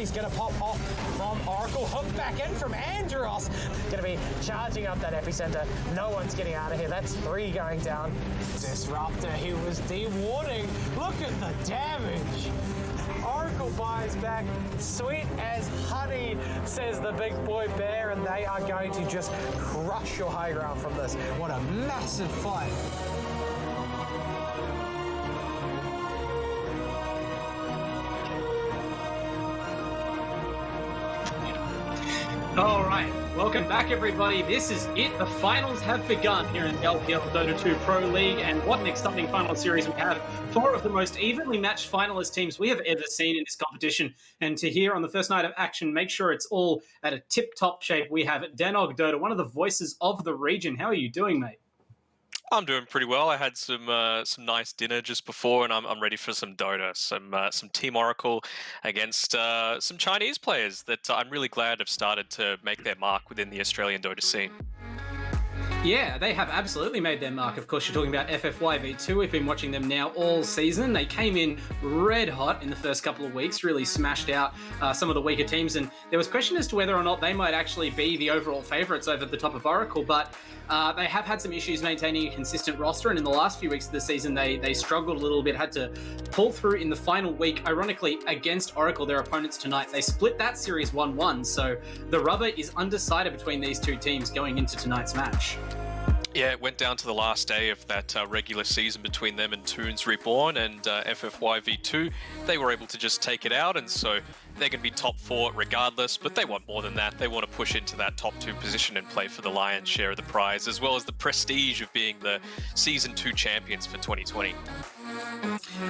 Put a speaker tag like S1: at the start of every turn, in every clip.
S1: ulti's going to pop off from Oracle. Hook back in from Andros. Going to be charging up that epicenter. No one's getting out of here. That's 3 going down. Disruptor, he was de-warding. Look at the damage. Oracle buys back. Sweet as honey, says the big boy bear, and they are going to just crush your high ground from this. What a massive fight.
S2: All right, welcome back everybody. This is it. The finals have begun here in the LPL Dota 2 Pro League, and what an exciting final series we have. 4 of the most evenly matched finalist teams we have ever seen in this competition. And to hear on the first night of action, make sure it's all at a tip-top shape. We have ANZ Dota, one of the voices of the region. How are you doing, mate?
S3: I'm doing pretty well. I had some nice dinner just before, and I'm ready for some Dota, some Team Oracle against some Chinese players that I'm really glad have started to make their mark within the Australian Dota scene.
S2: Yeah, they have absolutely made their mark. Of course, you're talking about FFY V2. We've been watching them now all season. They came in red hot in the first couple of weeks, really smashed out some of the weaker teams, and there was question as to whether or not they might actually be the overall favourites over the top of Oracle, but they have had some issues maintaining a consistent roster, and in the last few weeks of the season, they struggled a little bit, had to pull through in the final week, ironically, against Oracle, their opponents tonight. They split that series 1-1, so the rubber is undecided between these two teams going into tonight's match.
S3: Yeah, it went down to the last day of that regular season between them and Toons Reborn and FFY V2. They were able to just take it out, and so they're going to be top 4 regardless, but they want more than that. They want to push into that top 2 position and play for the lion's share of the prize, as well as the prestige of being the Season 2 champions for 2020.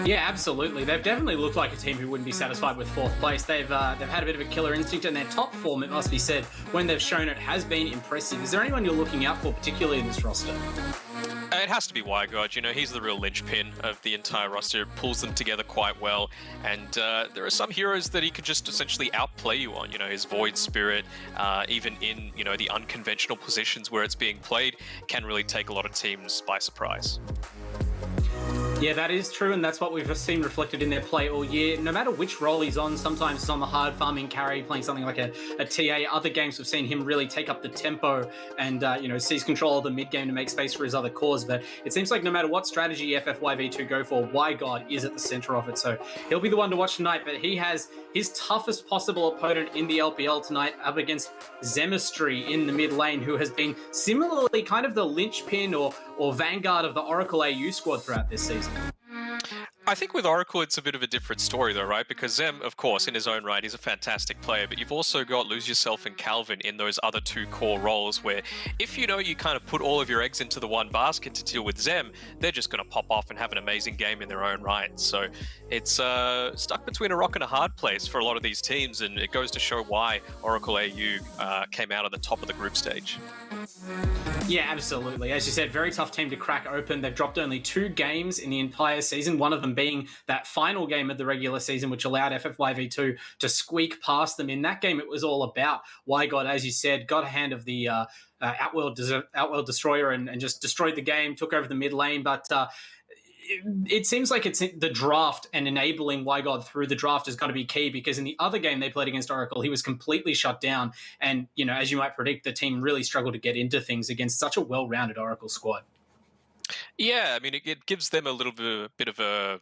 S2: Yeah, absolutely. They've definitely looked like a team who wouldn't be satisfied with 4th place. They've had a bit of a killer instinct, and their top form, it must be said, when they've shown it, has been impressive. Is there anyone you're looking out for, particularly in this roster?
S3: It has to be WanderingBard. You know, he's the real linchpin of the entire roster. Pulls them together quite well, and there are some heroes that he could just essentially outplay you on. You know, his Void Spirit, even in the unconventional positions where it's being played, can really take a lot of teams by surprise.
S2: Yeah, that is true, and that's what we've seen reflected in their play all year. No matter which role he's on, sometimes it's on the hard farming carry, playing something like a TA. Other games we've seen him really take up the tempo and seize control of the mid game to make space for his other cores. But it seems like no matter what strategy FFY V2 go for, WanderingBard is at the center of it. So he'll be the one to watch tonight. But he has his toughest possible opponent in the LPL tonight, up against Zemistry in the mid lane, who has been similarly kind of the linchpin or vanguard of the Oracle AU squad throughout this season.
S3: I think with Oracle, it's a bit of a different story though, right? Because Zem, of course, in his own right, he's a fantastic player, but you've also got Lose Yourself and Calvin in those other 2 core roles where if you kind of put all of your eggs into the one basket to deal with Zem, they're just going to pop off and have an amazing game in their own right. So it's stuck between a rock and a hard place for a lot of these teams, and it goes to show why Oracle AU came out at the top of the group stage.
S2: Yeah, absolutely. As you said, very tough team to crack open. They've dropped only 2 games in the entire season, one of them being that final game of the regular season, which allowed FFY V2 to squeak past them. In that game, it was all about WanderingBard, as you said, got a hand of the Outworld Destroyer and just destroyed the game, took over the mid lane, but it seems like it's the draft, and enabling WanderingBard through the draft is going to be key, because in the other game they played against Oracle, he was completely shut down. And, as you might predict, the team really struggled to get into things against such a well-rounded Oracle squad.
S3: Yeah, I mean, it gives them a little bit of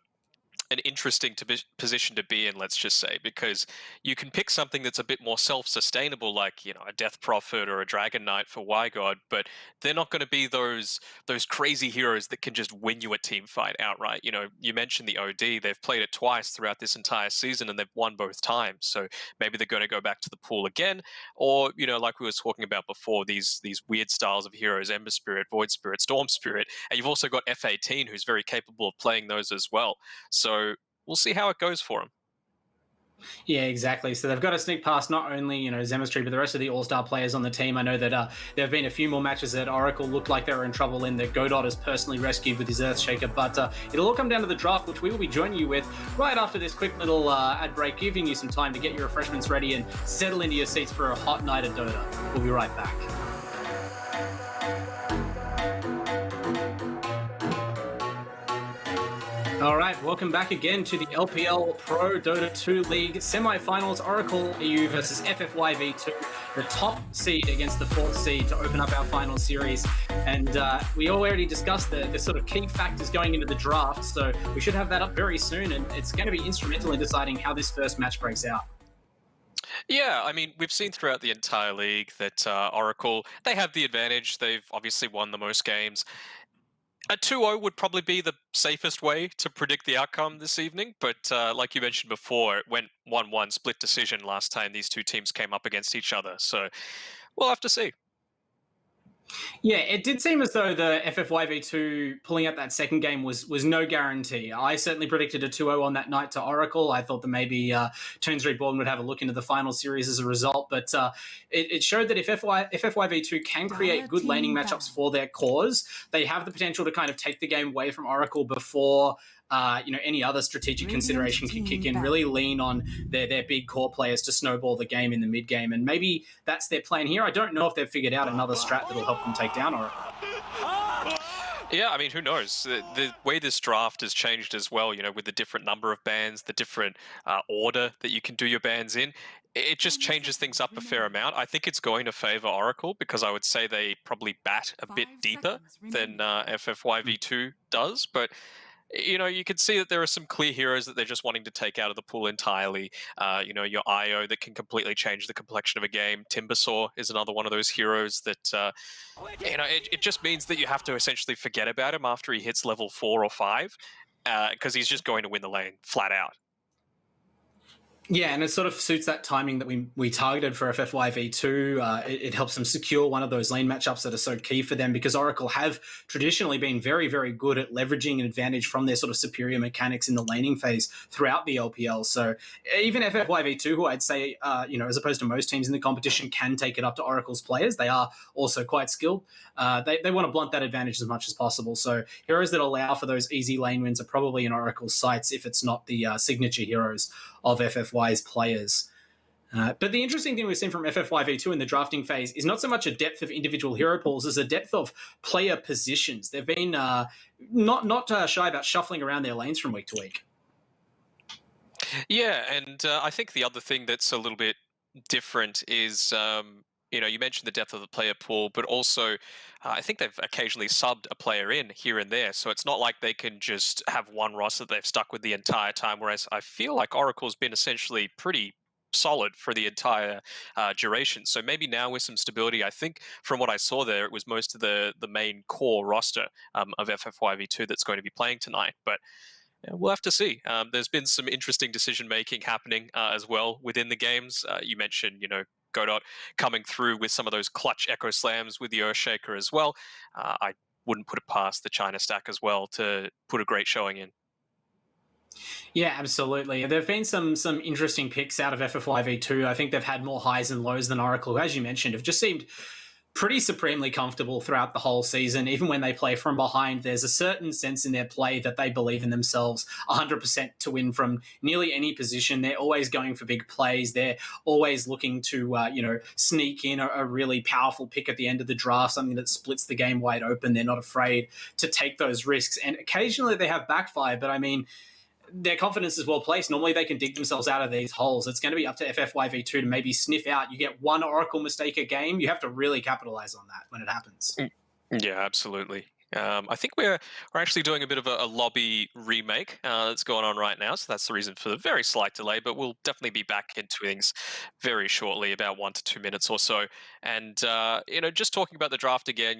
S3: an interesting position to be in, let's just say, because you can pick something that's a bit more self-sustainable, like a Death Prophet or a Dragon Knight for WanderingBard, but they're not going to be those crazy heroes that can just win you a team fight outright. You mentioned the OD; they've played it twice throughout this entire season, and they've won both times. So maybe they're going to go back to the pool again, or like we were talking about before, these weird styles of heroes: Ember Spirit, Void Spirit, Storm Spirit, and you've also got F18, who's very capable of playing those as well. So we'll see how it goes for them.
S2: Yeah, exactly. So they've got to sneak past not only, Zemistry, but the rest of the all-star players on the team. I know that there have been a few more matches that Oracle looked like they were in trouble in, that Godot has personally rescued with his Earthshaker, but it'll all come down to the draft, which we will be joining you with right after this quick little ad break, giving you some time to get your refreshments ready and settle into your seats for a hot night of Dota. We'll be right back. All right, welcome back again to the LPL Pro Dota 2 League semi-finals. Oracle EU versus FFY V2, the top seed against the fourth seed to open up our final series. And we already discussed the sort of key factors going into the draft, so we should have that up very soon, and it's going to be instrumental in deciding how this first match breaks out.
S3: Yeah, I mean, we've seen throughout the entire league that Oracle, they have the advantage. They've obviously won the most games. A 2-0 would probably be the safest way to predict the outcome this evening, but like you mentioned before, it went 1-1 split decision last time these two teams came up against each other, so we'll have to see.
S2: Yeah, it did seem as though the FFYV2 pulling out that second game was no guarantee. I certainly predicted a 2-0 on that night to Oracle. I thought that maybe Toons Reborn would have a look into the final series as a result, but it showed that if FFYV2 can create good laning matchups for their cause, they have the potential to kind of take the game away from Oracle before any other strategic consideration can kick in, really lean on their big core players to snowball the game in the mid game. And maybe that's their plan here. I don't know if they've figured out another strat that'll help them take down Oracle.
S3: Yeah, I mean, who knows? The way this draft has changed as well, with the different number of bans, the different order that you can do your bans in, it just changes things up a fair amount. I think it's going to favor Oracle because I would say they probably bat a bit deeper than FFYV2 does, but you can see that there are some clear heroes that they're just wanting to take out of the pool entirely. Your IO that can completely change the complexion of a game. Timbersaw is another one of those heroes that, it just means that you have to essentially forget about him after he hits level 4 or 5, because he's just going to win the lane flat out.
S2: Yeah, and it sort of suits that timing that we targeted for FFYV2. It helps them secure one of those lane matchups that are so key for them, because Oracle have traditionally been very, very good at leveraging an advantage from their sort of superior mechanics in the laning phase throughout the LPL. So even FFYV2, who I'd say, as opposed to most teams in the competition, can take it up to Oracle's players. They are also quite skilled. They want to blunt that advantage as much as possible. So heroes that allow for those easy lane wins are probably in Oracle's sights if it's not the signature heroes of FFY's players. But the interesting thing we've seen from FFYV2 in the drafting phase is not so much a depth of individual hero pools as a depth of player positions. They've been not shy about shuffling around their lanes from week to week.
S3: Yeah, and I think the other thing that's a little bit different is, you mentioned the depth of the player pool, but also I think they've occasionally subbed a player in here and there. So it's not like they can just have one roster that they've stuck with the entire time, whereas I feel like Oracle's been essentially pretty solid for the entire duration. So maybe now with some stability, I think from what I saw there, it was most of the main core roster of FFYV2 that's going to be playing tonight. But we'll have to see. There's been some interesting decision-making happening as well within the games. You mentioned, Godot coming through with some of those clutch echo slams with the Earthshaker as well. I wouldn't put it past the China stack as well to put a great showing in.
S2: Yeah, absolutely. There have been some interesting picks out of FFYV2. I think they've had more highs and lows than Oracle, who, as you mentioned, have just seemed pretty supremely comfortable throughout the whole season. Even when they play from behind, there's a certain sense in their play that they believe in themselves 100% to win from nearly any position. They're always going for big plays. They're always looking to, sneak in a really powerful pick at the end of the draft, something that splits the game wide open. They're not afraid to take those risks. And occasionally they have backfire, but I mean, their confidence is well placed. Normally they can dig themselves out of these holes. It's going to be up to FFYV2 to maybe sniff out. You get one Oracle mistake a game, you have to really capitalize on that when it happens.
S3: Yeah, absolutely. I think we're actually doing a bit of a lobby remake that's going on right now, so that's the reason for the very slight delay, but we'll definitely be back into things very shortly, about 1 to 2 minutes or so. And, just talking about the draft again,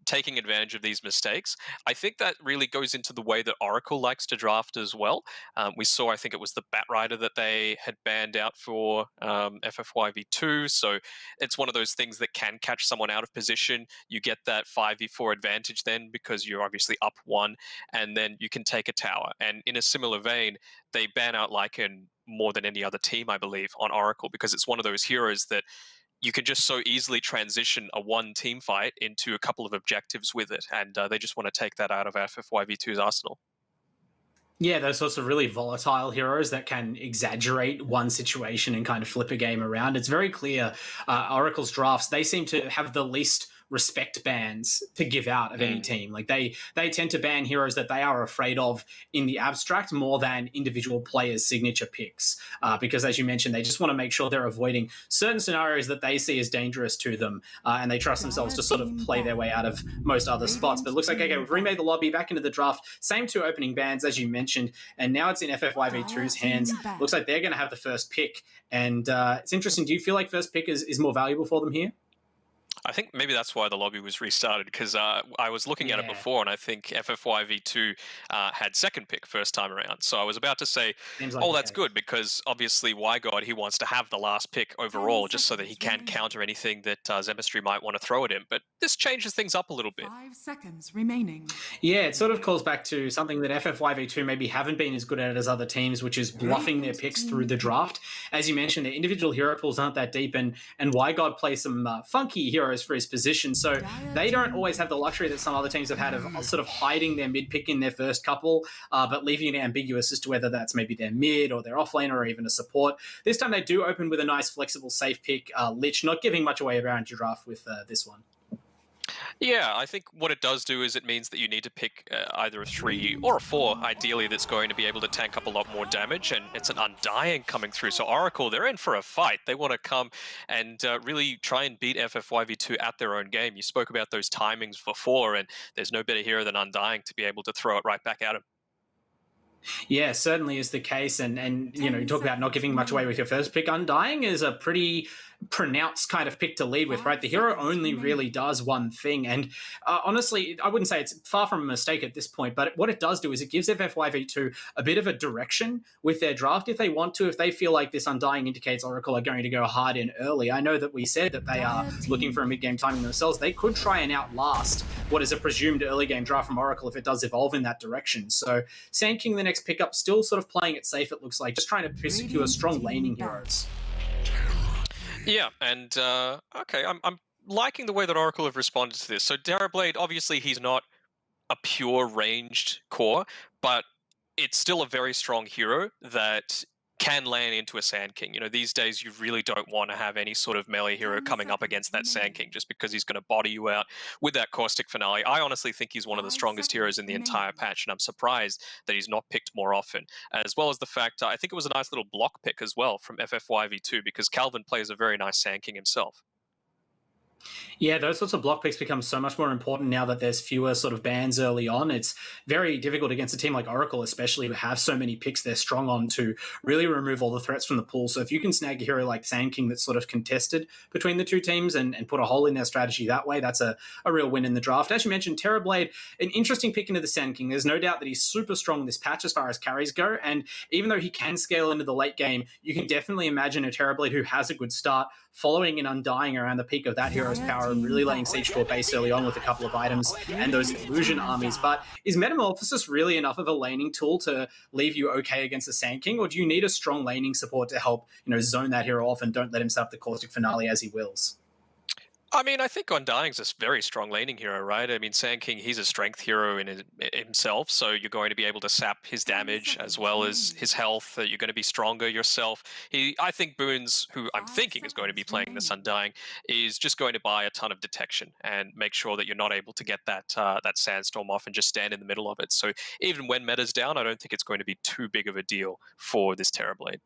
S3: taking advantage of these mistakes, I think that really goes into the way that Oracle likes to draft as well. We saw, I think it was the Batrider that they had banned out for FFYV2, so it's one of those things that can catch someone out of position. You get that 5v4 advantage then because you're obviously up 1, and then you can take a tower. And in a similar vein, they ban out Lycan more than any other team, I believe, on Oracle, because it's one of those heroes that you can just so easily transition a one team fight into a couple of objectives with it. And they just want to take that out of FFYV2's arsenal.
S2: Yeah, those sorts of really volatile heroes that can exaggerate one situation and kind of flip a game around. It's very clear Oracle's drafts, they seem to have the least respect bans to give out of any team. Like they tend to ban heroes that they are afraid of in the abstract more than individual players' signature picks, because as you mentioned, they just want to make sure they're avoiding certain scenarios that they see as dangerous to them, and they trust themselves to sort of play their way out of most other spots. But it looks like, okay, we've remade the lobby back into the draft, same 2 opening bans as you mentioned, and now it's in FFYV2's hands. Looks like they're going to have the first pick, and it's interesting. Do you feel like first pick is more valuable for them here?
S3: I think maybe that's why the lobby was restarted, because I was looking at it before, and I think FFYV2 had second pick first time around. So I was about to say, that's good, because obviously WiGod, he wants to have the last pick overall, just so that he can counter anything that Zemistry might want to throw at him. But this changes things up a little bit.
S4: 5 seconds remaining.
S2: Yeah, it sort of calls back to something that FFYV2 maybe haven't been as good at as other teams, which is bluffing their picks through the draft. As you mentioned, their individual hero pools aren't that deep, and WiGod plays some funky heroes for his position, so they don't always have the luxury that some other teams have had of sort of hiding their mid pick in their first couple, but leaving it ambiguous as to whether that's maybe their mid or their offlaner or even a support. This time they do open with a nice flexible safe pick, Lich, not giving much away around your draft with this one.
S3: Yeah, I think what it does do is it means that you need to pick either a 3 or a 4, ideally, that's going to be able to tank up a lot more damage, and it's an Undying coming through. So Oracle, they're in for a fight. They want to come and really try and beat FFYV2 at their own game. You spoke about those timings before, and there's no better hero than Undying to be able to throw it right back at him.
S2: Yeah, certainly is the case, and you know, you talk about not giving much away with your first pick. Undying is a pretty pronounced kind of pick to lead with, right? The hero only really does one thing, and honestly, I wouldn't say it's far from a mistake at this point, but what it does do is it gives FFYV2 a bit of a direction with their draft if they want to, if they feel like this Undying indicates Oracle are going to go hard in early. I know that we said that they are looking for a mid-game timing themselves. They could try and outlast what is a presumed early game draft from Oracle if it does evolve in that direction. So Sand King, the next pickup, still sort of playing it safe, it looks like, just trying to secure strong laning heroes.
S3: Yeah, and okay, I'm liking the way that Oracle have responded to this. So Terrorblade, obviously he's not a pure ranged core, but it's still a very strong hero that can land into a Sand King. You know, these days you really don't want to have any sort of melee hero coming up against that Sand King just because he's going to body you out with that Caustic Finale. I honestly think he's one of the strongest heroes in the entire patch, and I'm surprised that he's not picked more often. As well as the fact, I think it was a nice little block pick as well from FFYV2, because Calvin plays a very nice Sand King himself.
S2: Yeah, those sorts of block picks become so much more important now that there's fewer sort of bans early on. It's very difficult against a team like Oracle, especially, who have so many picks they're strong on, to really remove all the threats from the pool. So if you can snag a hero like Sand King that's sort of contested between the two teams and put a hole in their strategy that way, that's a real win in the draft. As you mentioned, Terrorblade, an interesting pick into the Sand King. There's no doubt that he's super strong this patch as far as carries go, and even though he can scale into the late game, you can definitely imagine a Terrorblade who has a good start following an Undying around the peak of that hero's power and really laying siege to a base early on with a couple of items and those illusion armies. But is Metamorphosis really enough of a laning tool to leave you okay against the Sand King, or do you need a strong laning support to help, you know, zone that hero off and don't let him set up the Caustic Finale as he wills?
S3: I mean, I think Undying's a very strong laning hero, right? I mean, Sand King, he's a strength hero in himself, so you're going to be able to sap his damage as well as his health. You're going to be stronger yourself. I think Boons, who I'm thinking is going to be playing this Undying, is just going to buy a ton of detection and make sure that you're not able to get that Sandstorm off and just stand in the middle of it. So even when meta's down, I don't think it's going to be too big of a deal for this Terrorblade.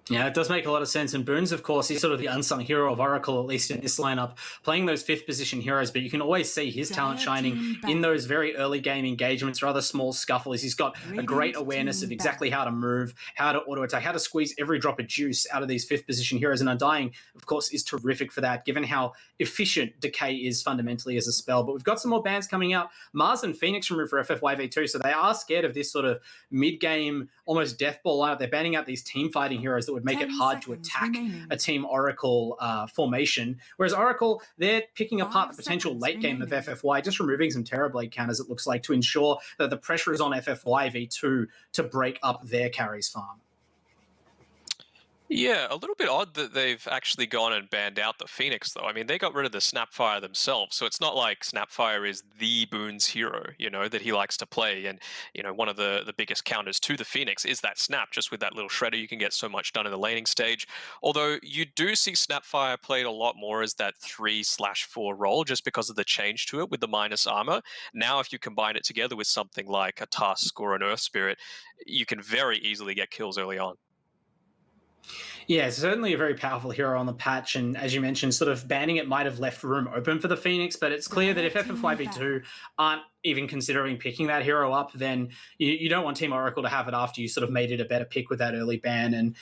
S2: Yeah, it does make a lot of sense. And Boons, of course, he's sort of the unsung hero of Oracle, at least in this lineup, playing those fifth position heroes. But you can always see his talent shining in those very early game engagements, rather small scuffles. He's got a great awareness of exactly how to move, how to auto attack, how to squeeze every drop of juice out of these fifth position heroes. And Undying, of course, is terrific for that, given how efficient Decay is fundamentally as a spell. But we've got some more bans coming out. Mars and Phoenix removed for FFYV2, so they are scared of this sort of mid-game, almost death ball lineup. They're banning out these team fighting heroes that would make it hard to attack a Team Oracle formation. Whereas Oracle, they're picking apart the potential late game of FFY, just removing some Terrorblade counters, it looks like, to ensure that the pressure is on FFY V2 to break up their carries farm.
S3: Yeah, a little bit odd that they've actually gone and banned out the Phoenix, though. I mean, they got rid of the Snapfire themselves, so it's not like Snapfire is the Boon's hero, that he likes to play. And, one of the biggest counters to the Phoenix is that Snap. Just with that little shredder, you can get so much done in the laning stage. Although you do see Snapfire played a lot more as that 3/4 role just because of the change to it with the minus armor. Now, if you combine it together with something like a Tusk or an Earth Spirit, you can very easily get kills early on.
S2: Yeah, it's certainly a very powerful hero on the patch, and as you mentioned, sort of banning it might have left room open for the Phoenix, but it's clear that if FF5v2 aren't even considering picking that hero up, then you don't want Team Oracle to have it after you sort of made it a better pick with that early ban. And,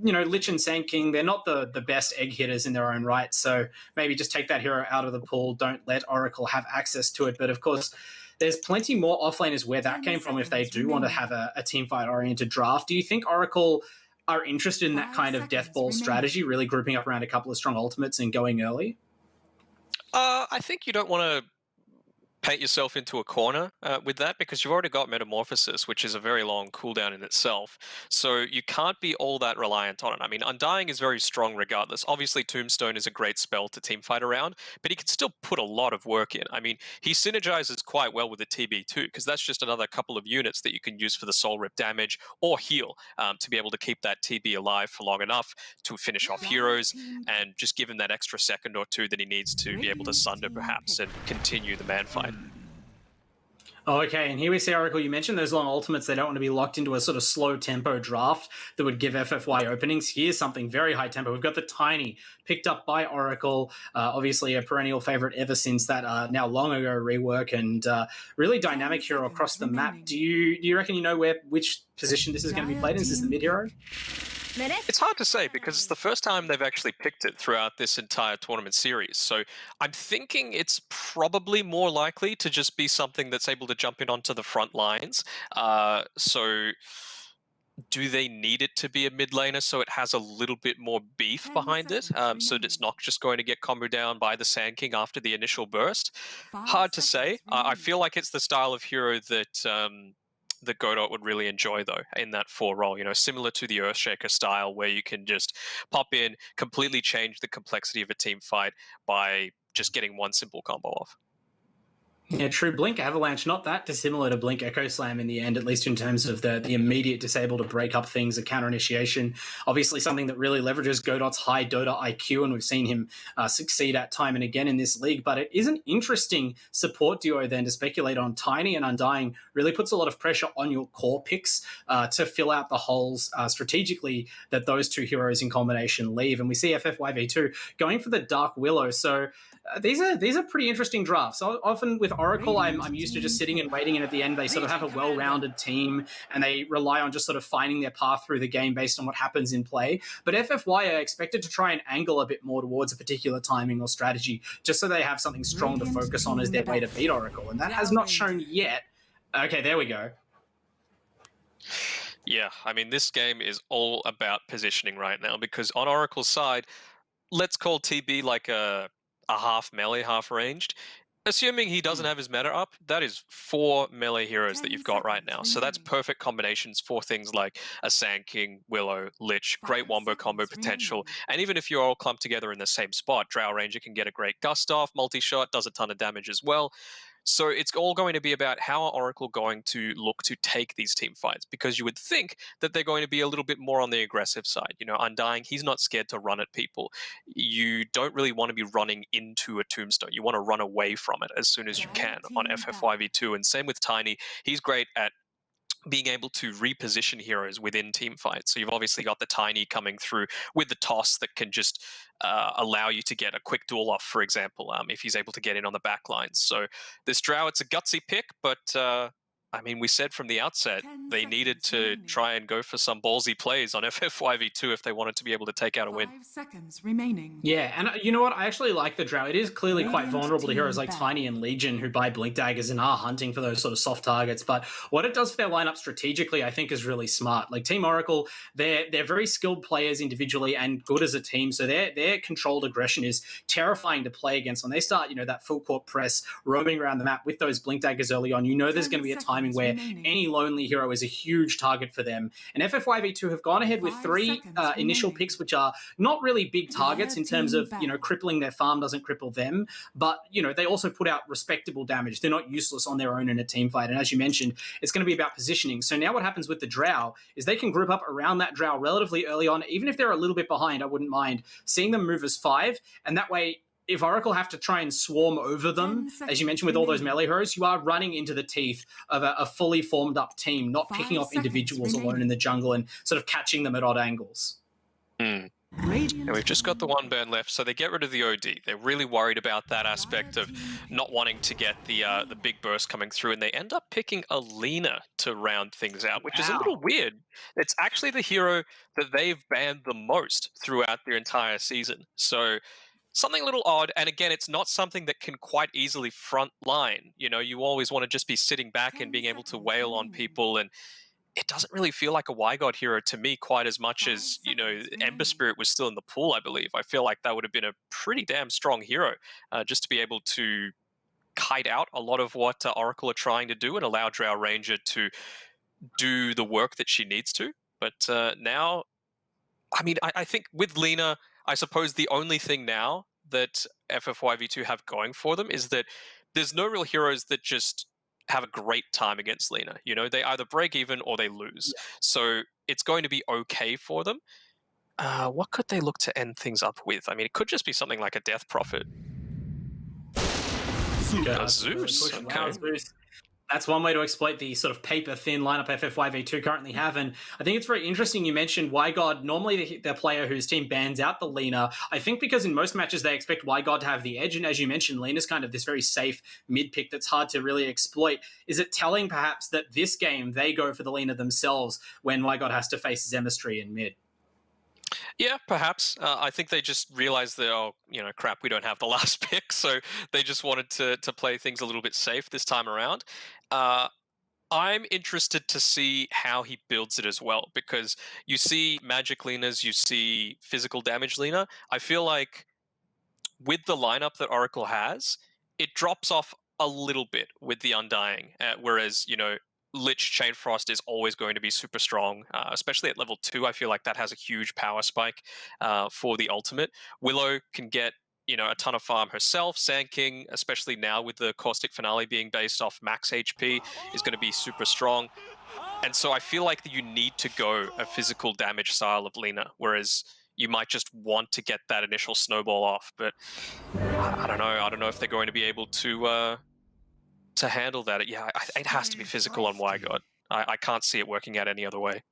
S2: Lich and Sand King, they're not the best egg hitters in their own right, so maybe just take that hero out of the pool, don't let Oracle have access to it. But of course, there's plenty more offlaners where that came from if they do want to have a teamfight-oriented draft. Do you think Oracle are interested in that kind of death ball strategy, really grouping up around a couple of strong ultimates and going early?
S3: I think you don't want to paint yourself into a corner with that, because you've already got Metamorphosis, which is a very long cooldown in itself. So you can't be all that reliant on it. I mean, Undying is very strong regardless. Obviously, Tombstone is a great spell to teamfight around, but he can still put a lot of work in. I mean, he synergizes quite well with the TB too, because that's just another couple of units that you can use for the soul rip damage or heal to be able to keep that TB alive for long enough to finish off heroes and just give him that extra second or two that he needs to be able to sunder perhaps and continue the man fight.
S2: Oh, okay, and here we see Oracle. You mentioned those long ultimates. They don't want to be locked into a sort of slow tempo draft that would give FFY openings. Here's something very high tempo. We've got the Tiny picked up by Oracle, obviously a perennial favorite ever since that now long ago rework, and really dynamic hero across the map. Do you reckon you know which position this is going to be played in? Is this the mid hero?
S3: It's hard to say because it's the first time they've actually picked it throughout this entire tournament series. So I'm thinking it's probably more likely to just be something that's able to jump in onto the front lines. So do they need it to be a mid laner so it has a little bit more beef behind it? So it's not just going to get combo down by the Sand King after the initial burst? Hard to say. I feel like it's the style of hero that that Godot would really enjoy, though, in that 4 role, similar to the Earthshaker style, where you can just pop in, completely change the complexity of a team fight by just getting one simple combo off.
S2: Yeah, true. Blink Avalanche, not that dissimilar to Blink Echo Slam in the end, at least in terms of the immediate disable to break up things, a counter initiation. Obviously something that really leverages Godot's high Dota IQ, and we've seen him succeed at time and again in this league. But it is an interesting support duo then to speculate on. Tiny and Undying really puts a lot of pressure on your core picks to fill out the holes strategically that those two heroes in combination leave. And we see FFYV2 going for the Dark Willow. So these are pretty interesting drafts. So often with Oracle, I'm used to just sitting and waiting, and at the end they sort of have a well-rounded team and they rely on just sort of finding their path through the game based on what happens in play. But FFY are expected to try and angle a bit more towards a particular timing or strategy, just so they have something strong to focus on as their way to beat Oracle, and that has not shown yet. Okay, there we go.
S3: Yeah, I mean, this game is all about positioning right now, because on Oracle's side, let's call TB like a half melee, half ranged. Assuming he doesn't have his meta up, that is 4 melee heroes that you've got right now. So that's perfect combinations for things like a Sand King, Willow, Lich, great wombo combo potential. And even if you're all clumped together in the same spot, Drow Ranger can get a great gust off, multi-shot, does a ton of damage as well. So it's all going to be about how are Oracle going to look to take these team fights, because you would think that they're going to be a little bit more on the aggressive side. Undying, he's not scared to run at people. You don't really want to be running into a Tombstone. You want to run away from it as soon as you can on FF5v2. And same with Tiny. He's great at being able to reposition heroes within team fights. So you've obviously got the Tiny coming through with the toss that can just allow you to get a quick duel off, for example, if he's able to get in on the back lines. So this Drow, it's a gutsy pick, but I mean, we said from the outset they needed to try and go for some ballsy plays on FF5v2 if they wanted to be able to take out a win.
S4: 5 seconds remaining.
S2: Yeah, and you know what? I actually like the Drow. It is clearly quite vulnerable to heroes like Tiny and Legion, who buy Blink Daggers and are hunting for those sort of soft targets. But what it does for their lineup strategically, I think, is really smart. Like Team Oracle, they're very skilled players individually and good as a team. So their controlled aggression is terrifying to play against. When they start, that full court press, roaming around the map with those Blink Daggers early on, there's going to be a time timing where any lonely hero is a huge target for them. And FFYV2 have gone ahead with 3 initial picks, which are not really big targets in terms of, crippling their farm doesn't cripple them. But, they also put out respectable damage. They're not useless on their own in a team fight. And as you mentioned, it's going to be about positioning. So now what happens with the Drow is they can group up around that Drow relatively early on. Even if they're a little bit behind, I wouldn't mind seeing them move as 5. And that way, if Oracle have to try and swarm over them, as you mentioned with all those melee heroes, you are running into the teeth of a fully formed up team, not picking off individuals alone in the jungle and sort of catching them at odd angles.
S3: And we've just got the 1 burn left, so they get rid of the OD. They're really worried about that aspect of not wanting to get the big burst coming through, and they end up picking Alina to round things out, which is a little weird. It's actually the hero that they've banned the most throughout their entire season. So something a little odd, and again, it's not something that can quite easily front line. You always want to just be sitting back and being able to wail on people, and it doesn't really feel like a YGod hero to me quite as much as, Ember Spirit was still in the pool, I believe. I feel like that would have been a pretty damn strong hero just to be able to kite out a lot of what Oracle are trying to do and allow Drow Ranger to do the work that she needs to. But now, I think with Lina, I suppose the only thing now that FFYV2 have going for them is that there's no real heroes that just have a great time against Lina. They either break even or they lose. So it's going to be okay for them. What could they look to end things up with? It could just be something like a Death Prophet. Zeus. Okay.
S2: Zeus. That's one way to exploit the sort of paper-thin lineup FFYV2 currently have. And I think it's very interesting you mentioned YGod. Normally, the player whose team bans out the Lina. I think because in most matches, they expect YGod to have the edge. And as you mentioned, Lina's kind of this very safe mid-pick that's hard to really exploit. Is it telling, perhaps, that this game, they go for the Lina themselves when YGod has to face Zemistry in mid?
S3: Yeah, perhaps. I think they just realized that, crap, we don't have the last pick. So they just wanted to play things a little bit safe this time around. I'm interested to see how he builds it as well, because you see magic Linas, you see physical damage Lina. I feel like with the lineup that Oracle has, it drops off a little bit with the Undying, whereas, Lich Chainfrost is always going to be super strong, especially at level 2. I feel like that has a huge power spike for the ultimate. Willow can get, a ton of farm herself. Sand King, especially now with the Caustic Finale being based off max HP, is going to be super strong. And so I feel like you need to go a physical damage style of Lina, whereas you might just want to get that initial snowball off. But I don't know. I don't know if they're going to be able to handle that. Yeah, it has to be physical on YGod. I can't see it working out any other way.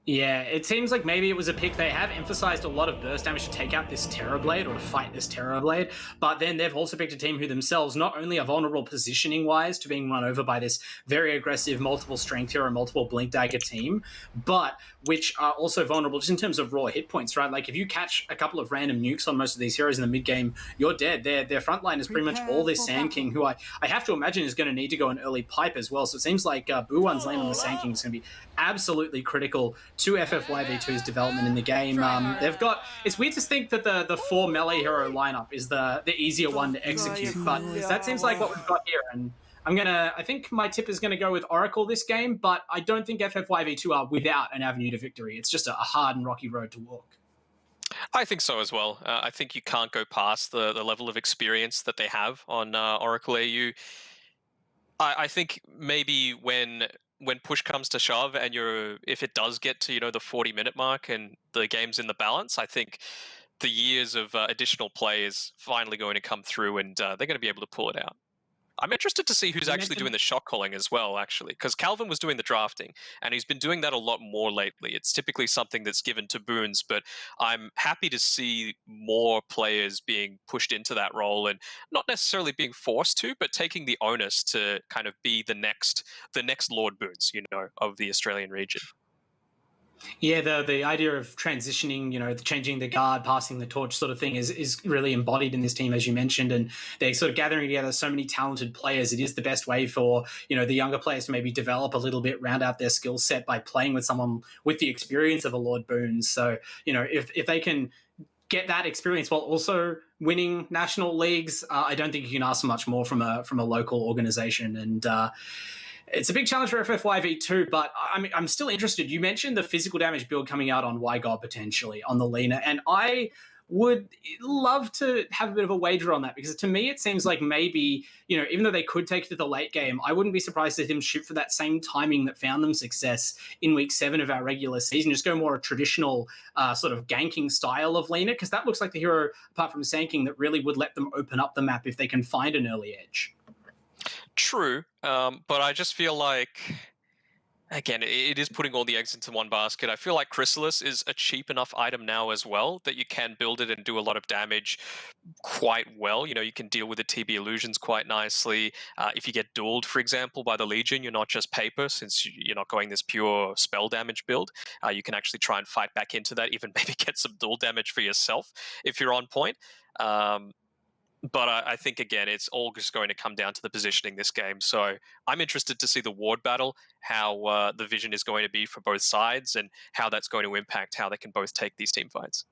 S2: Yeah, it seems like maybe it was a pick. They have emphasized a lot of burst damage to take out this Terrorblade or to fight this Terrorblade, but then they've also picked a team who themselves not only are vulnerable positioning-wise to being run over by this very aggressive multiple strength hero, multiple blink dagger team, but which are also vulnerable just in terms of raw hit points, right? Like if you catch a couple of random nukes on most of these heroes in the mid-game, you're dead. Their front line is pretty much all this Sand King, who I have to imagine is going to need to go an early pipe as well. So it seems like Buwan's lane on the Sand King is going to be absolutely critical to FFYV2's development in the game. They've got, it's weird to think that the 4 melee hero lineup is the easier one to execute, but that seems like what we've got here. And I think my tip is gonna go with Oracle this game, but I don't think FFYV2 are without an avenue to victory. It's just a hard and rocky road to walk.
S3: I think so as well. I think you can't go past the level of experience that they have on Oracle AU. I think maybe when push comes to shove and if it does get to, the 40-minute mark and the game's in the balance, I think the years of additional play is finally going to come through and they're going to be able to pull it out. I'm interested to see who's actually doing the shot calling as well, actually, because Calvin was doing the drafting, and he's been doing that a lot more lately. It's typically something that's given to Boons, but I'm happy to see more players being pushed into that role and not necessarily being forced to, but taking the onus to kind of be the next Lord Boons, of the Australian region.
S2: Yeah, the idea of transitioning, changing the guard, passing the torch sort of thing is really embodied in this team, as you mentioned, and they're sort of gathering together so many talented players. It is the best way for, the younger players to maybe develop a little bit, round out their skill set by playing with someone with the experience of a Lord Boons. So, if they can get that experience while also winning national leagues, I don't think you can ask much more from a local organization. And It's a big challenge for FFYV2, but I'm still interested. You mentioned the physical damage build coming out on WiGod potentially on the Lina, and I would love to have a bit of a wager on that, because to me it seems like maybe, even though they could take it to the late game, I wouldn't be surprised to see them shoot for that same timing that found them success in week 7 of our regular season. Just go more a traditional sort of ganking style of Lina, because that looks like the hero, apart from Sanking, that really would let them open up the map if they can find an early edge.
S3: True, but I just feel like, again, it is putting all the eggs into one basket. I feel like Chrysalis is a cheap enough item now as well that you can build it and do a lot of damage quite well. You can deal with the TB illusions quite nicely. If you get dueled, for example, by the Legion, you're not just paper, since you're not going this pure spell damage build. You can actually try and fight back into that, even maybe get some duel damage for yourself if you're on point. But I think, again, it's all just going to come down to the positioning this game. So I'm interested to see the ward battle, how the vision is going to be for both sides, and how that's going to impact how they can both take these team fights.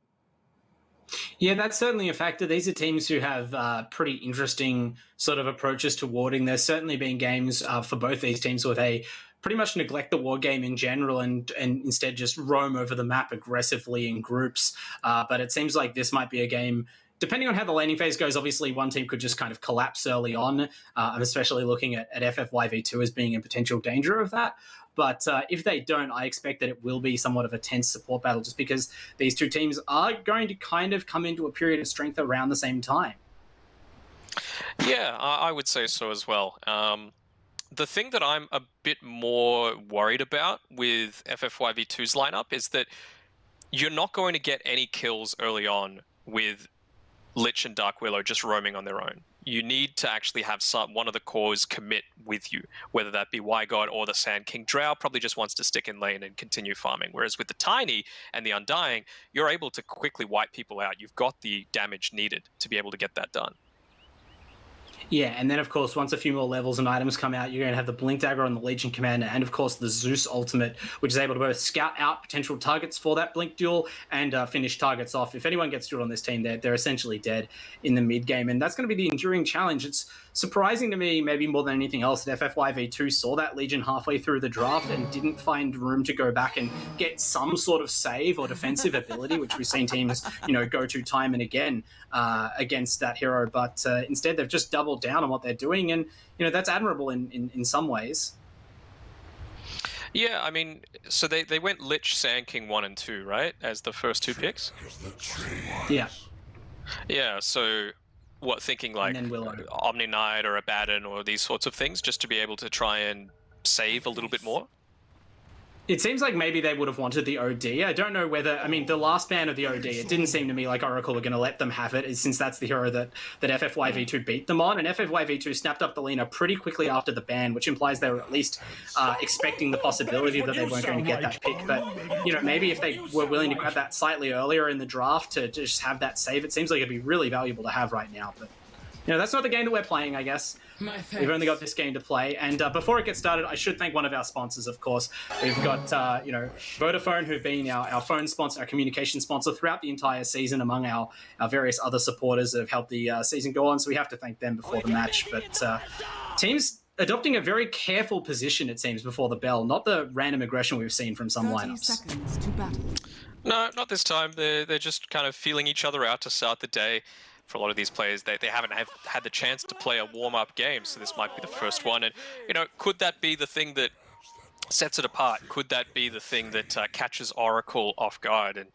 S2: Yeah, that's certainly a factor. These are teams who have pretty interesting sort of approaches to warding. There's certainly been games for both these teams where they pretty much neglect the ward game in general and instead just roam over the map aggressively in groups. But it seems like this might be a game, depending on how the laning phase goes. Obviously, one team could just kind of collapse early on. I'm especially looking at FFYV2 as being in potential danger of that. But if they don't, I expect that it will be somewhat of a tense support battle, just because these two teams are going to kind of come into a period of strength around the same time.
S3: Yeah, I would say so as well. The thing that I'm a bit more worried about with FFYV2's lineup is that you're not going to get any kills early on with Lich and Dark Willow just roaming on their own. You need to actually have one of the cores commit with you, whether that be WiGod or the Sand King. Drow probably just wants to stick in lane and continue farming, whereas with the Tiny and the Undying, you're able to quickly wipe people out. You've got the damage needed to be able to get that done.
S2: Yeah, and then, of course, once a few more levels and items come out, you're going to have the Blink Dagger on the Legion Commander and, of course, the Zeus Ultimate, which is able to both scout out potential targets for that Blink duel and finish targets off. If anyone gets dueled on this team, they're essentially dead in the mid-game, and that's going to be the enduring challenge. It's surprising to me, maybe more than anything else, that FFYV2 saw that Legion halfway through the draft and didn't find room to go back and get some sort of save or defensive ability, which we've seen teams, go to time and again against that hero. But instead, they've just doubled down on what they're doing, and that's admirable in some ways.
S3: Yeah, I mean, so they went Lich, Sand King 1 and 2, right, as the first two picks? Yeah, so what, thinking like Omni Knight or Abaddon or these sorts of things, just to be able to try and save a little bit more?
S2: It seems like maybe they would have wanted the OD. I don't know whether, the last ban of the OD, it didn't seem to me like Oracle were going to let them have it, since that's the hero that FFYV2 beat them on. And FFYV2 snapped up the Lina pretty quickly after the ban, which implies they were at least expecting the possibility that they weren't going to get that pick. But, maybe if they were willing to grab that slightly earlier in the draft to just have that save, it seems like it'd be really valuable to have right now. But that's not the game that we're playing, I guess. We've only got this game to play. And before it gets started, I should thank one of our sponsors, of course. We've got, Vodafone, who've been our phone sponsor, our communication sponsor throughout the entire season, among our various other supporters that have helped the season go on. So we have to thank them before the match. But teams adopting a very careful position, it seems, before the bell, not the random aggression we've seen from some lineups.
S3: No, not this time. They're just kind of feeling each other out to start the day. For a lot of these players, they haven't had the chance to play a warm-up game, so this might be the first one. And, could that be the thing that sets it apart? Could that be the thing that catches Oracle off guard? And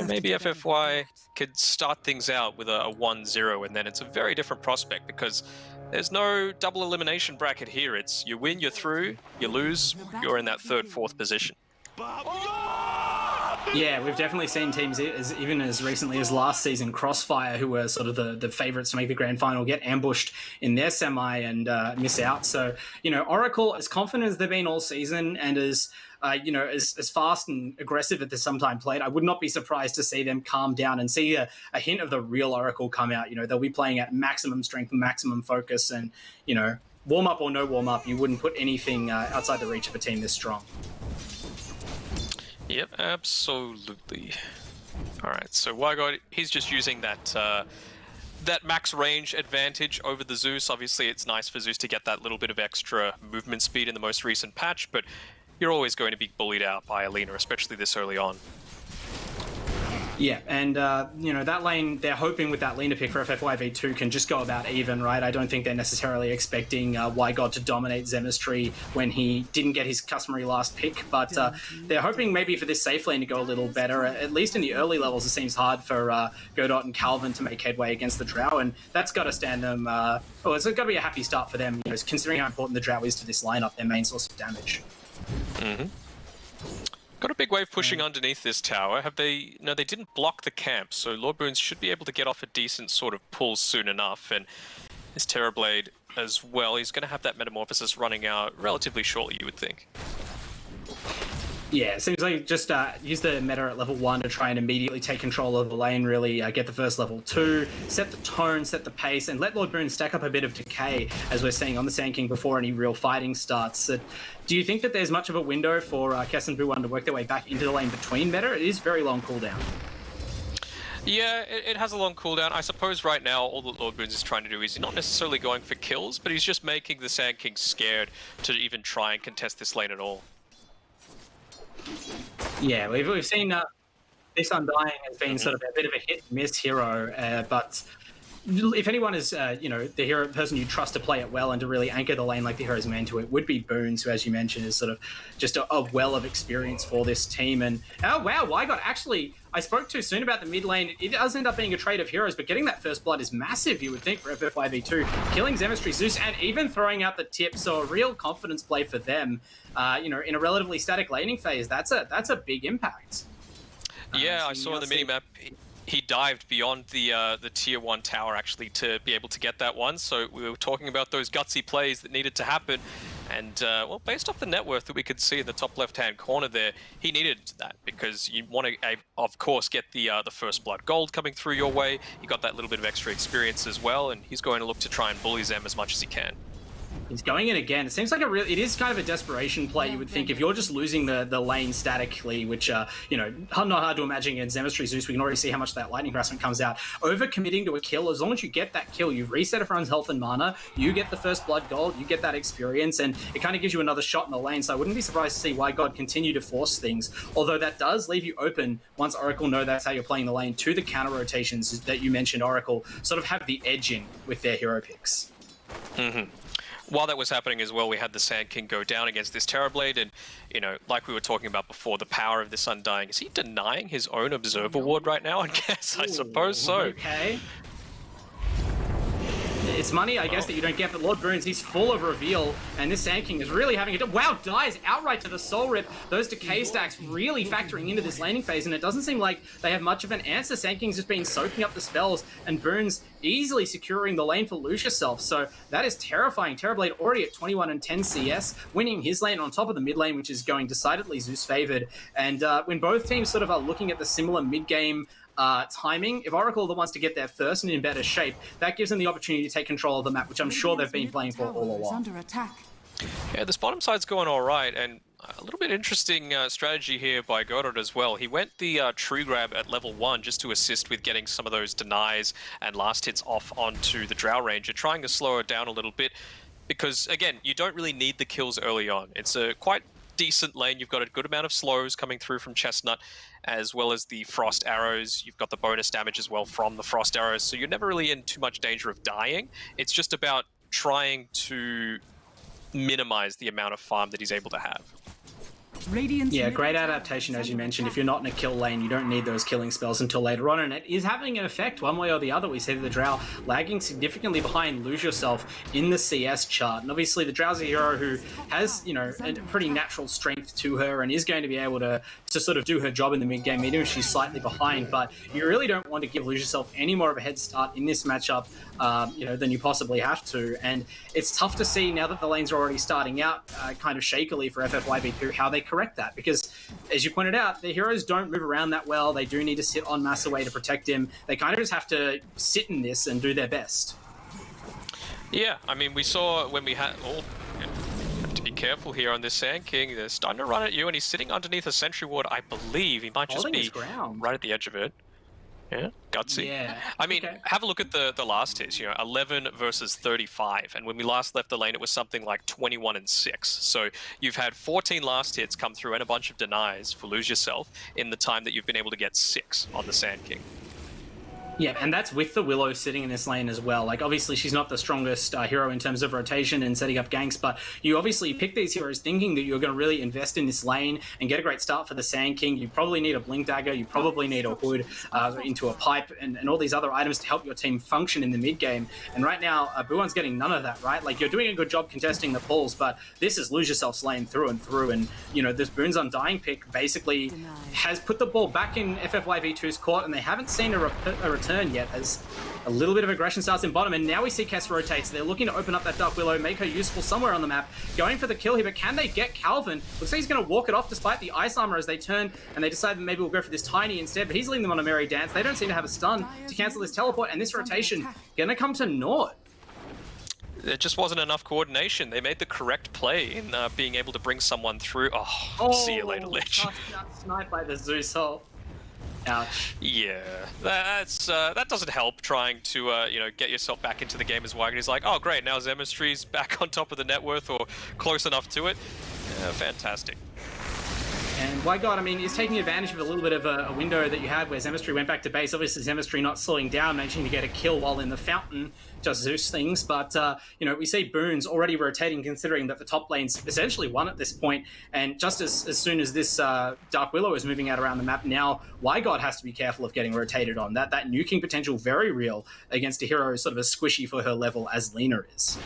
S3: maybe FFY could start things out with a 1-0, and then it's a very different prospect, because there's no double elimination bracket here. It's you win, you're through, you lose, you're in that third, fourth position.
S2: Yeah, we've definitely seen teams, even as recently as last season, Crossfire, who were sort of the favourites to make the grand final, get ambushed in their semi and miss out. So, Oracle, as confident as they've been all season and as fast and aggressive as they sometimes played, I would not be surprised to see them calm down and see a hint of the real Oracle come out. They'll be playing at maximum strength and maximum focus, and, warm up or no warm up, you wouldn't put anything outside the reach of a team this strong.
S3: Yep, absolutely. All right, so WiGod, he's just using that that max range advantage over the Zeus. Obviously, it's nice for Zeus to get that little bit of extra movement speed in the most recent patch, but you're always going to be bullied out by Alina, especially this early on.
S2: Yeah, and you know, that lane, they're hoping with that Lina pick for FFYV2 can just go about even, right? I don't think they're necessarily expecting YGod to dominate Zemistry when he didn't get his customary last pick, but they're hoping maybe for this safe lane to go a little better. At least in the early levels, it seems hard for Godot and Calvin to make headway against the Drow, and that's got to stand them, well, it's got to be a happy start for them, you know, considering how important the Drow is to this lineup, their main source of damage.
S3: Mm-hmm. Got a big wave pushing underneath this tower. Have they... No, they didn't block the camp, so Lord Boons should be able to get off a decent sort of pull soon enough, and this Terrorblade as well, he's going to have that Metamorphosis running out relatively shortly, you would think.
S2: Yeah, it seems like just use the meta at level 1 to try and immediately take control of the lane, really get the first level 2, set the tone, set the pace, and let Lord Boone stack up a bit of decay, as we're seeing on the Sand King before any real fighting starts. Do you think that there's much of a window for Kess and Buwan to work their way back into the lane between meta? It is very long cooldown.
S3: Yeah, it has a long cooldown. I suppose right now all that Lord Boons is trying to do is he's not necessarily going for kills, but he's just making the Sand King scared to even try and contest this lane at all.
S2: Yeah, we've seen this Undying has been sort of a bit of a hit-and-miss hero, but if anyone is, you know, the hero person you trust to play it well and to really anchor the lane like the hero's meant to, it would be Boons, who, as you mentioned, is sort of just a well of experience for this team. And oh wow, YGod, actually, I spoke too soon about the mid lane. It does end up being a trade of heroes, but getting that first blood is massive, you would think, for FF5v2. Killing Zemistry, Zeus, and even throwing out the tip, so a real confidence play for them. You know, in a relatively static laning phase, that's a big impact.
S3: Yeah, I saw the minimap. He dived beyond the tier 1 tower actually to be able to get that one. So we were talking about those gutsy plays that needed to happen. And well, based off the net worth that we could see in the top left-hand corner there, he needed that because you want to, of course, get the first blood gold coming through your way. You got that little bit of extra experience as well, and he's going to look to try and bully Zem as much as he can.
S2: He's going in again. It seems like it is kind of a desperation play, you would think. If you're just losing the lane statically, which, you know, not hard to imagine against Zemistry Zeus, we can already see how much that lightning harassment comes out. Over-committing to a kill, as long as you get that kill, you reset everyone's health and mana, you get the first blood gold, you get that experience, and it kind of gives you another shot in the lane, so I wouldn't be surprised to see YGod continue to force things, although that does leave you open, once Oracle know that's how you're playing the lane, to the counter rotations that you mentioned. Oracle sort of have the edge in with their hero picks.
S3: Mm-hmm. While that was happening as well, we had the Sand King go down against this Terrorblade, and, you know, like we were talking about before, the power of this Undying. Is he denying his own Observer Ward right now? I guess, I suppose so.
S2: Okay. It's money, I guess, that you don't get, but Lord Boons, he's full of reveal, and this Sand King is really having it. Wow, dies outright to the Soul Rip. Those decay stacks really factoring into this laning phase, and it doesn't seem like they have much of an answer. Sand King's just been soaking up the spells, and Boons easily securing the lane for Lucia Self. So that is terrifying. Terrorblade already at 21 and 10 CS, winning his lane on top of the mid lane, which is going decidedly Zeus favored. And when both teams sort of are looking at the similar mid-game timing, if Oracle are the ones to get there first and in better shape, that gives them the opportunity to take control of the map, which I'm sure they've been playing for all along.
S4: Under attack.
S3: Yeah, this bottom side's going all right, and a little bit interesting strategy here by Godot as well. He went the tree grab at level 1 just to assist with getting some of those denies and last hits off onto the Drow Ranger, trying to slow it down a little bit, because, again, you don't really need the kills early on. It's a quite decent lane. You've got a good amount of slows coming through from Chestnut, as well as the frost arrows. You've got the bonus damage as well from the frost arrows, so you're never really in too much danger of dying. It's just about trying to minimize the amount of farm that he's able to have.
S2: Yeah, great adaptation, as you mentioned. If you're not in a kill lane, you don't need those killing spells until later on, and it is having an effect one way or the other. We see the Drow lagging significantly behind Lose Yourself in the CS chart, and obviously the Drow's a hero who has, you know, a pretty natural strength to her and is going to be able to sort of do her job in the mid-game, even if she's slightly behind, but you really don't want to give Lose Yourself any more of a head start in this matchup, you know, than you possibly have to, and it's tough to see now that the lanes are already starting out kind of shakily for FFYV2 how they correct that, because as you pointed out, the heroes don't move around that well. They do need to sit on Massaway to protect him. They kind of just have to sit in this and do their best.
S3: Yeah, I mean, we saw when we had have to be careful here on this Sand King. They're starting to run at you, and he's sitting underneath a sentry ward. I believe he might just be right at the edge of it. Yeah, gutsy.
S2: Yeah.
S3: I mean,
S2: Okay.
S3: have a look at the last hits, 11 versus 35. And when we last left the lane, it was something like 21 and 6. So you've had 14 last hits come through and a bunch of denies for Lose Yourself in the time that you've been able to get 6 on the Sand King.
S2: Yeah, and that's with the Willow sitting in this lane as well. Like, obviously, she's not the strongest hero in terms of rotation and setting up ganks, but you obviously pick these heroes thinking that you're going to really invest in this lane and get a great start for the Sand King. You probably need a Blink Dagger, you probably need a Hood into a Pipe, and all these other items to help your team function in the mid game. And right now, Buwan's getting none of that, right? Like, you're doing a good job contesting the pulls, but this is Lose Yourself's lane through and through. And, this Boon's Undying pick basically has put the ball back in FFYV2's court, and they haven't seen a return yet as a little bit of aggression starts in bottom, and now we see Kess rotate, so they're looking to open up that Dark Willow, make her useful somewhere on the map, going for the kill here, but can they get Calvin? Looks like he's going to walk it off despite the ice armor as they turn, and they decide that maybe we'll go for this Tiny instead, but he's leaving them on a merry dance. They don't seem to have a stun to cancel this teleport, and this rotation going to come to naught.
S3: There just wasn't enough coordination. They made the correct play in being able to bring someone through. See you later, Lich.
S2: Sniped by the Zeus ult. Ouch.
S3: Yeah, that doesn't help trying to get yourself back into the game as Wagon. He's like, oh great, now Zemistry's back on top of the net worth or close enough to it. Fantastic.
S2: And Wygod, I mean, is taking advantage of a little bit of a window that you had where Zemistry went back to base. Obviously, Zemistry not slowing down, managing to get a kill while in the fountain, just Zeus things. But, we see Boons already rotating, considering that the top lane's essentially won at this point. And just as soon as this Dark Willow is moving out around the map now, Wygod has to be careful of getting rotated on. That nuking potential very real against a hero sort of as squishy for her level as Lina is.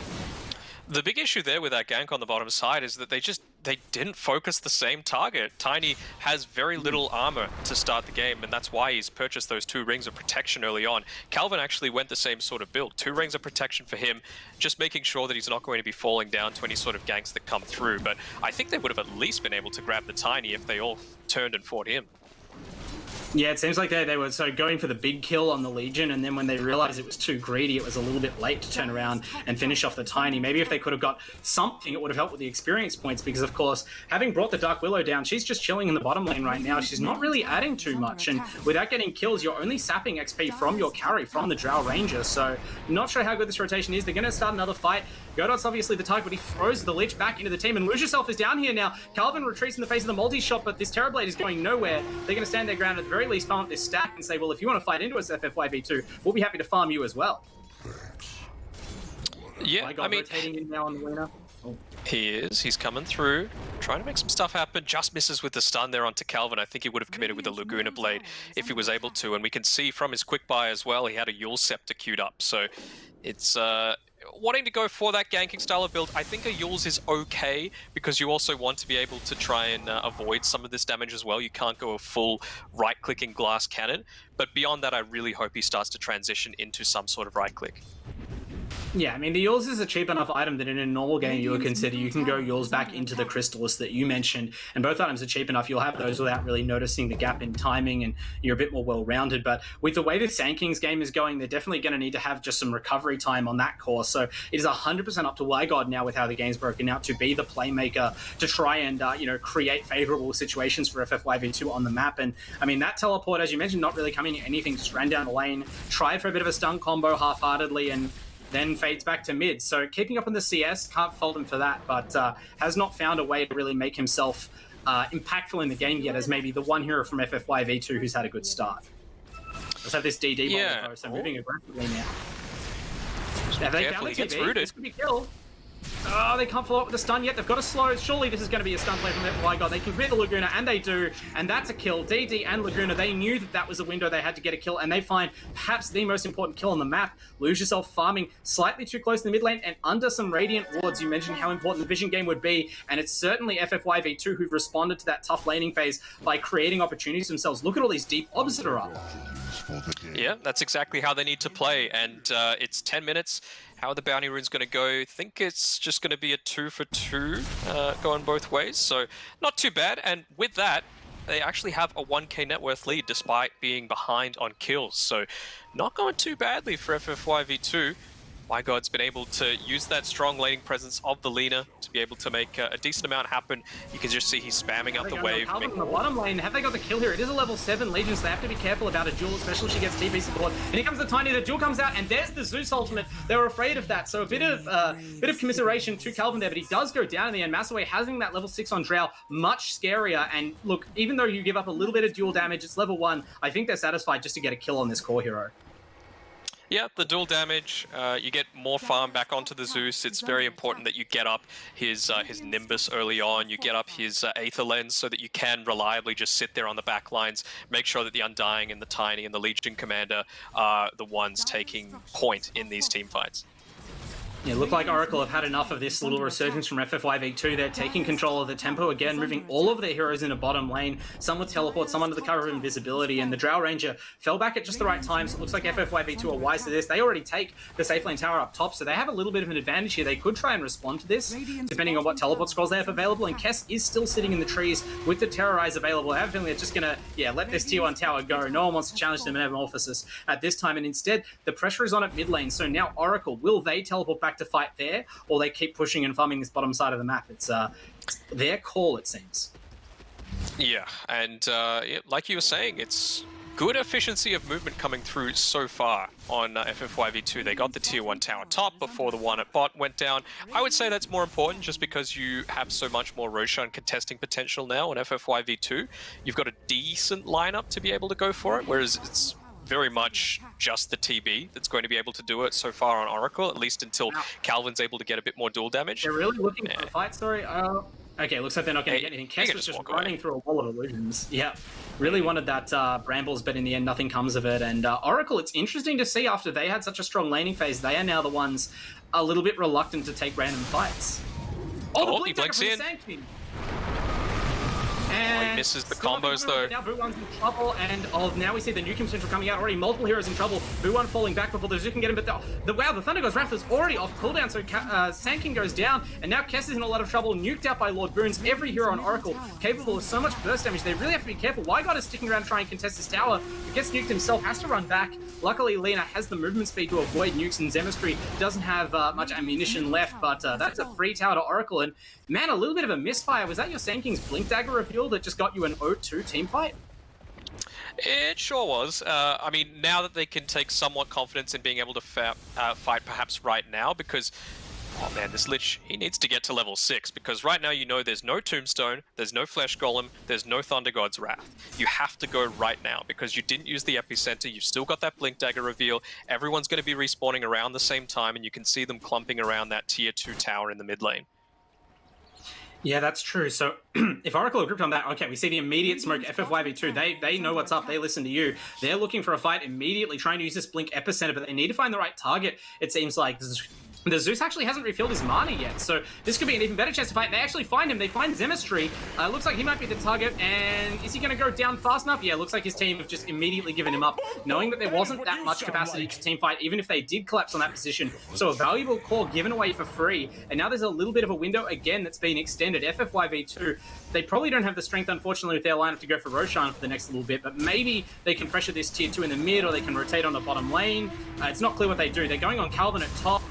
S3: The big issue there with that gank on the bottom side is that they didn't focus the same target. Tiny has very little armor to start the game, and that's why he's purchased those 2 rings of protection early on. Calvin actually went the same sort of build. 2 rings of protection for him, just making sure that he's not going to be falling down to any sort of ganks that come through. But I think they would have at least been able to grab the Tiny if they all turned and fought him.
S2: Yeah, it seems like they were going for the big kill on the Legion, and then when they realized it was too greedy, it was a little bit late to turn around and finish off the Tiny. Maybe if they could have got something, it would have helped with the experience points, because, of course, having brought the Dark Willow down, she's just chilling in the bottom lane right now. She's not really adding too much, and without getting kills, you're only sapping XP from your carry, from the Drow Ranger, so not sure how good this rotation is. They're going to start another fight. Godot's obviously the target, but he throws the Lich back into the team, and Lose Yourself is down here now. Calvin retreats in the face of the multi-shot, but this Terrorblade is going nowhere. They're going to stand their ground, at the very least farm up this stack and say, well, if you want to fight into us FFYV2, we'll be happy to farm you as well.
S3: Yeah, I mean,
S2: rotating in now on the winner. Oh.
S3: He is. He's coming through, trying to make some stuff happen. Just misses with the stun there onto Calvin. I think he would have committed with the Laguna Blade if he was able to. And we can see from his quick buy as well, he had a Yule Scepter queued up. So it's wanting to go for that ganking style of build. I think a Yule's is okay because you also want to be able to try and avoid some of this damage as well. You can't go a full right-clicking glass cannon. But beyond that, I really hope he starts to transition into some sort of right-click.
S2: Yeah, I mean, the Yules is a cheap enough item that in a normal game you would consider you can go Yules back into the Crystallis that you mentioned, and both items are cheap enough. You'll have those without really noticing the gap in timing, and you're a bit more well-rounded. But with the way the Sand Kings game is going, they're definitely going to need to have just some recovery time on that course. So it is 100% up to Wygod now with how the game's broken out to be the playmaker to try and, create favorable situations for FFYV2 on the map. And, I mean, that teleport, as you mentioned, not really coming to anything, just ran down the lane, tried for a bit of a stun combo half-heartedly, and then fades back to mid. So keeping up on the CS, can't fault him for that, but has not found a way to really make himself impactful in the game yet as maybe the one hero from FFYV2 who's had a good start. Let's have this DD ball, though, so moving aggressively now. They found the TV. This could be killed. Oh, they can't follow up with a stun yet. They've got a slow. Surely this is going to be a stun play from Wygod. They can clear the Laguna, and they do. And that's a kill. DD and Laguna, they knew that was a window they had to get a kill, and they find perhaps the most important kill on the map. Lose Yourself farming slightly too close to the mid lane and under some Radiant wards. You mentioned how important the Vision game would be, and it's certainly FFYV2 who've responded to that tough laning phase by creating opportunities themselves. Look at all these deep orbs that are up.
S3: Yeah, that's exactly how they need to play, and it's 10 minutes. How are the bounty runes going to go? I think it's just going to be a 2 for 2 going both ways, so not too bad. And with that, they actually have a 1k net worth lead despite being behind on kills, so not going too badly for FFYV2. My God's been able to use that strong laning presence of the Lina to be able to make a decent amount happen. You can just see he's spamming up the wave.
S2: Calvin in the bottom lane, have they got the kill here? It is a level 7 Legion, so they have to be careful about a duel, especially if she gets TP support. And here comes the Tiny, the duel comes out, and there's the Zeus ultimate. They were afraid of that, so a bit of commiseration to Calvin there, but he does go down in the end. Massaway having that level 6 on Drow, much scarier, and look, even though you give up a little bit of duel damage, it's level 1, I think they're satisfied just to get a kill on this core hero.
S3: Yeah, the dual damage, you get more farm back onto the Zeus. It's very important that you get up his Nimbus early on, you get up his Aether Lens so that you can reliably just sit there on the back lines, make sure that the Undying and the Tiny and the Legion Commander are the ones taking point in these team fights.
S2: Yeah, look like Oracle have had enough of this little resurgence from FFYV2. They're taking control of the tempo again, moving all of their heroes into bottom lane. Some with teleport, some under the cover of invisibility, and the Drow Ranger fell back at just the right time, so it looks like FFYV2 are wise to this. They already take the safe lane tower up top, so they have a little bit of an advantage here. They could try and respond to this, depending on what teleport scrolls they have available, and Kess is still sitting in the trees with the Terrorize available. I have a feeling they're just gonna, let this tier 1 tower go. No one wants to challenge the Metamorphosis at this time, and instead, the pressure is on at mid lane, so now Oracle, will they teleport back to fight there, or they keep pushing and farming this bottom side of the map? It's their call, it seems.
S3: Yeah, and like you were saying, it's good efficiency of movement coming through so far on FFYV2. They got the tier 1 tower top before the one at bot went down. I would say that's more important just because you have so much more Roshan contesting potential now on FFYV2. You've got a decent lineup to be able to go for it, whereas it's very much just the TB that's going to be able to do it so far on Oracle, at least until Calvin's able to get a bit more dual damage.
S2: They're really looking for a fight, sorry. Okay, looks like they're not going to get anything. Kess was just running through a wall of illusions. Yeah, really wanted that Brambles, but in the end, nothing comes of it. And Oracle, it's interesting to see after they had such a strong laning phase, they are now the ones a little bit reluctant to take random fights.
S3: Oh, he blinks in.
S2: And
S3: he misses the combos though.
S2: Now Boo1's in trouble, and now we see the nuke potential coming out already. Multiple heroes in trouble. Boo1 falling back before the Zoo can get him, but the Thunder God's Wrath is already off cooldown, so Sankin goes down, and now Kess is in a lot of trouble, nuked out by Lord Boons. Every hero on Oracle capable of so much burst damage. They really have to be careful. Wygod is sticking around to try and contest this tower. He gets nuked himself, has to run back. Luckily, Lina has the movement speed to avoid nukes, and Zemistry doesn't have much ammunition left, but that's a free tower to Oracle. And man, a little bit of a misfire. Was that your Sanking's Blink Dagger reveal that just got you an 0-2 team fight?
S3: It sure was. I mean, now that they can take somewhat confidence in being able to fight perhaps right now, because, oh man, this Lich, he needs to get to level 6, because right now you know there's no Tombstone, there's no Flesh Golem, there's no Thunder God's Wrath. You have to go right now, because you didn't use the Epicenter, you've still got that Blink Dagger reveal, everyone's going to be respawning around the same time, and you can see them clumping around that tier 2 tower in the mid lane.
S2: Yeah, that's true. So if Oracle are gripped on that, okay, we see the immediate smoke. FFYV2, they know what's up. They listen to you. They're looking for a fight immediately, trying to use this Blink Epicenter, but they need to find the right target. It seems like the Zeus actually hasn't refilled his mana yet, so this could be an even better chance to fight. They actually find him. They find Zemistry. Looks like he might be the target, and is he going to go down fast enough? Yeah, looks like his team have just immediately given him up, knowing that there wasn't that much capacity to team fight, even if they did collapse on that position. So a valuable core given away for free, and now there's a little bit of a window again that's been extended. FFYV2, they probably don't have the strength, unfortunately, with their lineup to go for Roshan for the next little bit, but maybe they can pressure this tier 2 in the mid, or they can rotate on the bottom lane. It's not clear what they do. They're going on Calvin at top.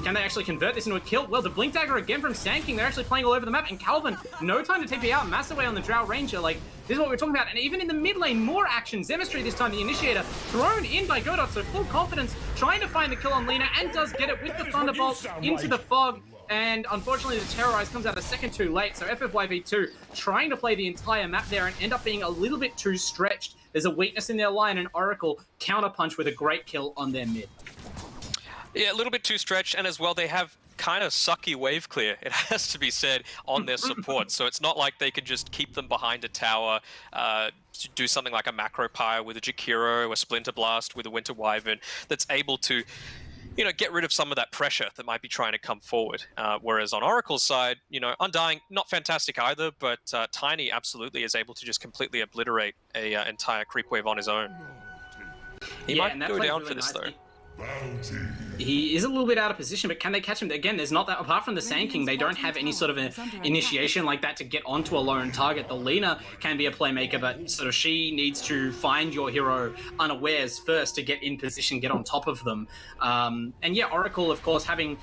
S2: Can they actually convert this into a kill? Well, the Blink Dagger again from Sanking. They're actually playing all over the map, and Calvin, no time to TP out. Mass away on the Drow Ranger. Like, this is what we're talking about. And even in the mid lane, more action. Zemistry this time, the Initiator, thrown in by Godot, so full confidence, trying to find the kill on Lina, and does get it with the Thunderbolt into the fog. And unfortunately, the Terrorize comes out a second too late, so FFYV2 trying to play the entire map there and end up being a little bit too stretched. There's a weakness in their line, and Oracle counterpunch with a great kill on their mid.
S3: Yeah, a little bit too stretched, and as well, they have kind of sucky wave clear, it has to be said, on their support. So it's not like they can just keep them behind a tower, do something like a Macro Pyre with a Jakiro, a Splinter Blast with a Winter Wyvern, that's able to, you know, get rid of some of that pressure that might be trying to come forward. Whereas on Oracle's side, you know, Undying, not fantastic either, but Tiny absolutely is able to just completely obliterate a entire creep wave on his own. He might go down for this, though.
S2: He is a little bit out of position, but can they catch him? Again, there's not that, apart from the Sand King, they don't have any sort of an initiation like that to get onto a lone target. The Lina can be a playmaker, but sort of she needs to find your hero unawares first to get in position, get on top of them. And yeah, Oracle, of course, having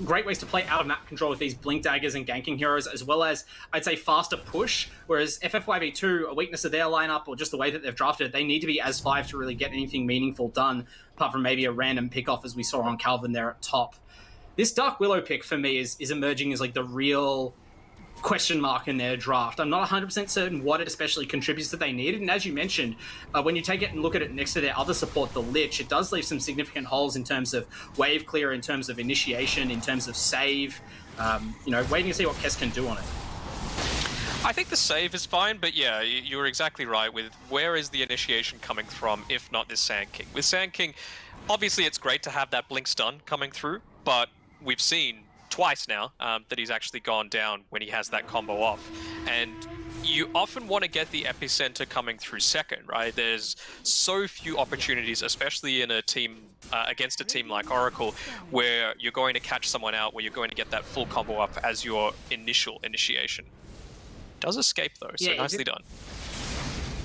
S2: great ways to play out of map control with these blink daggers and ganking heroes, as well as, I'd say, faster push, whereas FF5E2, a weakness of their lineup, or just the way that they've drafted it, they need to be as 5 to really get anything meaningful done, apart from maybe a random pick-off as we saw on Calvin there at top. This Dark Willow pick for me is emerging as like the real question mark in their draft. I'm not 100% certain what it especially contributes that they needed, and as you mentioned, when you take it and look at it next to their other support, the Lich, it does leave some significant holes in terms of wave clear, in terms of initiation, in terms of save. You know, waiting to see what Kess can do on it.
S3: I think the save is fine, but yeah, you're exactly right with where is the initiation coming from, if not this Sand King. With Sand King, obviously it's great to have that blink stun coming through, but we've seen twice now that he's actually gone down when he has that combo off. And you often want to get the epicenter coming through second, right? There's so few opportunities, especially in a team against a team like Oracle, where you're going to catch someone out, where you're going to get that full combo up as your initial initiation. Does escape though, so yeah, nicely done.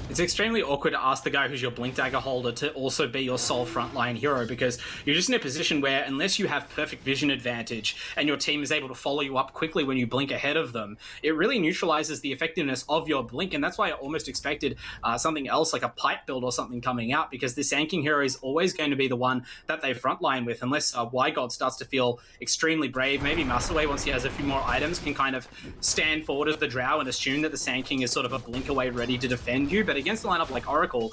S2: It's extremely awkward to ask the guy who's your Blink Dagger holder to also be your sole frontline hero, because you're just in a position where, unless you have perfect vision advantage and your team is able to follow you up quickly when you blink ahead of them, it really neutralizes the effectiveness of your blink. And that's why I almost expected something else like a pipe build or something coming out, because this Sand King hero is always going to be the one that they frontline with, unless Y-God starts to feel extremely brave. Maybe Muscleway, once he has a few more items, can kind of stand forward as the Drow and assume that the Sand King is sort of a blink away ready to defend you. But against a lineup like Oracle,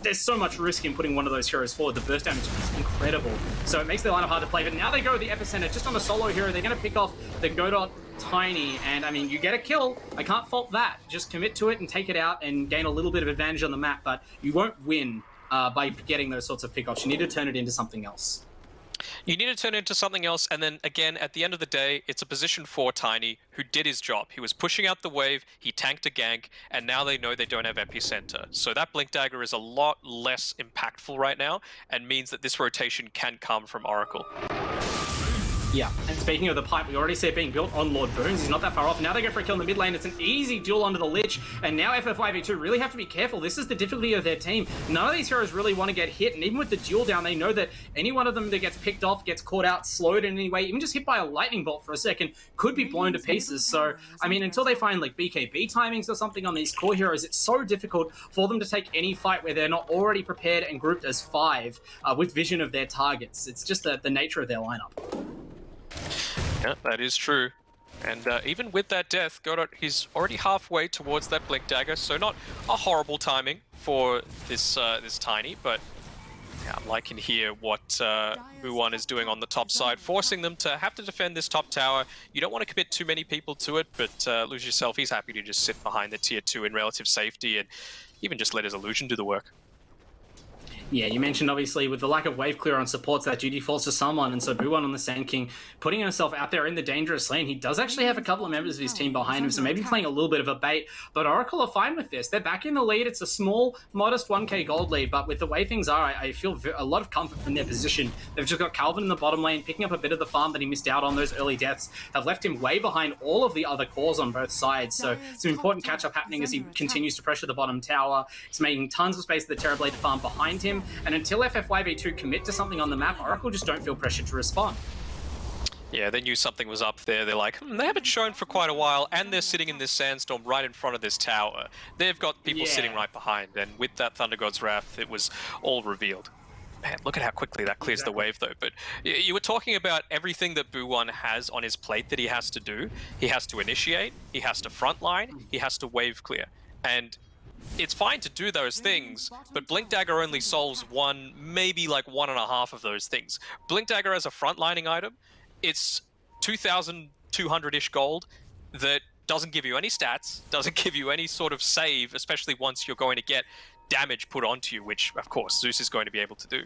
S2: there's so much risk in putting one of those heroes forward. The burst damage is incredible, so it makes their lineup hard to play. But now they go with the epicenter just on the solo hero. They're going to pick off the Godot Tiny, and I mean, you get a kill. I can't fault that. Just commit to it and take it out and gain a little bit of advantage on the map, but you won't win by getting those sorts of pickoffs. You need to turn it into something else.
S3: You need to turn it into something else, and then again, at the end of the day, it's a position for Tiny, who did his job. He was pushing out the wave, he tanked a gank, and now they know they don't have epicenter. So that Blink Dagger is a lot less impactful right now, and means that this rotation can come from Oracle.
S2: Yeah, and speaking of the pipe, we already see it being built on Lord Boons. He's not that far off. Now they go for a kill in the mid lane. It's an easy duel onto the Lich, and now FF5E2 really have to be careful. This is the difficulty of their team. None of these heroes really want to get hit, and even with the duel down, they know that any one of them that gets picked off, gets caught out, slowed in any way, even just hit by a lightning bolt for a second, could be blown to pieces. So, I mean, until they find like BKB timings or something on these core heroes, it's so difficult for them to take any fight where they're not already prepared and grouped as 5 with vision of their targets. It's just the nature of their lineup.
S3: Yeah, that is true. And even with that death, Godot, he's already halfway towards that Blink Dagger, so not a horrible timing for this this Tiny, but yeah, I'm liking here what Buwan is doing on the top side, forcing them to have to defend this top tower. You don't want to commit too many people to it, but Lose Yourself, he's happy to just sit behind the tier 2 in relative safety and even just let his illusion do the work.
S2: Yeah, you mentioned obviously with the lack of wave clear on supports, that duty falls to someone, and so Buwan on the Sand King putting himself out there in the dangerous lane. He does actually have a couple of members of his team behind him, so maybe playing a little bit of a bait, but Oracle are fine with this. They're back in the lead. It's a small, modest 1k gold lead, but with the way things are, I feel a lot of comfort from their position. They've just got Calvin in the bottom lane, picking up a bit of the farm that he missed out on. Those early deaths have left him way behind all of the other cores on both sides, so some important catch-up happening as he continues to pressure the bottom tower. He's making tons of space for the Terrorblade to farm behind him, and until FF5E2 commit to something on the map, Oracle just don't feel pressured to respond.
S3: Yeah, they knew something was up there. They're like, they haven't shown for quite a while, and they're sitting in this sandstorm right in front of this tower. They've got people sitting right behind, and with that Thunder God's Wrath, it was all revealed. Man, look at how quickly that clears the wave, though. But you were talking about everything that Buwan has on his plate that he has to do. He has to initiate, he has to frontline, he has to wave clear. And it's fine to do those things, but Blink Dagger only solves one, maybe like 1.5 of those things. Blink Dagger as a frontlining item, it's 2,200-ish gold that doesn't give you any stats, doesn't give you any sort of save, especially once you're going to get damage put onto you, which, of course, Zeus is going to be able to do.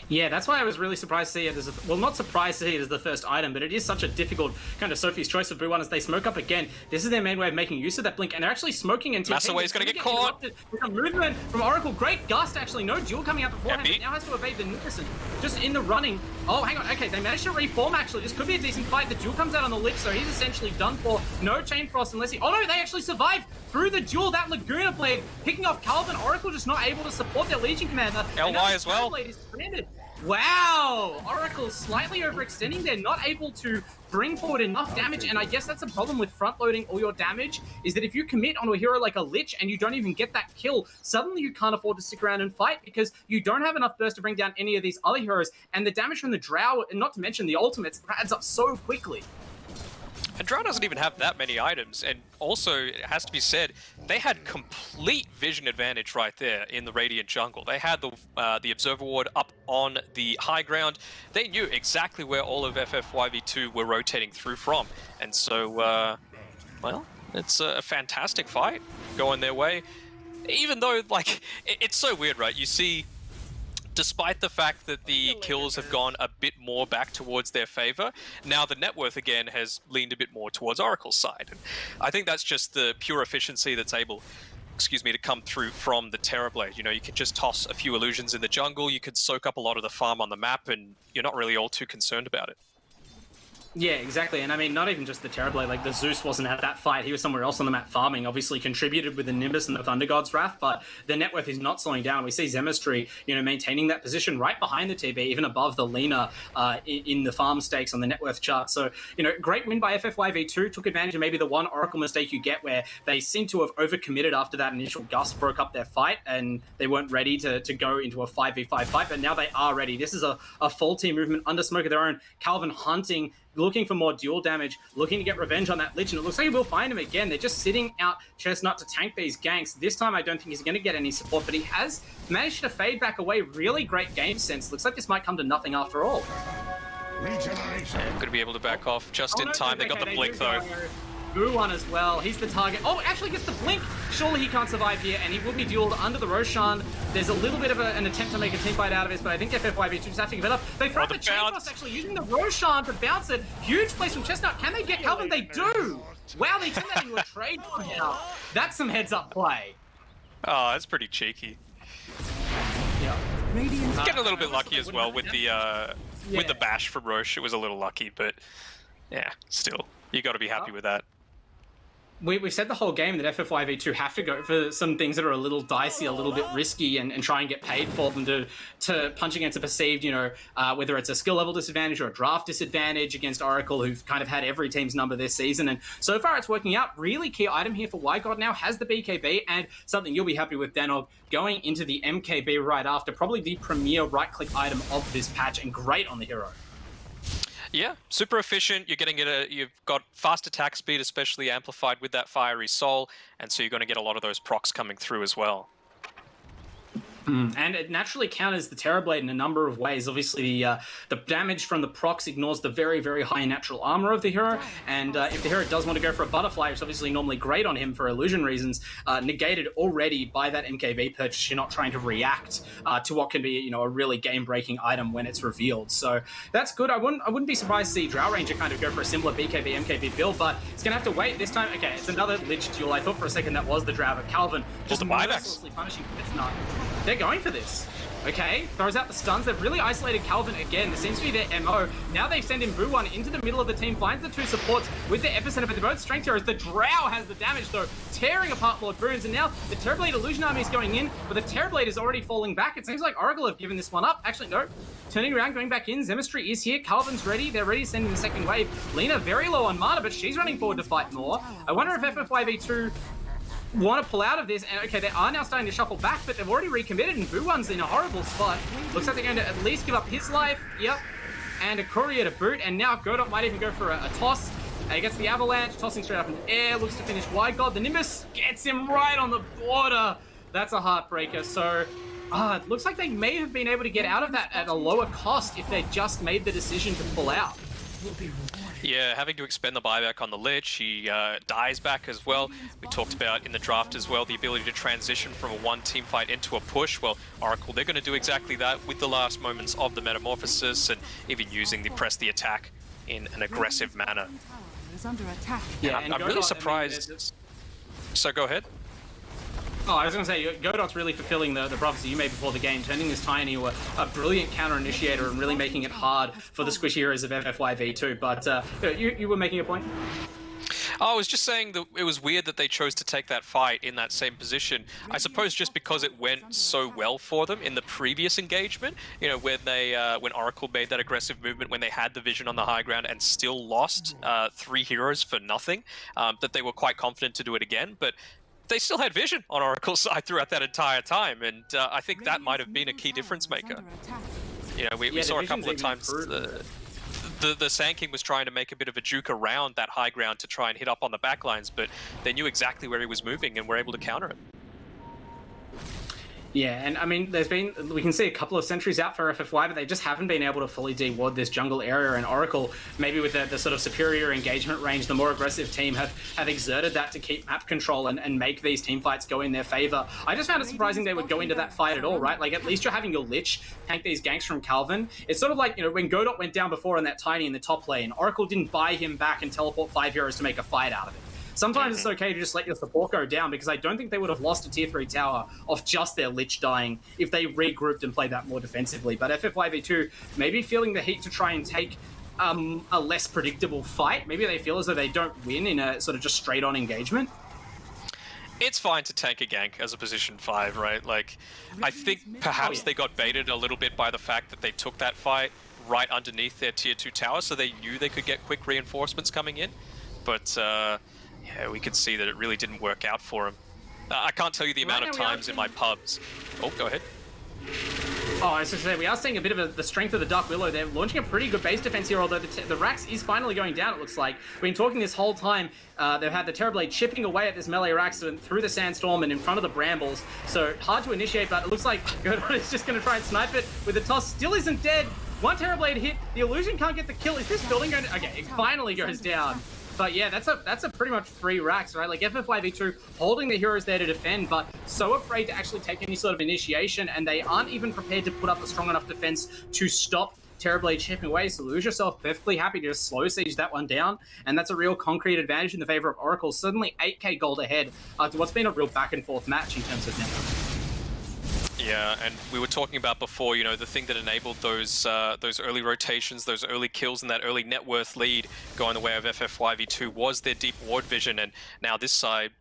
S2: Yeah, that's why I was really surprised to see it as well, not surprised to see it as the first item, but it is such a difficult kind of Sophie's choice of Boo1 as they smoke up again. This is their main way of making use of that blink, and they're actually smoking and
S3: Massaway is going to get caught.
S2: With a movement from Oracle, great gust actually, no duel coming out beforehand, but now has to evade the Nicholson. Just in the running. Oh, hang on, okay, they managed to reform actually. This could be a decent fight. The duel comes out on the Lich, so he's essentially done for. No Chain Frost unless he. Oh no, they actually survive through the duel. That Laguna Blade picking off Calvin. Oracle just not able to support their Legion commander.
S3: LY as well.
S2: Blade is stranded. Wow! Oracle slightly overextending. They're not able to bring forward enough damage, and I guess that's a problem with front-loading all your damage, is that if you commit onto a hero like a Lich and you don't even get that kill, suddenly you can't afford to stick around and fight because you don't have enough burst to bring down any of these other heroes, and the damage from the Drow, and not to mention the ultimates, adds up so quickly.
S3: And Drow doesn't even have that many items, and also, it has to be said, they had complete vision advantage right there in the Radiant jungle. They had the Observer Ward up on the high ground. They knew exactly where all of FF5e2 were rotating through from. And so, well, it's a fantastic fight going their way. Even though, like, it's so weird, right? You see, despite the fact that the kills have gone a bit more back towards their favor, now the net worth again has leaned a bit more towards Oracle's side. And I think that's just the pure efficiency that's able, to come through from the Terrorblade. You know, you can just toss a few illusions in the jungle, you could soak up a lot of the farm on the map, and you're not really all too concerned about it.
S2: Yeah, exactly. And I mean, not even just the Terrorblade, like the Zeus wasn't at that fight. He was somewhere else on the map farming, obviously contributed with the Nimbus and the Thunder God's Wrath, but the net worth is not slowing down. We see Zemistry, you know, maintaining that position right behind the TB, even above the Lina in the farm stakes on the net worth chart. So, you know, great win by FF5e2, took advantage of maybe the one Oracle mistake you get where they seem to have overcommitted after that initial gust broke up their fight and they weren't ready to go into a 5v5 fight, but now they are ready. This is a full team movement under smoke of their own. Calvin hunting, looking for more duel damage, looking to get revenge on that Lich, and it looks like we'll find him again. They're just sitting out Chestnut to tank these ganks. This time I don't think he's going to get any support, but he has managed to fade back away. Really great game sense. Looks like this might come to nothing after all.
S3: Going to be able to back off just in time. They got the blink though.
S2: Boo1 as well. He's the target. Oh, actually gets the blink. Surely he can't survive here, and he will be dueled under the Roshan. There's a little bit of an attempt to make a team fight out of this, but I think FF5e2 just have to give it up. They throw the Chain Frost, actually using the Roshan to bounce it. Huge place from Chestnut. Can they get Calvin? They do. Wow, they turn that into a trade now. That's some heads-up play.
S3: Oh, that's pretty cheeky.
S2: Yeah.
S3: Getting a little bit lucky as well with the bash from Roche. It was a little lucky, but yeah, still, you got to be happy with that.
S2: We've said the whole game that FF5e2 have to go for some things that are a little dicey, a little bit risky, and try and get paid for them to punch against a perceived, you know, whether it's a skill level disadvantage or a draft disadvantage against Oracle, who've kind of had every team's number this season. And so far it's working out. Really key item here for WiGod now has the BKB, and something you'll be happy with, Danog, going into the MKB right after, probably the premier right-click item of this patch, and great on the hero.
S3: Yeah, super efficient. You're getting you've got fast attack speed, especially amplified with that Fiery Soul, and so you're going to get a lot of those procs coming through as well.
S2: And it naturally counters the Terrorblade in a number of ways. Obviously, the damage from the procs ignores the very, very high natural armor of the hero, and if the hero does want to go for a butterfly, it's obviously normally great on him for illusion reasons, negated already by that MKB purchase. You're not trying to react to what can be, you know, a really game-breaking item when it's revealed. So that's good. I wouldn't be surprised to see Drow Ranger kind of go for a similar BKB MKB build, but it's gonna have to wait this time. Okay, it's another Lich duel. I thought for a second that was the Drow, but Calvin just mercilessly punishing Chestnut. They're going for this. Okay, throws out the stuns. They've really isolated Calvin again. This seems to be their MO. Now they've sent in Boo1 into the middle of the team, finds the two supports with the epicenter, but they're both strength heroes. The Drow has the damage though, tearing apart Lord Boons, and now the Terrorblade Illusion Army is going in, but the Terrorblade is already falling back. It seems like Oracle have given this one up. Actually, no. Turning around, going back in. Zemistry is here. Calvin's ready. They're ready to send in the second wave. Lina very low on mana, but she's running forward to fight more. I wonder if FF5e2 want to pull out of this, and okay, they are now starting to shuffle back, but they've already recommitted, and Boo1's in a horrible spot. Looks like they're going to at least give up his life. Yep. And a courier to boot, and now Godot might even go for a toss. He gets the avalanche, tossing straight up in the air, looks to finish WiGod. The Nimbus gets him right on the border. That's a heartbreaker. So it looks like they may have been able to get out of that at a lower cost if they just made the decision to pull out.
S3: Yeah, having to expend the buyback on the Lich, he dies back as well. We talked about in the draft as well, the ability to transition from a one team fight into a push. Well, Oracle, they're going to do exactly that with the last moments of the Metamorphosis and even using the press the attack in an aggressive manner.
S2: Yeah,
S3: I'm really surprised. So go ahead.
S2: Oh, I was going to say, Godot's really fulfilling the prophecy you made before the game, turning this Tiny into a brilliant counter-initiator and really making it hard for the squishy heroes of FFY V2. But you were making a point?
S3: I was just saying that it was weird that they chose to take that fight in that same position. I suppose just because it went so well for them in the previous engagement, you know, when Oracle made that aggressive movement, when they had the vision on the high ground and still lost 3 heroes for nothing, that they were quite confident to do it again. But they still had vision on Oracle's side throughout that entire time, and I think that might have been a key difference maker. You know, we saw a couple of times the Sand King was trying to make a bit of a juke around that high ground to try and hit up on the backlines, but they knew exactly where he was moving and were able to counter it.
S2: Yeah, and I mean, we can see a couple of sentries out for FFY, but they just haven't been able to fully de-ward this jungle area, and Oracle, maybe with the sort of superior engagement range, the more aggressive team have exerted that to keep map control and make these team fights go in their favor. I just found it surprising they would go into that fight at all, right? Like, at least you're having your Lich tank these ganks from Calvin. It's sort of like, you know, when Godot went down before on that Tiny in the top lane, Oracle didn't buy him back and teleport 5 heroes to make a fight out of it. Sometimes it's okay to just let your support go down, because I don't think they would have lost a tier 3 tower off just their Lich dying if they regrouped and played that more defensively. But FFY V2 maybe feeling the heat to try and take a less predictable fight. Maybe they feel as though they don't win in a sort of just straight on engagement.
S3: It's fine to tank a gank as a position 5, right? Like, I think perhaps they got baited a little bit by the fact that they took that fight right underneath their tier 2 tower, so they knew they could get quick reinforcements coming in. But yeah, we could see that it really didn't work out for him. I can't tell you the amount of times in my pubs. Oh, go ahead.
S2: Oh, I was just saying, we are seeing a bit of the strength of the Dark Willow. They're launching a pretty good base defense here, although the Rax is finally going down, it looks like. We've been talking this whole time. They've had the Terrorblade chipping away at this melee Rax through the Sandstorm and in front of the Brambles. So hard to initiate, but it looks like Godot is just going to try and snipe it with the toss. Still isn't dead. One Terrorblade hit. The Illusion can't get the kill. Is this building going to... Okay, it finally goes down. But yeah, that's a pretty much free Rax, right? Like FFY V2 holding the heroes there to defend, but so afraid to actually take any sort of initiation, and they aren't even prepared to put up a strong enough defense to stop Terrorblade chipping away. So lose yourself perfectly happy to just slow siege that one down, and that's a real concrete advantage in the favor of Oracle. Suddenly 8k gold ahead to what's been a real back and forth match in terms of network.
S3: Yeah, and we were talking about before, you know, the thing that enabled those early rotations, those early kills, and that early net worth lead going the way of FFY V2 was their deep ward vision. And now this side,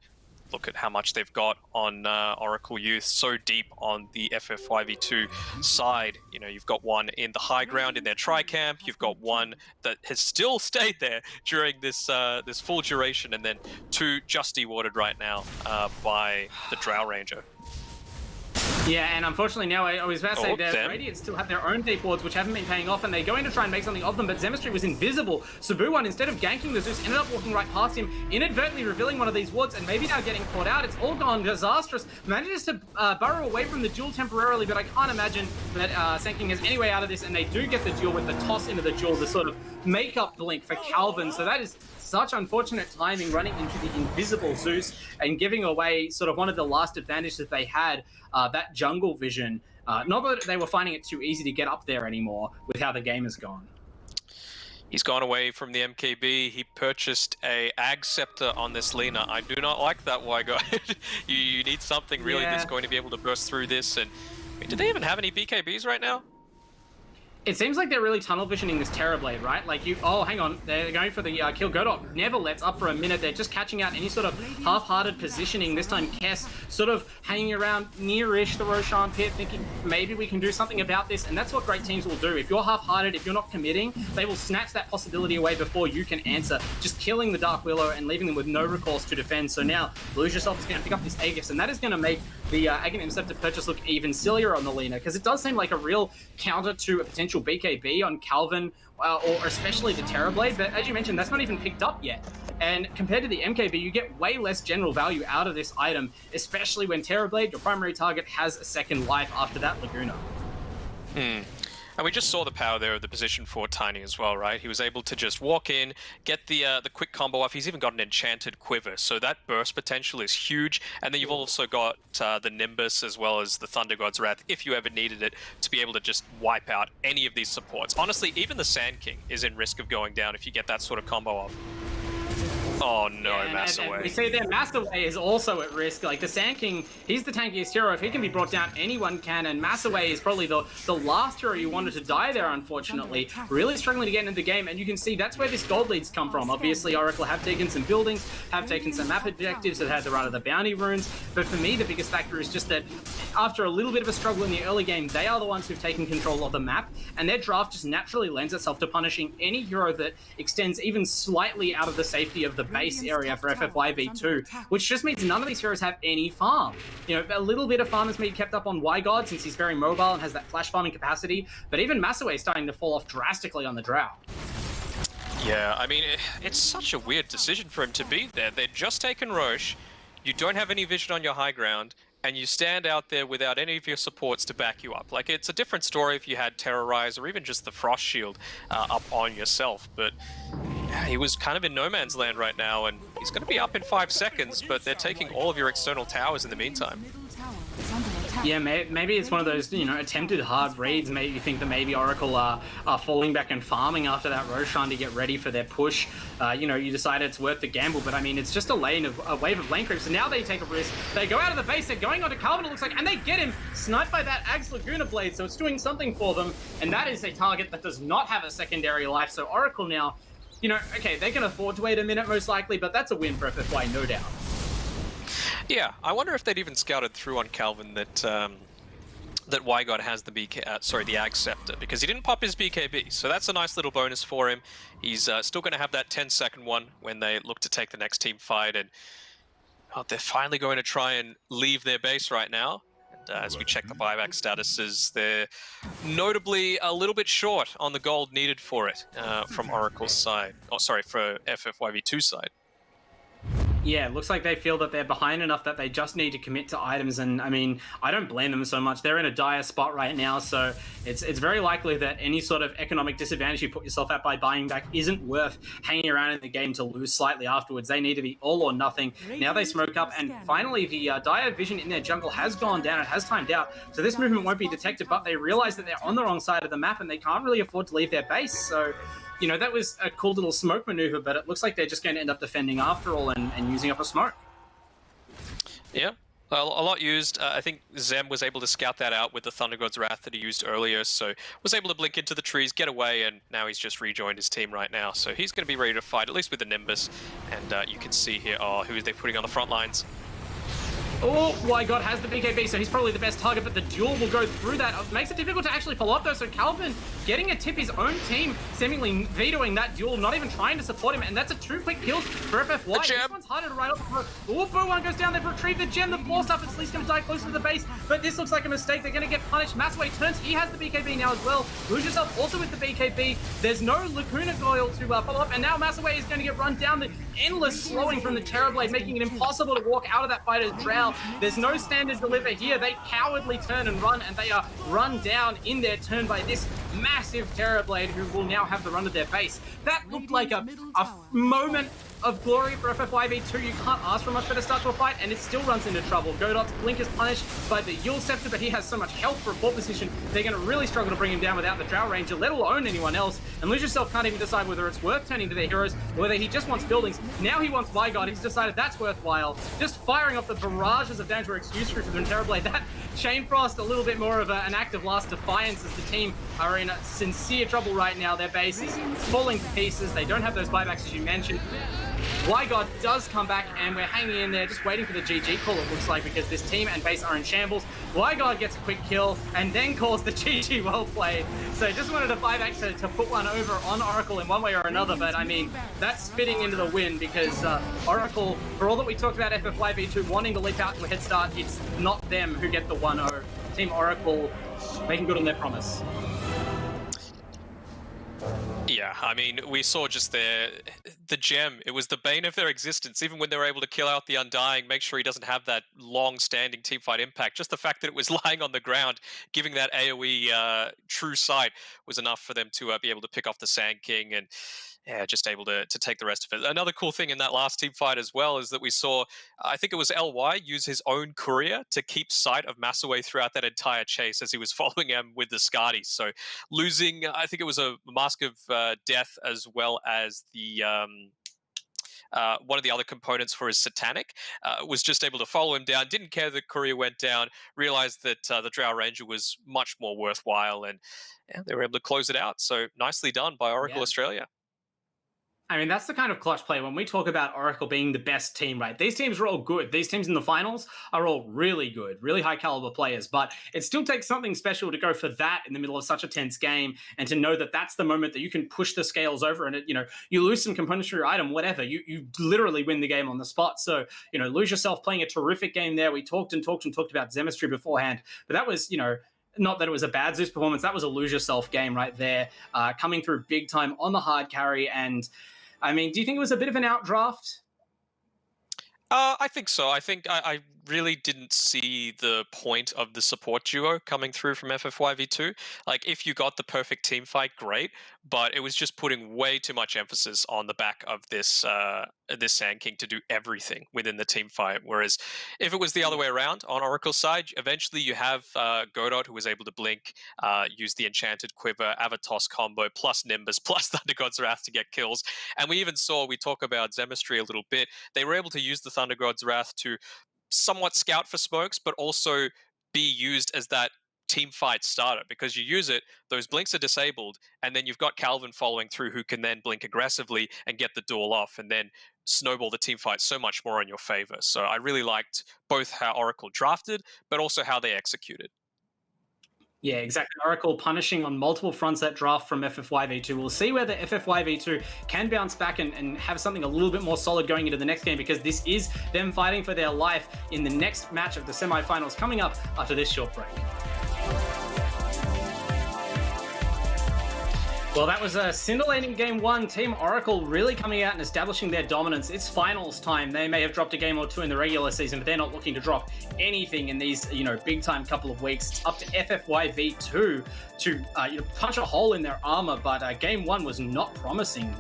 S3: look at how much they've got on Oracle Youth, so deep on the FFY V2 side. You know, you've got one in the high ground in their tri-camp, you've got one that has still stayed there during this this full duration, and then 2 just dewarded right now by the Drow Ranger.
S2: Yeah, and unfortunately now, I was about to say that Radiant still have their own deep wards, which haven't been paying off, and they go in to try and make something of them, but Zemistry was invisible. Sabu1, instead of ganking the Zeus, ended up walking right past him, inadvertently revealing one of these wards, and maybe now getting caught out. It's all gone disastrous. Manages to burrow away from the duel temporarily, but I can't imagine that Sand King has any way out of this, and they do get the duel with the toss into the duel, the sort of make-up blink for Calvin, so that is such unfortunate timing, running into the invisible Zeus and giving away sort of one of the last advantages that they had, that jungle vision. Not that they were finding it too easy to get up there anymore with how the game has gone.
S3: He's gone away from the MKB. He purchased a Ag Scepter on this Lina. I do not like that, Wyguide. you need something really that's going to be able to burst through this. And I mean, do they even have any BKBs right now?
S2: It seems like they're really tunnel visioning this Terrorblade, right? Like oh, hang on, they're going for the kill. Godot never lets up for a minute. They're just catching out any sort of half-hearted positioning. This time, Kess sort of hanging around near-ish the Roshan pit, thinking maybe we can do something about this. And that's what great teams will do. If you're half-hearted, if you're not committing, they will snatch that possibility away before you can answer, just killing the Dark Willow and leaving them with no recourse to defend. So now, Lose Yourself is going to pick up this Aegis, and that is going to make the Aghanim Scepter purchase look even sillier on the Lina, because it does seem like a real counter to a potential BKB on Calvin, or especially the Terrorblade, but as you mentioned, that's not even picked up yet. And compared to the MKB, you get way less general value out of this item, especially when Terrorblade, your primary target, has a second life after that Laguna.
S3: And we just saw the power there of the position for Tiny as well, right? He was able to just walk in, get the quick combo off. He's even got an enchanted quiver, so that burst potential is huge. And then you've also got the Nimbus as well as the Thunder God's Wrath, if you ever needed it, to be able to just wipe out any of these supports. Honestly, even the Sand King is in risk of going down if you get that sort of combo off. Oh no, Massaway.
S2: We see that Massaway is also at risk. Like the Sand King, he's the tankiest hero. If he can be brought down, anyone can. And Massaway is probably the last hero you wanted to die there, unfortunately. Really struggling to get into the game. And you can see that's where this gold lead's come from. Obviously, Oracle have taken some buildings, have taken some map objectives, have had the run of the bounty runes. But for me, the biggest factor is just that after a little bit of a struggle in the early game, they are the ones who've taken control of the map. And their draft just naturally lends itself to punishing any hero that extends even slightly out of the safety of the base area for FFYV2, which just means none of these heroes have any farm. You know, a little bit of farm is being kept up on Y-God since he's very mobile and has that flash farming capacity, but even Massaway is starting to fall off drastically on the Drow.
S3: Yeah, I mean, it's such a weird decision for him to be there. They'd just taken Roche, you don't have any vision on your high ground, and you stand out there without any of your supports to back you up. Like, it's a different story if you had Terrorize or even just the Frost Shield up on yourself, but yeah, he was kind of in no man's land right now, and he's going to be up in 5 seconds, but they're taking all of your external towers in the meantime.
S2: Yeah, maybe it's one of those, you know, attempted hard reads. Maybe you think that maybe Oracle are falling back and farming after that Roshan to get ready for their push. You know, you decide it's worth the gamble, but I mean, it's just a wave of lane creeps. So now they take a risk. They go out of the base, they're going onto Calvin, it looks like, and they get him sniped by that Axe Laguna Blade, so it's doing something for them. And that is a target that does not have a secondary life. So Oracle now, you know, okay, they can afford to wait a minute most likely, but that's a win for FFY, no doubt.
S3: Yeah, I wonder if they'd even scouted through on Calvin that that Y-God has the the Ag Scepter, because he didn't pop his BKB, so that's a nice little bonus for him. He's still going to have that 10-second one when they look to take the next team fight, and they're finally going to try and leave their base right now. And as we check the buyback statuses, they're notably a little bit short on the gold needed for it from Oracle's side. Oh, sorry, for FFYV2's side.
S2: Yeah, it looks like they feel that they're behind enough that they just need to commit to items, and I mean, I don't blame them so much. They're in a dire spot right now, so it's very likely that any sort of economic disadvantage you put yourself at by buying back isn't worth hanging around in the game to lose slightly afterwards. They need to be all or nothing. Now they smoke up, and finally the dire vision in their jungle has gone down, it has timed out, so this movement won't be detected, but they realize that they're on the wrong side of the map and they can't really afford to leave their base, so you know, that was a cool little smoke maneuver, but it looks like they're just going to end up defending after all and using up a smoke.
S3: Yeah, a lot used. I think Zem was able to scout that out with the Thunder God's Wrath that he used earlier, so was able to blink into the trees, get away, and now he's just rejoined his team right now. So he's going to be ready to fight, at least with the Nimbus. And you can see here, who is they putting on the front lines?
S2: Oh, Y-God has the BKB, so he's probably the best target, but the duel will go through that. It makes it difficult to actually follow up, though, so Calvin getting a tip, his own team seemingly vetoing that duel, not even trying to support him, and that's a 2 quick kills for FFY. This one's harder to ride off. Oh, Bo1 goes down there to retrieve the gem. The 4-star is at least going to die closer to the base, but this looks like a mistake. They're going to get punished. Massaway turns. He has the BKB now as well. Lose yourself also with the BKB. There's no Laguna Goyle to follow up, and now Massaway is going to get run down. The endless slowing from the Terrorblade, making it impossible to walk out of that fight as Drow. There's no standard deliver here. They cowardly turn and run, and they are run down in their turn by this massive Terrorblade, who will now have the run of their base. That looked like a moment of glory for FFYV2. You can't ask for much better start to a fight, and it still runs into trouble. Godot's blink is punished by the Yule Scepter, but he has so much health for a port position, they're going to really struggle to bring him down without the Drow Ranger, let alone anyone else. And Lose Yourself can't even decide whether it's worth turning to their heroes, or whether he just wants buildings. Now he wants Y-God. He's decided that's worthwhile. Just firing off the barrages of damage we're excused for the Terrorblade. That Chain Frost, a little bit more of an act of last defiance, as the team are in sincere trouble right now. Their base is falling to pieces. They don't have those buybacks, as you mentioned. Y-God does come back, and we're hanging in there just waiting for the GG call, it looks like, because this team and base are in shambles. Y-God gets a quick kill and then calls the GG. Well played. So just wanted to buyback to put one over on Oracle in one way or another, but I mean, that's spitting into the win, because Oracle, for all that we talked about FFYV2 wanting to leap out to a head start, it's not them who get the 1-0. Team Oracle making good on their promise.
S3: Yeah, I mean, we saw just the gem. It was the bane of their existence. Even when they were able to kill out the Undying, make sure he doesn't have that long-standing teamfight impact. Just the fact that it was lying on the ground, giving that AoE true sight, was enough for them to be able to pick off the Sand King and just able to take the rest of it. Another cool thing in that last team fight as well is that we saw, I think it was LY, use his own courier to keep sight of Massaway throughout that entire chase as he was following him with the Skadi. So losing, I think it was a Mask of Death as well as the one of the other components for his Satanic, was just able to follow him down, didn't care that courier went down, realized that the Drow Ranger was much more worthwhile, and they were able to close it out. So nicely done by Oracle Australia.
S2: I mean, that's the kind of clutch play when we talk about Oracle being the best team, right? These teams are all good. These teams in the finals are all really good, really high caliber players, but it still takes something special to go for that in the middle of such a tense game and to know that that's the moment that you can push the scales over and, you lose some components for your item, whatever. You literally win the game on the spot. So, lose yourself playing a terrific game there. We talked about Zemistry beforehand, but that was, not that it was a bad Zeus performance. That was a lose yourself game right there, coming through big time on the hard carry. And I mean, do you think it was a bit of an outdraft?
S3: I think so. I think I really didn't see the point of the support duo coming through from FFYV2. Like, if you got the perfect team fight, great, but it was just putting way too much emphasis on the back of this this Sand King to do everything within the team fight. Whereas if it was the other way around on Oracle's side, eventually you have Godot, who was able to blink, use the Enchanted Quiver, Avatos combo, plus Nimbus, plus Thunder God's Wrath to get kills. And we even saw, we talk about Zemistry a little bit, they were able to use the Thunder God's Wrath to somewhat scout for smokes, but also be used as that team fight starter, because you use it, those blinks are disabled, and then you've got Calvin following through who can then blink aggressively and get the duel off and then snowball the team fight so much more in your favor. So I really liked both how Oracle drafted, but also how they executed.
S2: Yeah, exactly. Oracle punishing on multiple fronts that draft from FFYV2. We'll see whether FFYV2 can bounce back and have something a little bit more solid going into the next game, because this is them fighting for their life in the next match of the semifinals coming up after this short break. Well, that was a scintillating game one. Team Oracle really coming out and establishing their dominance. It's finals time. They may have dropped a game or two in the regular season, but they're not looking to drop anything in these, big time couple of weeks. Up to FFYV2 to, punch a hole in their armor. But game one was not promising.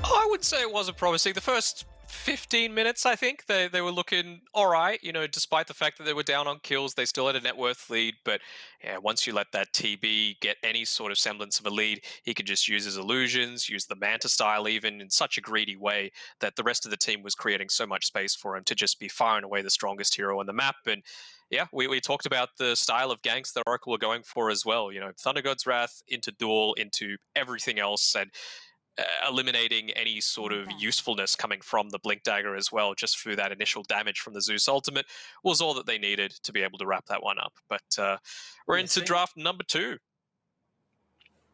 S3: I would say it wasn't promising. The first 15 minutes, I think, they were looking all right. Despite the fact that they were down on kills, they still had a net worth lead. But yeah, once you let that TB get any sort of semblance of a lead, he could just use his illusions, use the Manta style even in such a greedy way that the rest of the team was creating so much space for him to just be firing away the strongest hero on the map. And yeah, we talked about the style of ganks that Oracle were going for as well. Thunder God's Wrath into duel, into everything else, and eliminating any sort of usefulness coming from the Blink Dagger as well, just through that initial damage from the Zeus ultimate, was all that they needed to be able to wrap that one up. But we're into draft number 2.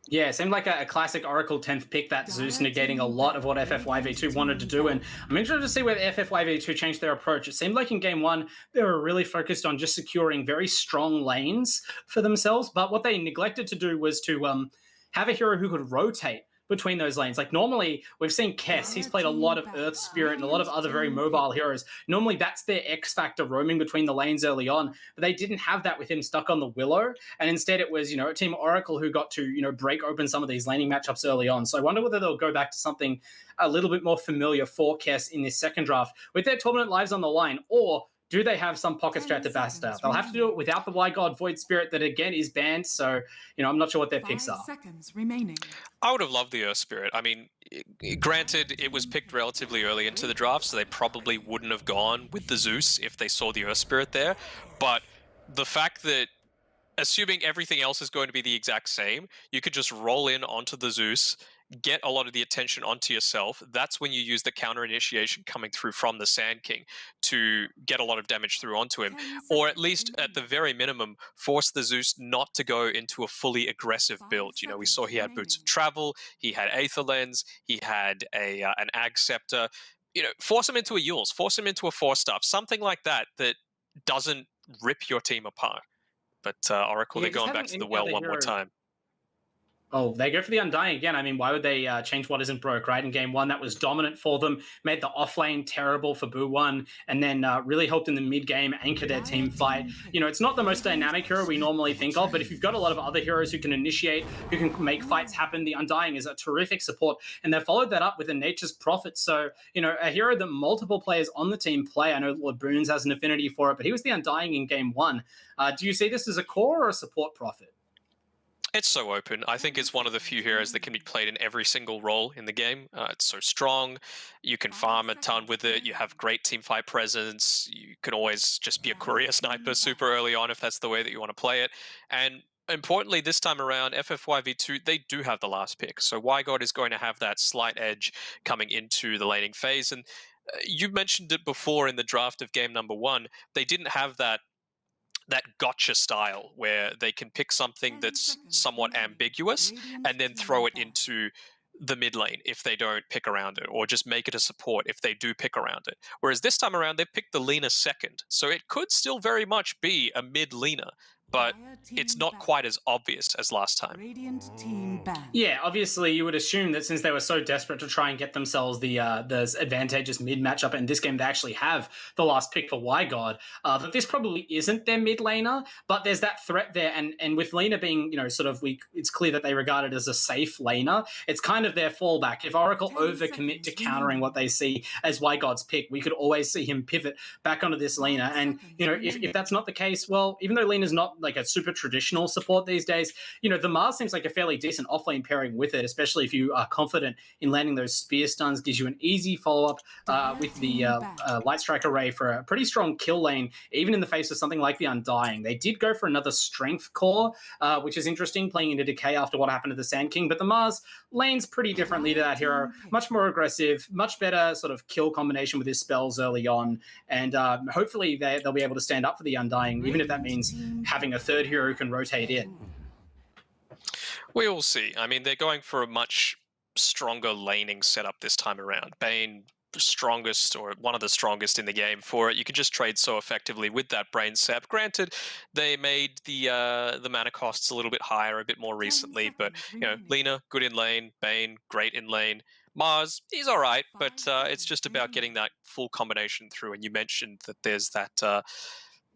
S2: Yeah, it seemed like a classic Oracle 10th pick, that Zeus negating a lot of what FFYV2 wanted to do, and I'm interested to see whether FFYV2 changed their approach. It seemed like in game one, they were really focused on just securing very strong lanes for themselves, but what they neglected to do was to have a hero who could rotate between those lanes. Like, normally we've seen Kess, he's played a lot of Earth Spirit and a lot of other very mobile heroes. Normally that's their X factor, roaming between the lanes early on, but they didn't have that with him stuck on the Willow, and instead it was Team Oracle who got to break open some of these laning matchups early on. So I wonder whether they'll go back to something a little bit more familiar for Kess in this second draft with their tournament lives on the line, or do they have some pocket strat to bust out? They'll have to do it without the Y God Void Spirit that, again, is banned. So, I'm not sure what their picks are.
S4: 5 seconds remaining.
S3: I would have loved the Earth Spirit. I mean, granted, it was picked relatively early into the draft, so they probably wouldn't have gone with the Zeus if they saw the Earth Spirit there. But the fact that, assuming everything else is going to be the exact same, you could just roll in onto the Zeus, get a lot of the attention onto yourself. That's when you use the counter initiation coming through from the Sand King to get a lot of damage through onto him, or at least at the very minimum force the Zeus not to go into a fully aggressive build. We saw he had Boots of Travel, he had Aether Lens, he had an Ag Scepter. Force him into a Yules, force him into a 4-staff, something like that doesn't rip your team apart. But Oracle, they're going back to the well one more time.
S2: Oh, they go for the Undying again. I mean, why would they change what isn't broke, right? In game one, that was dominant for them, made the off lane terrible for Boo One, and then really helped in the mid game anchor their team fight. You know, it's not the most dynamic hero we normally think of, but if you've got a lot of other heroes who can initiate, who can make fights happen, the Undying is a terrific support. And they followed that up with a Nature's Prophet. So, you know, a hero that multiple players on the team play. I know Lord Boons has an affinity for it, but he was the Undying in game one. Do you see this as a core or a support Prophet?
S3: It's so open. I think it's one of the few heroes that can be played in every single role in the game. It's so strong. You can farm a ton with it. You have great teamfight presence. You can always just be a courier sniper super early on if that's the way that you want to play it. And importantly, this time around, FFYV2, they do have the last pick. So WiGod is going to have that slight edge coming into the laning phase. And you mentioned it before in the draft of game number one. They didn't have that gotcha style where they can pick something that's somewhat ambiguous and then throw it into the mid lane if they don't pick around it, or just make it a support if they do pick around it. Whereas this time around, they've picked the Lina second. So it could still very much be a mid Lina, but it's not quite as obvious as last time.
S2: Yeah, obviously you would assume that since they were so desperate to try and get themselves the advantageous mid matchup, in this game they actually have the last pick for WiGod, that this probably isn't their mid laner, but there's that threat there, and with Lina being, you know, sort of it's clear that they regard it as a safe laner. It's kind of their fallback. If Oracle overcommit to countering what they see as WiGod's pick, we could always see him pivot back onto this Lina. And, you know, if that's not the case, well, even though Lina's not like a super traditional support these days, you know, the Mars seems like a fairly decent offlane pairing with it, especially if you are confident in landing those spear stuns. Gives you an easy follow-up with the Light Strike Array for a pretty strong kill lane, even in the face of something like the Undying. They did go for another Strength core, which is interesting, playing into Decay after what happened to the Sand King, but the Mars lanes pretty differently to that hero. Much more aggressive, much better sort of kill combination with his spells early on, and hopefully they'll be able to stand up for the Undying, even if that means having a third hero who can rotate in.
S3: We will see. I mean, they're going for a much stronger laning setup this time around. Bane, strongest or one of the strongest in the game for it. You can just trade so effectively with that brain sap. Granted, they made the mana costs a little bit higher a bit more recently, but you know, Lina, good in lane. Bane, great in lane. Mars, he's all right, but it's just about getting that full combination through. And you mentioned that there's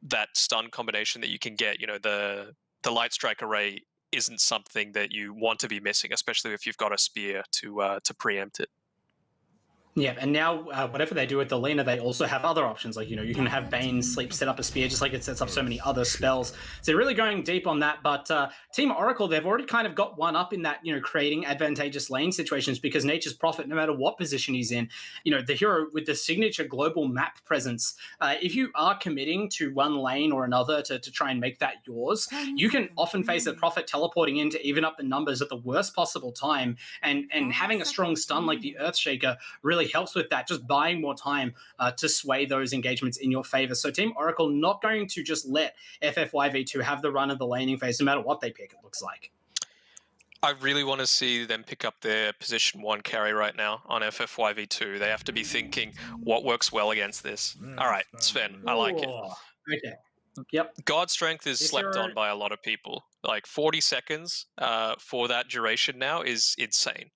S3: that stun combination that you can get. You know, the Light Strike Array isn't something that you want to be missing, especially if you've got a spear to preempt it.
S2: Yeah, and now whatever they do with the Lina, they also have other options. Like, you know, you can have Bane sleep set up a spear, just like it sets up so many other spells. So they're really going deep on that. But Team Oracle, they've already kind of got one up in that, you know, creating advantageous lane situations, because Nature's Prophet, no matter what position he's in, you know, the hero with the signature global map presence, if you are committing to one lane or another to try and make that yours, you can often face a Prophet teleporting in to even up the numbers at the worst possible time. And having a strong stun like the Earthshaker really helps with that, just buying more time to sway those engagements in your favor. So Team Oracle not going to just let FFYV2 have the run of the laning phase, no matter what they pick, it looks like.
S3: I really want to see them pick up their position 1 carry right now on FFYV2. They have to be thinking, what works well against this? All right, Sven, I like it.
S2: Okay. Yep.
S3: God Strength is slept on by a lot of people. Like 40 seconds for that duration now is insane.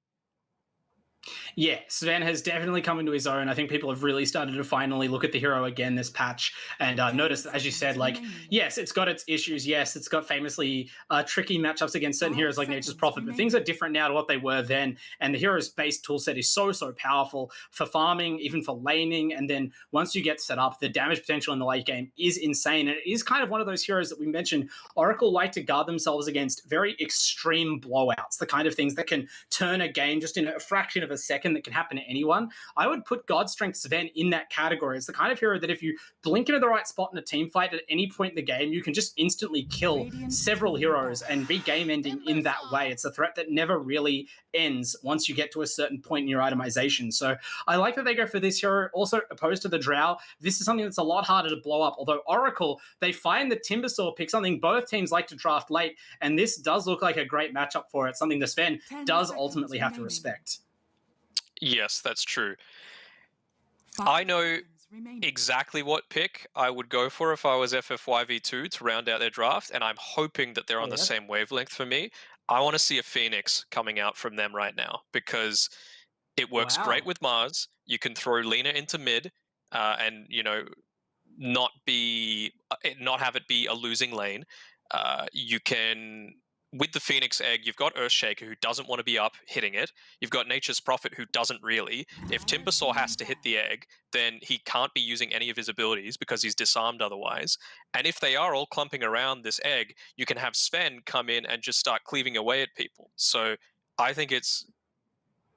S2: Yeah, Sven has definitely come into his own. I think people have really started to finally look at the hero again this patch and notice, as you said, like, yes, it's got its issues. Yes, it's got famously tricky matchups against certain heroes like Nature's Prophet, but things are different now to what they were then. And the hero's base toolset is so powerful for farming, even for laning. And then once you get set up, the damage potential in the late game is insane. And it is kind of one of those heroes that we mentioned. Oracle like to guard themselves against very extreme blowouts, the kind of things that can turn a game just in a fraction of a second, that can happen to anyone. I would put God Strength Sven in that category. It's the kind of hero that if you blink into the right spot in a team fight at any point in the game, you can just instantly kill several heroes and be game ending in that way. It's a threat that never really ends once you get to a certain point in your itemization. So I like that they go for this hero. Also, opposed to the Drow, this is something that's a lot harder to blow up. Although Oracle, they find the Timbersaw pick, something both teams like to draft late, and this does look like a great matchup for it, something the Sven does ultimately have to respect.
S3: Yes, that's true. I know exactly what pick I would go for if I was FFYV2 to round out their draft, and I'm hoping that they're on the same wavelength for me. I want to see a Phoenix coming out from them right now because it works great
S2: Wow.
S3: with Mars. You can throw Lena into mid, and not have it be a losing lane. You can, with the Phoenix Egg, you've got Earthshaker who doesn't want to be up hitting it. You've got Nature's Prophet who doesn't really. If Timbersaw has to hit the egg, then he can't be using any of his abilities because he's disarmed otherwise. And if they are all clumping around this egg, you can have Sven come in and just start cleaving away at people. So I think it's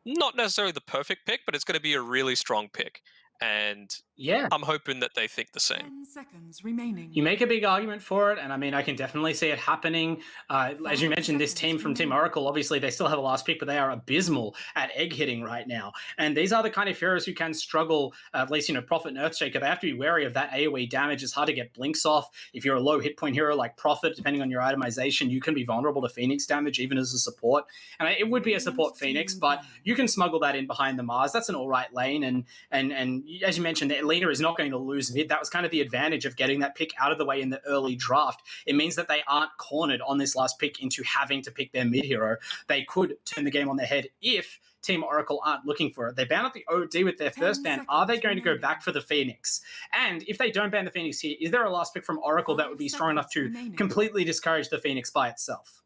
S3: not necessarily the perfect pick, but it's going to be a really strong pick. And
S2: Yeah.
S3: I'm hoping that they think the same.
S4: 10 seconds remaining.
S2: You make a big argument for it, and I mean, I can definitely see it happening. As you mentioned, this team from Team Oracle, obviously they still have a last pick, but they are abysmal at egg hitting right now. And these are the kind of heroes who can struggle, at least, Prophet and Earthshaker. They have to be wary of that AoE damage. It's hard to get blinks off. If you're a low hit point hero like Prophet, depending on your itemization, you can be vulnerable to Phoenix damage even as a support. And it would be a support Phoenix, but you can smuggle that in behind the Mars. That's an all right lane. And as you mentioned, Lena is not going to lose mid. That was kind of the advantage of getting that pick out of the way in the early draft. It means that they aren't cornered on this last pick into having to pick their mid hero. They could turn the game on their head if Team Oracle aren't looking for it. They ban out the OD with their first ban. Are they going to go back for the Phoenix? And if they don't ban the Phoenix here, is there a last pick from Oracle that would be strong enough to completely discourage the Phoenix by itself?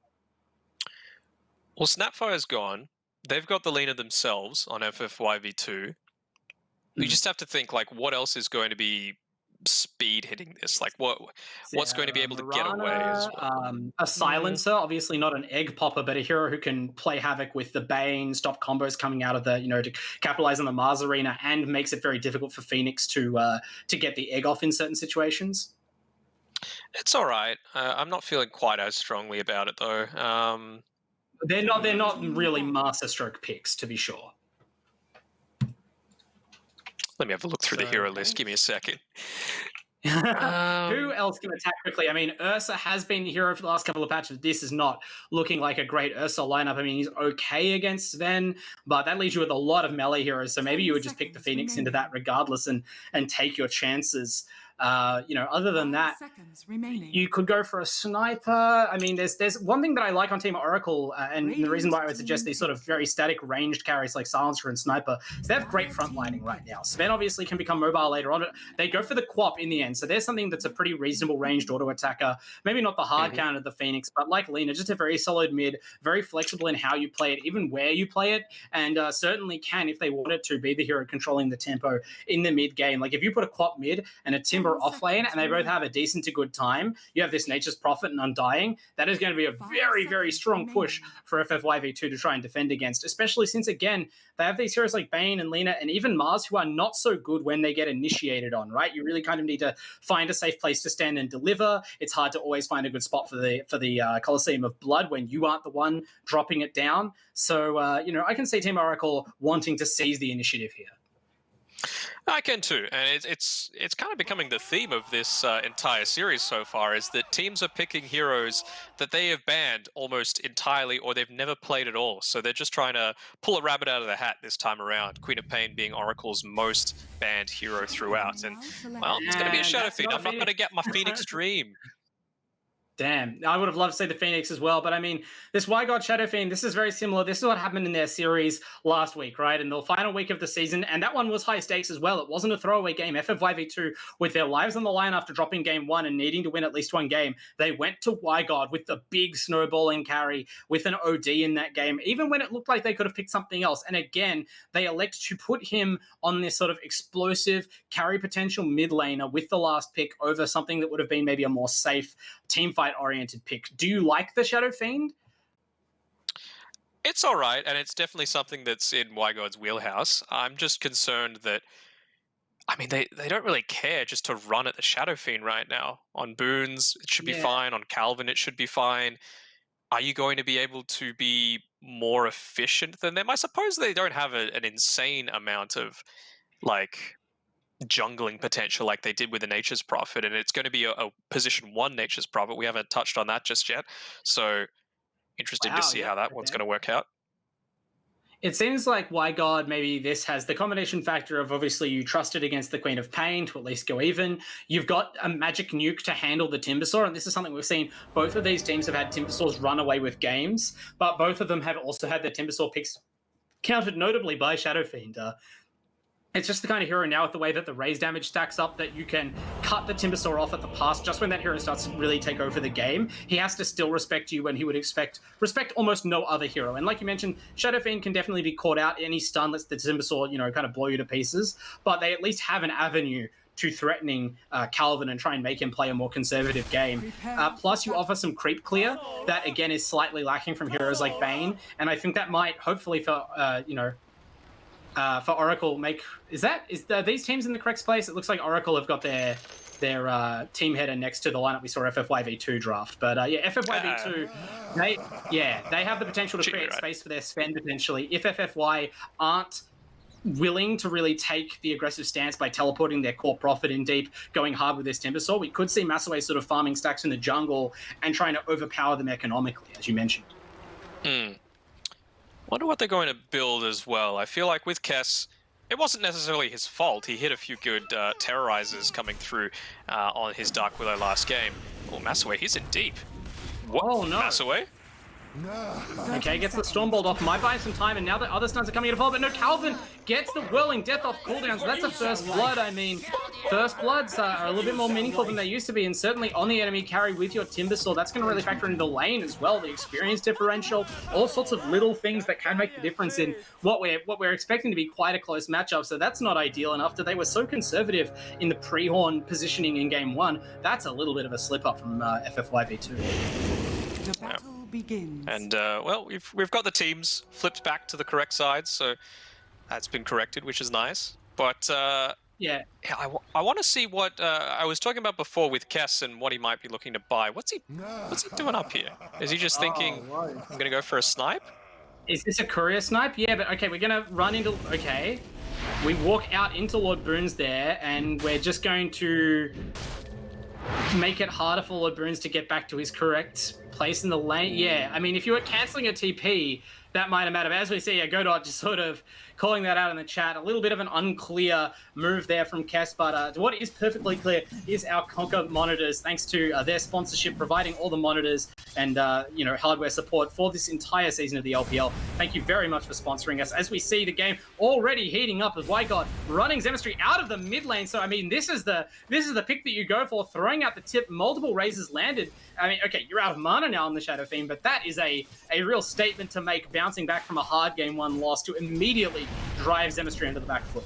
S3: Well, Snapfire's gone. They've got the Lena themselves on FFYV2. You just have to think, like, what else is going to be speed hitting this? Like, what's going to be able to get away as well?
S2: A silencer, obviously not an egg popper, but a hero who can play havoc with the Bane, stop combos coming out of the, to capitalize on the Mars arena, and makes it very difficult for Phoenix to get the egg off in certain situations.
S3: It's all right. I'm not feeling quite as strongly about it though.
S2: They're not really masterstroke picks, to be sure.
S3: Let me have a look through the hero list. Give me a second.
S2: Who else can attack quickly? I mean, Ursa has been the hero for the last couple of patches. This is not looking like a great Ursa lineup. I mean, he's okay against Sven, but that leaves you with a lot of melee heroes. So maybe you would just pick the Phoenix into that regardless and take your chances. Other than that, you could go for a sniper. I mean, there's one thing that I like on Team Oracle, and the reason why I would suggest these sort of very static ranged carries like Silencer and Sniper is they have great frontlining right now. Sven obviously can become mobile later on. They go for the Quap in the end, so there's something that's a pretty reasonable ranged auto attacker. Maybe not the hard count of the Phoenix, but like Lena, just a very solid mid, very flexible in how you play it, even where you play it, and certainly can, if they wanted to, be the hero controlling the tempo in the mid game. Like if you put a Quap mid and a Timber off lane and they both have a decent to good time, you have this Nature's Prophet and Undying. That is going to be a very, very strong push for FFYV2 to try and defend against, especially since, again, they have these heroes like Bane and Lena and even Mars who are not so good when they get initiated on, right? You really kind of need to find a safe place to stand and deliver. It's hard to always find a good spot for the Colosseum of Blood when you aren't the one dropping it down. So, I can see Team Oracle wanting to seize the initiative here.
S3: I can too, and it's kind of becoming the theme of this entire series so far, is that teams are picking heroes that they have banned almost entirely or they've never played at all. So they're just trying to pull a rabbit out of the hat this time around. Queen of Pain being Oracle's most banned hero throughout, and well, it's going to be a Shadow Fiend. I'm not going to get my Phoenix Dream.
S2: Damn, I would have loved to see the Phoenix as well. But I mean, this Y-God Shadow Fiend, this is very similar. This is what happened in their series last week, right? In the final week of the season. And that one was high stakes as well. It wasn't a throwaway game. FFYV2, with their lives on the line after dropping game one and needing to win at least one game, they went to Y-God with the big snowballing carry with an OD in that game, even when it looked like they could have picked something else. And again, they elect to put him on this sort of explosive carry potential mid laner with the last pick over something that would have been maybe a more safe team fight oriented pick. Do you like the Shadow Fiend?
S3: It's all right, and it's definitely something that's in Y-God's wheelhouse. I'm just concerned that, I mean, they don't really care just to run at the Shadow Fiend right now. On Boons, it should be fine. On Calvin, it should be fine. Are you going to be able to be more efficient than them? I suppose they don't have an insane amount of, like, jungling potential like they did with the Nature's Prophet, and it's going to be a position 1 Nature's Prophet. We haven't touched on that just yet, so interested to see how that one's going to work out.
S2: It seems like, why God, maybe this has the combination factor of obviously you trusted against the Queen of Pain to at least go even. You've got a magic nuke to handle the Timbersaw, and this is something we've seen. Both of these teams have had Timbersaws run away with games, but both of them have also had their Timbersaw picks countered notably by Shadow Fiend. It's just the kind of hero now with the way that the raise damage stacks up that you can cut the Timbersaw off at the pass just when that hero starts to really take over the game. He has to still respect you when he would respect almost no other hero. And like you mentioned, Shadow Fiend can definitely be caught out. Any stun lets the Timbersaw, kind of blow you to pieces. But they at least have an avenue to threatening Calvin and try and make him play a more conservative game. Plus, you offer some creep clear that, again, is slightly lacking from heroes like Bane. And I think that might, hopefully, for Oracle are these teams in the correct place? It looks like Oracle have got their team header next to the lineup we saw FFYV2 draft. But FFYV2, they have the potential to create space for their Sven potentially. If FFY aren't willing to really take the aggressive stance by teleporting their core profit in deep, going hard with this Timbersaw, we could see Massaway sort of farming stacks in the jungle and trying to overpower them economically, as you mentioned.
S3: Wonder what they're going to build as well. I feel like with Kess, it wasn't necessarily his fault. He hit a few good terrorizers coming through on his Dark Willow last game. Oh, Massaway, he's in deep.
S2: Oh, no.
S3: Massaway?
S2: Okay, gets the Stormbolt off. Might buy some time, and now the other stuns are coming into fall, but no, Calvin gets the Whirling Death off cooldowns. That's a First Blood. I mean, First Bloods are a little bit more meaningful than they used to be, and certainly on the enemy carry with your Timbersaw, that's going to really factor into the lane as well, the experience differential, all sorts of little things that can make the difference in what we're expecting to be quite a close matchup, so that's not ideal. And after they were so conservative in the pre-horn positioning in Game 1, that's a little bit of a slip-up from FFYV2.
S4: The battle begins.
S3: And well, we've got the teams flipped back to the correct side, so that's been corrected, which is nice. But I want to see what I was talking about before with Kess and what he might be looking to buy. What's he doing up here? Is he just thinking, I'm going to go for a snipe?
S2: Is this a courier snipe? Yeah, but okay, we're going to run into... Okay. We walk out into Lord Boons there, and we're just going to make it harder for Lord Boons to get back to his correct place in the lane. Yeah, I mean, if you were cancelling a TP, that might have mattered. But as we see, Godot just sort of calling that out in the chat. A little bit of an unclear move there from Kess, but what is perfectly clear is our Conquer monitors, thanks to their sponsorship, providing all the monitors and hardware support for this entire season of the LPL. Thank you very much for sponsoring us. As we see the game already heating up as WhyGod running Zemistry out of the mid lane. So I mean, this is the pick that you go for, throwing out the tip, multiple raises landed. I mean, okay, you're out of mana now on the Shadow Fiend, but that is a real statement to make, bouncing back from a hard Game 1 loss to immediately drive Zemistry into the back foot.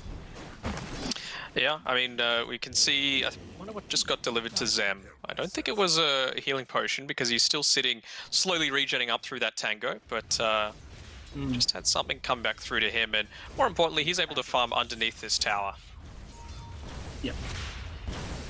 S3: Yeah, I mean, we can see... I wonder what just got delivered to Zem. I don't think it was a healing potion, because he's still sitting, slowly regenning up through that tango, but just had something come back through to him, and more importantly, he's able to farm underneath this tower.
S2: Yep.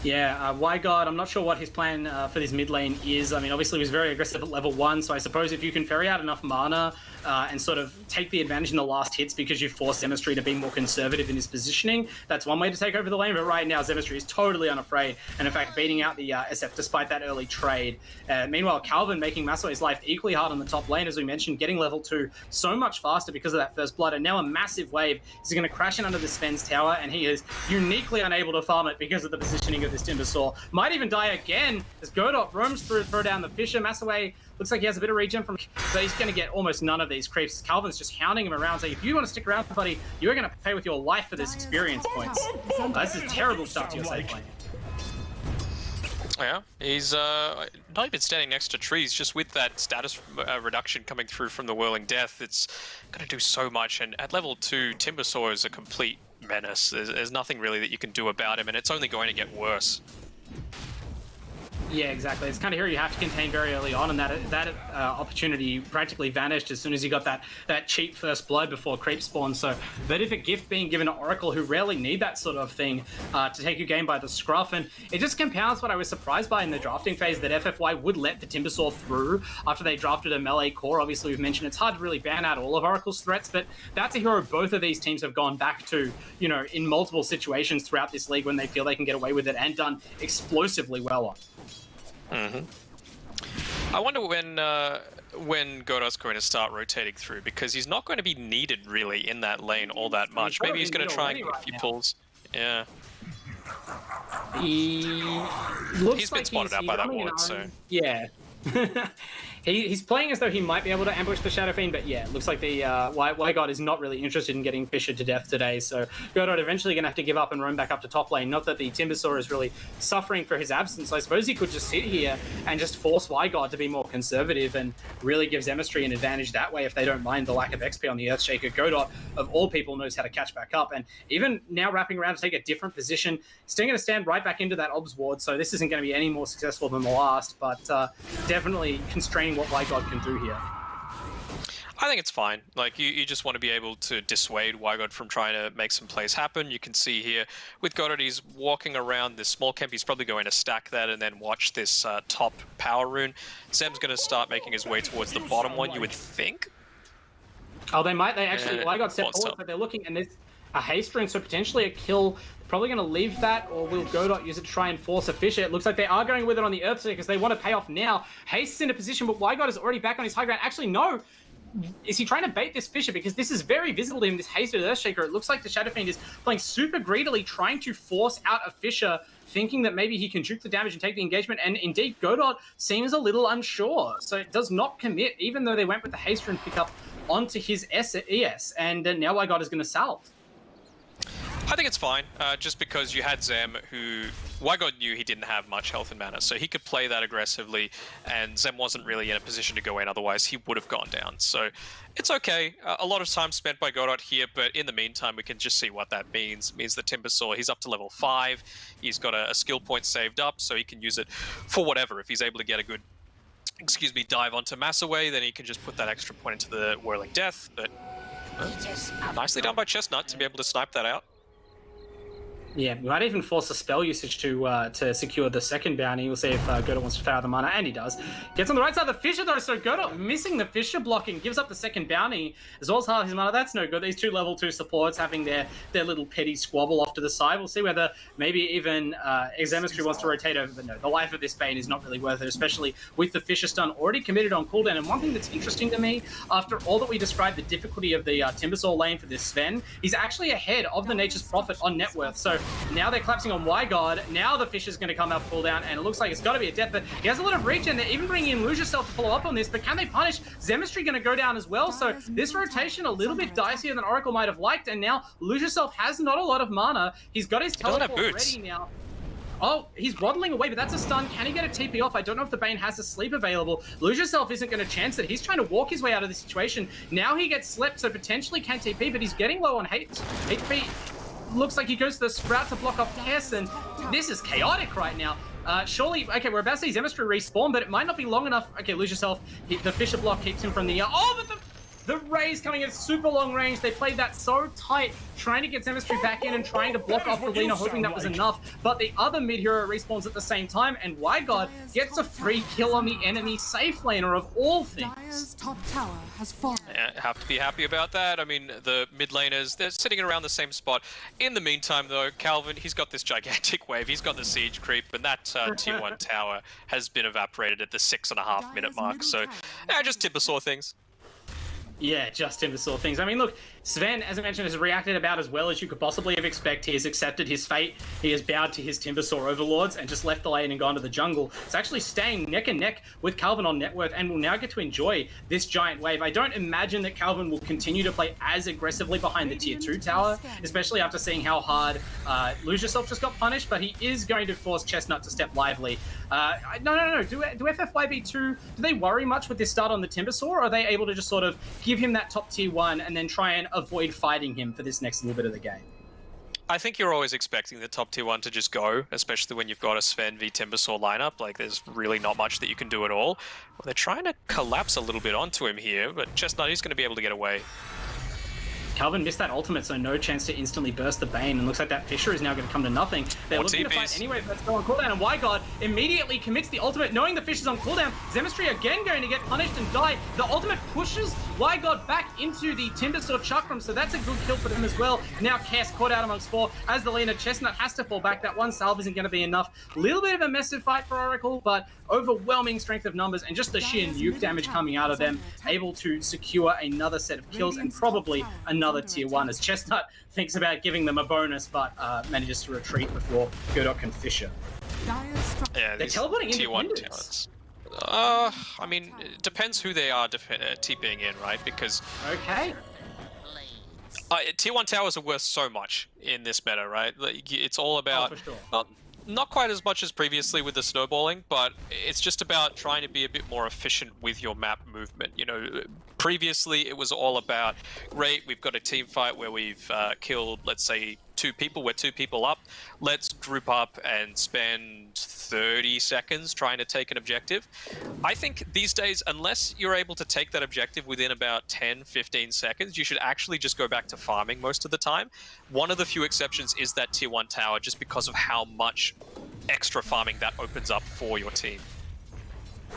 S2: Yeah, WhyGod, I'm not sure what his plan for this mid lane is. I mean, obviously he was very aggressive at level 1, so I suppose if you can ferry out enough mana and sort of take the advantage in the last hits because you force Zemistry to be more conservative in his positioning, that's one way to take over the lane. But right now, Zemistry is totally unafraid, and in fact, beating out the SF despite that early trade. Meanwhile, Calvin making Massaway's life equally hard on the top lane, as we mentioned, getting level 2 so much faster because of that First Blood, and now a massive wave is going to crash in under the Sven's tower, and he is uniquely unable to farm it because of the positioning of this Timbersaw. Might even die again as Godot roams through, throw down the Fisher. Massaway looks like he has a bit of regen from, but he's going to get almost none of these creeps. Calvin's just hounding him around, saying, if you want to stick around, buddy, you're going to pay with your life for this experience points. This is a terrible start to your safe lane.
S3: Yeah, he's not even standing next to trees, just with that status reduction coming through from the Whirling Death. It's going to do so much, and at level 2, Timbersaw is a complete menace. There's nothing really that you can do about him, and it's only going to get worse.
S2: Yeah, exactly. It's kind of here you have to contain very early on, and that opportunity practically vanished as soon as you got that cheap First Blood before creep spawn. So, but if a gift being given to Oracle, who rarely need that sort of thing to take your game by the scruff, and it just compounds what I was surprised by in the drafting phase, that FFY would let the Timbersaw through after they drafted a melee core. Obviously, we've mentioned it's hard to really ban out all of Oracle's threats, but that's a hero both of these teams have gone back to, in multiple situations throughout this league when they feel they can get away with it, and done explosively well on.
S3: I wonder when when Godot's going to start rotating through, because he's not going to be needed really in that lane all that much. Maybe he's going to try and get a few pulls. Yeah.
S2: He's
S3: been spotted out by that ward, so...
S2: Yeah. He's playing as though he might be able to ambush the Shadow Fiend, but yeah, it looks like the WanderingBard is not really interested in getting Fisher to death today, so Godot eventually going to have to give up and roam back up to top lane. Not that the Timbersaw is really suffering for his absence. I suppose he could just sit here and just force WanderingBard to be more conservative and really give Zemistry an advantage that way if they don't mind the lack of XP on the Earthshaker. Godot, of all people, knows how to catch back up, and even now wrapping around to take a different position, still going to stand right back into that Obs ward, so this isn't going to be any more successful than the last, but definitely constraining what WanderingBard can do here.
S3: I think it's fine. Like, you just want to be able to dissuade WanderingBard from trying to make some plays happen. You can see here with Godot, he's walking around this small camp. He's probably going to stack that and then watch this top power rune. Zem's going to start making his way towards the bottom one, you would think.
S2: Oh, they might. They actually, WanderingBard stepped forward, but they're looking, and there's a haste rune, so potentially a kill. Probably going to leave that, or will Godot use it to try and force a Fisher? It looks like they are going with it on the Earthshaker because they want to pay off now. Haste is in a position, but WanderingBard is already back on his high ground. Actually, no. Is he trying to bait this Fisher? Because this is very visible to him, this hasted Earthshaker. It looks like the Shadow Fiend is playing super greedily, trying to force out a Fisher, thinking that maybe he can juke the damage and take the engagement. And indeed, Godot seems a little unsure. So it does not commit, even though they went with the haste rune pickup onto his ES. And now WanderingBard is going to salve.
S3: I think it's fine, just because you had Zem, who WanderingBard knew he didn't have much health and mana, so he could play that aggressively, and Zem wasn't really in a position to go in, otherwise he would have gone down. So it's okay. A lot of time spent by Godot here, but in the meantime, we can just see what that means. It means that Timbersaw, he's up to level 5, he's got a skill point saved up, so he can use it for whatever. If he's able to get a good, dive onto Massaway, then he can just put that extra point into the Whirling Death, but nicely done by Chestnut to be able to snipe that out.
S2: Yeah, we might even force a spell usage to secure the second bounty. We'll see if Godot wants to fire the mana, and he does. Gets on the right side of the Fisher, though, so Godot missing the Fisher blocking, gives up the second bounty, as well as half his mana. That's no good. These two level 2 supports having their little petty squabble off to the side. We'll see whether maybe even Zemistry wants to rotate over, but no, the life of this Bane is not really worth it, especially with the Fisher stun already committed on cooldown. And one thing that's interesting to me, after all that we described the difficulty of the Timbersaw lane for this Sven, he's actually ahead of the Nature's Prophet on net worth. So now they're collapsing on WanderingBard. Now the Fisher's going to come out cooldown, and it looks like it's got to be a death, but he has a lot of reach, and they're even bringing in Lucius to follow up on this, but can they punish? Zemistry going to go down as well, so this rotation a little bit dicier than Oracle might have liked, and now Lucius has not a lot of mana. He's got his teleport ready now. Oh, he's waddling away, but that's a stun. Can he get a TP off? I don't know if the Bane has a sleep available. Lucius isn't going to chance it. He's trying to walk his way out of the situation. Now he gets slept, so potentially can TP, but he's getting low on HP. Looks like he goes to the Sprout to block off Tess, and this is chaotic right now. Surely, okay, we're about to see Zemistry respawn, but it might not be long enough. Okay, lose yourself. The Fisher block keeps him from the... Oh, but the Rays coming at super long range. They played that so tight, trying to get Zemistry back in and trying to block off the Lina, hoping that was enough. But the other mid-hero respawns at the same time, and WanderingBard gets a free kill on the enemy safe laner of all things.
S4: Top tower has fallen.
S3: Yeah, have to be happy about that. I mean, the mid laners, they're sitting around the same spot. In the meantime, though, Calvin, he's got this gigantic wave. He's got the siege creep, and that tier 1 tower has been evaporated at the 6.5 minute mark. So, just Timbersaw things.
S2: Yeah, just Timbersaw things. I mean, look, Sven, as I mentioned, has reacted about as well as you could possibly have expected. He has accepted his fate. He has bowed to his Timbersaw overlords and just left the lane and gone to the jungle. It's actually staying neck and neck with Calvin on net worth and will now get to enjoy this giant wave. I don't imagine that Calvin will continue to play as aggressively behind the tier 2 tower, especially after seeing how hard Lose Yourself just got punished, but he is going to force Chestnut to step lively. No. Do FF5E2, do they worry much with this start on the Timbersaw, or are they able to just sort of give him that top tier 1 and then try and avoid fighting him for this next little bit of the game?
S3: I think you're always expecting the top tier 1 to just go, especially when you've got a Sven v Timbersaw lineup. Like, there's really not much that you can do at all. Well, they're trying to collapse a little bit onto him here, but Chestnut is going to be able to get away.
S2: Calvin missed that ultimate, so no chance to instantly burst the Bane, and looks like that Fissure is now going to come to nothing. They're looking to fight anyway, but that's still on cooldown, and WanderingBard immediately commits the ultimate, knowing the Fissure's on cooldown. Zemistry again going to get punished and die. The ultimate pushes WanderingBard back into the Timbersaw Chakram, so that's a good kill for them as well. Now Kess caught out amongst 4 as the Lena Chestnut has to fall back. That one salve isn't going to be enough. Little bit of a massive fight for Oracle, but overwhelming strength of numbers and just the sheer nuke damage coming out of them, able to secure another set of kills and probably another tier 1 as Chestnut thinks about giving them a bonus, but manages to retreat before Godot can Fissure.
S3: Yeah,
S2: they're teleporting
S3: tier
S2: into
S3: 1 talents. I mean, it depends who they are TPing in, right? Because
S2: okay.
S3: Tier 1 towers are worth so much in this meta, right? Like, it's all about...
S2: Oh, for sure.
S3: Not quite as much as previously with the snowballing, but it's just about trying to be a bit more efficient with your map movement. You know, previously it was all about, great, we've got a team fight where we've killed, let's say, 2 people, we're 2 people up. Let's group up and spend 30 seconds trying to take an objective. I think these days, unless you're able to take that objective within about 10, 15 seconds, you should actually just go back to farming most of the time. One of the few exceptions is that tier 1 tower, just because of how much extra farming that opens up for your team.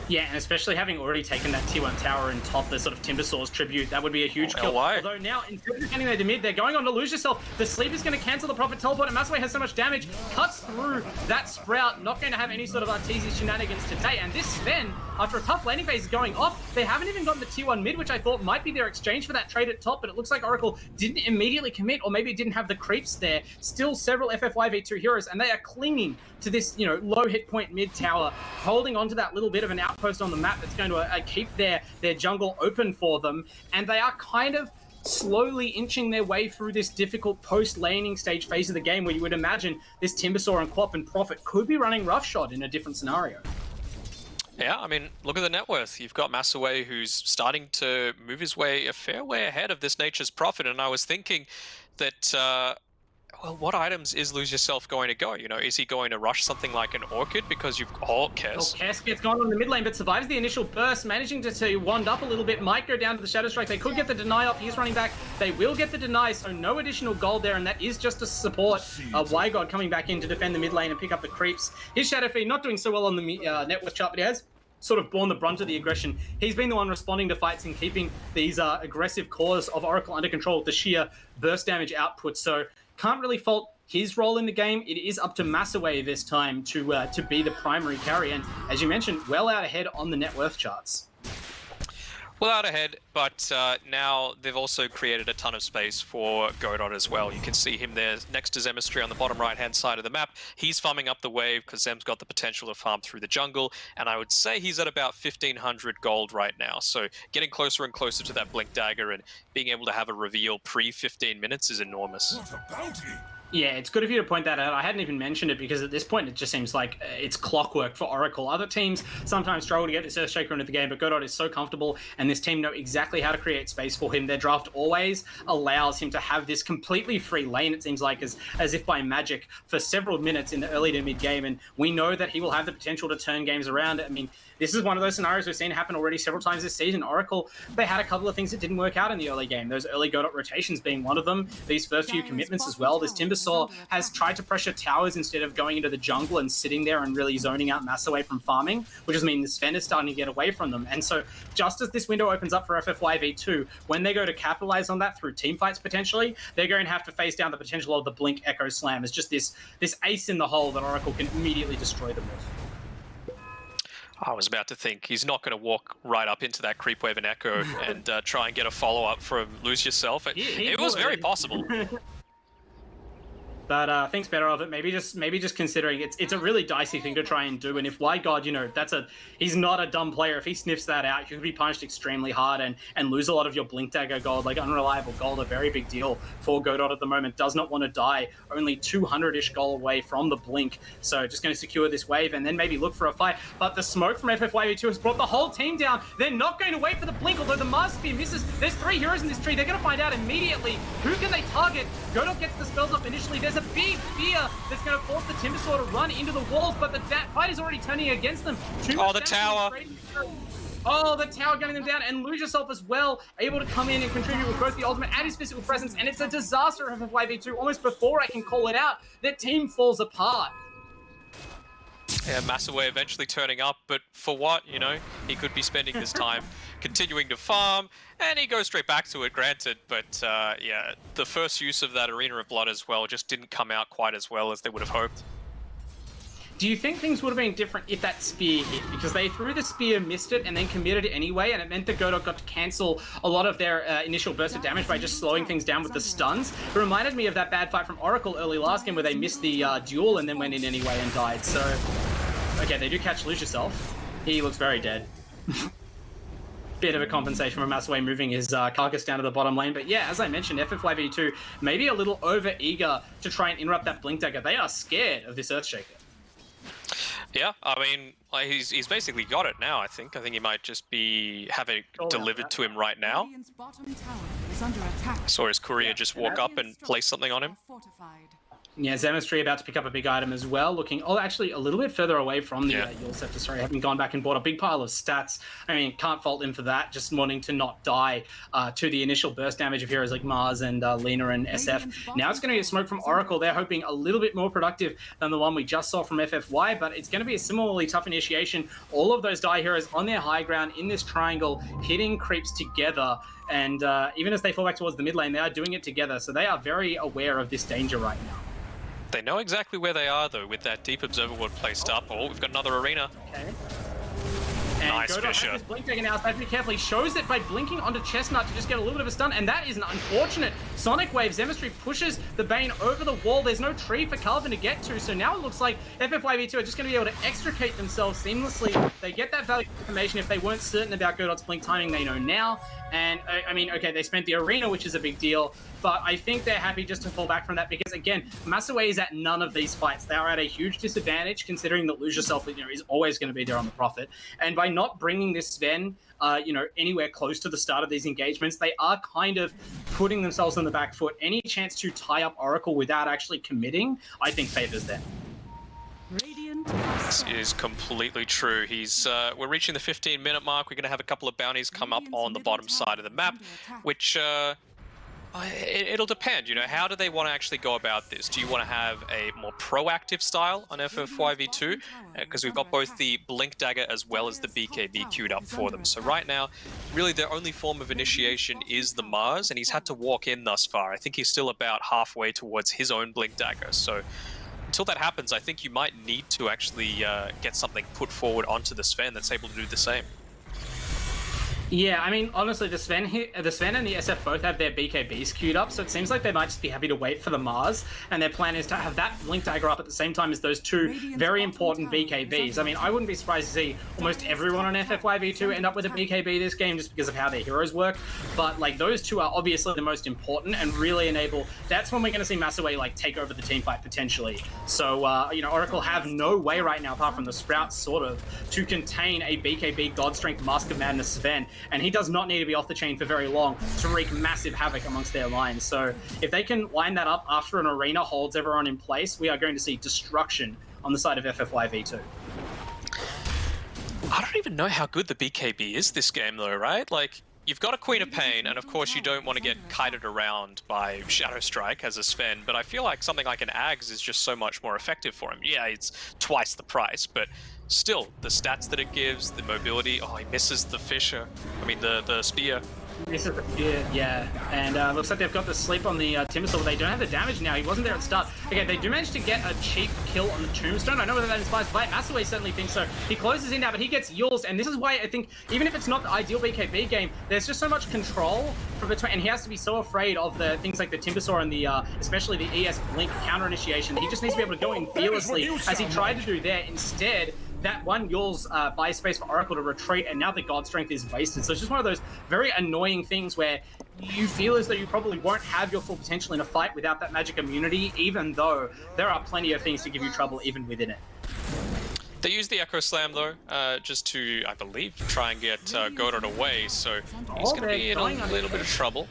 S2: Yeah, and especially having already taken that tier 1 tower and top the sort of Timbersaw's tribute, that would be a huge kill. Although now, instead of getting there to mid, they're going on to lose yourself. The sleep is going to cancel the Prophet Teleport, and Masaway has so much damage, cuts through that Sprout, not going to have any sort of Arteezy shenanigans today. And this Sven, after a tough laning phase going off, they haven't even gotten the tier 1 mid, which I thought might be their exchange for that trade at top, but it looks like Oracle didn't immediately commit, or maybe didn't have the creeps there. Still several FF5v2 heroes, and they are clinging to this, you know, low hit point mid tower, holding onto that little bit of an outpost on the map that's going to keep their jungle open for them, and they are kind of slowly inching their way through this difficult post-laning stage phase of the game where you would imagine this Timbersaw and Quap and Prophet could be running roughshod in a different scenario.
S3: Yeah, I mean, look at the net worth. You've got Masaway who's starting to move his way a fair way ahead of this Nature's Prophet, and I was thinking that well, what items is Lose Yourself going to go? You know, is he going to rush something like an Orchid because you've... Oh, Kess.
S2: Oh, Kess gets gone on the mid lane, but survives the initial burst, managing to wand up a little bit. Might go down to the Shadow Strike. They could get the deny off. He's running back. They will get the deny, so no additional gold there, and that is just to support WanderingBard coming back in to defend the mid lane and pick up the creeps. His Shadow Feed not doing so well on the net worth chart, but he has sort of borne the brunt of the aggression. He's been the one responding to fights and keeping these aggressive cores of Oracle under control with the sheer burst damage output, so can't really fault his role in the game. It is up to Masaway this time to be the primary carry, and as you mentioned, well out ahead on the net worth charts.
S3: Well out ahead, but now they've also created a ton of space for Godot as well. You can see him there next to Zemistry on the bottom right-hand side of the map. He's farming up the wave because Zem's got the potential to farm through the jungle, and I would say he's at about 1,500 gold right now. So getting closer and closer to that Blink Dagger and being able to have a reveal pre-15 minutes is enormous.
S4: What a bounty!
S2: Yeah, it's good of you to point that out. I hadn't even mentioned it because at this point it just seems like it's clockwork for Oracle. Other teams sometimes struggle to get this Earthshaker into the game, but Godot is so comfortable and this team know exactly how to create space for him. Their draft always allows him to have this completely free lane, it seems like, as if by magic, for several minutes in the early to mid game, and we know that he will have the potential to turn games around. I mean, this is one of those scenarios we've seen happen already several times this season. Oracle, they had a couple of things that didn't work out in the early game. Those early Godot rotations being one of them. These first few commitments as well. This Timbersaw has tried to pressure towers instead of going into the jungle and sitting there and really zoning out Masaway from farming, which does mean the Sven is starting to get away from them. And so just as this window opens up for FF5v2, when they go to capitalize on that through team fights potentially, they're going to have to face down the potential of the Blink Echo Slam as just this ace in the hole that Oracle can immediately destroy them with.
S3: I was about to think he's not going to walk right up into that creep wave and echo and try and get a follow-up from Lose Yourself. It was very possible.
S2: But thinks better of it. Maybe just considering it's a really dicey thing to try and do. And if WanderingBard, you know, he's not a dumb player. If he sniffs that out, you could be punished extremely hard and lose a lot of your Blink Dagger gold. Like unreliable gold, a very big deal for Godot at the moment. Does not want to die. Only 200-ish gold away from the Blink. So just going to secure this wave and then maybe look for a fight. But the smoke from FF5v2 has brought the whole team down. They're not going to wait for the Blink, although the Mars Spear misses. There's 3 heroes in this tree. They're going to find out immediately who can they target. Godot gets the spells off initially. There's a big fear that's going to force the Timbersaw to run into the walls, but the fight is already turning against them.
S3: Oh, the tower.
S2: Oh, the tower gunning them down, and Lose Yourself as well, able to come in and contribute with both the ultimate and his physical presence, and it's a disaster of FFYV2. Almost before I can call it out, their team falls apart.
S3: Yeah, Massaway eventually turning up, but for what, you know? He could be spending his time continuing to farm, and he goes straight back to it, granted, but yeah, the first use of that Arena of Blood as well just didn't come out quite as well as they would have hoped.
S2: Do you think things would have been different if that spear hit? Because they threw the spear, missed it, and then committed it anyway, and it meant that Godot got to cancel a lot of their initial burst of damage by just slowing things down with the stuns. It reminded me of that bad fight from Oracle early last game where they missed the duel and then went in anyway and died. So, okay, they do catch Lose Yourself. He looks very dead. Bit of a compensation for Massaway moving his carcass down to the bottom lane. But yeah, as I mentioned, FFYV2 maybe a little over-eager to try and interrupt that Blink Dagger. They are scared of this Earthshaker.
S3: Yeah, I mean, like, he's basically got it now, I think. I think he might just be having it delivered to him right now. Saw his courier just walk up and place something on him.
S2: Yeah, Zemistry about to pick up a big item as well, looking, actually a little bit further away from the Yule Scepter. Sorry, having gone back and bought a big pile of stats. I mean, can't fault him for that, just wanting to not die to the initial burst damage of heroes like Mars and Lena and SF. Now it's going to be a smoke from Oracle. They're hoping a little bit more productive than the one we just saw from FFY, but it's going to be a similarly tough initiation. All of those die heroes on their high ground in this triangle, hitting creeps together. And even as they fall back towards the mid lane, they are doing it together. So they are very aware of this danger right now.
S3: They know exactly where they are, though, with that deep observer ward placed up. Oh, we've got another arena.
S2: Okay. And
S3: nice
S2: Godot
S3: Fisher.
S2: has this blink taken out, so be careful. He shows it by blinking onto Chestnut to just get a little bit of a stun, and that is an unfortunate Sonic Wave. Zemistry pushes the Bane over the wall. There's no tree for Calvin to get to, so now it looks like FFYV2 are just going to be able to extricate themselves seamlessly. They get that valuable information. If they weren't certain about Godot's blink timing, they know now. And, I mean, okay, they spent the arena, which is a big deal, but I think they're happy just to fall back from that because, again, Massaway is at none of these fights. They are at a huge disadvantage considering that Lose Yourself, is always going to be there on the profit. And by not bringing this Sven, anywhere close to the start of these engagements, they are kind of putting themselves on the back foot. Any chance to tie up Oracle without actually committing, I think favors them.
S3: This is completely true. We're reaching the 15-minute mark. We're going to have a couple of bounties come up on the bottom side of the map, which it'll depend. How do they want to actually go about this? Do you want to have a more proactive style on FF5v2? Because we've got both the Blink Dagger as well as the BKB queued up for them. So right now, really their only form of initiation is the Mars, and he's had to walk in thus far. I think he's still about halfway towards his own Blink Dagger. So until that happens, I think you might need to actually get something put forward onto the Sven that's able to do the same.
S2: Yeah, I mean, honestly, the Sven and the SF both have their BKBs queued up, so it seems like they might just be happy to wait for the Mars, and their plan is to have that Blink Dagger up at the same time as those two very important BKBs. I mean, I wouldn't be surprised to see almost everyone on FF5v2 end up with a BKB this game just because of how their heroes work, but, those two are obviously the most important and really enable... That's when we're going to see Massaway, take over the teamfight, potentially. So, Oracle have no way right now, apart from the Sprouts, sort of, to contain a BKB God Strength Mask of Madness Sven. And he does not need to be off the chain for very long to wreak massive havoc amongst their lines. So if they can line that up after an arena holds everyone in place, we are going to see destruction on the side of FFYV2.
S3: I don't even know how good the BKB is this game though, right? You've got a Queen of Pain, and of course you don't want to get kited around by Shadow Strike as a Sven, but I feel like something like an Ags is just so much more effective for him. Yeah, it's twice the price, but still, the stats that it gives, the mobility, he misses the Fisher. I mean, the Spear.
S2: Misses the Spear, yeah. And looks like they've got the sleep on the Timbersaw, but they don't have the damage now. He wasn't there at the start. Okay, they do manage to get a cheap kill on the Tombstone. I know whether that inspires the fight. Massaway certainly thinks so. He closes in now, but he gets Yules, and this is why I think, even if it's not the ideal BKB game, there's just so much control from between, and he has to be so afraid of the things like the Timbersaw and the, especially the ES Blink counter initiation. He just needs to be able to go in fearlessly, as he tried to do there. Instead, that one Yules buys space for Oracle to retreat, and now the God Strength is wasted. So it's just one of those very annoying things where you feel as though you probably won't have your full potential in a fight without that magic immunity, even though there are plenty of things to give you trouble even within it.
S3: They use the Echo Slam though, just to, I believe, try and get Godot away, so he's going to be in a little bit of trouble.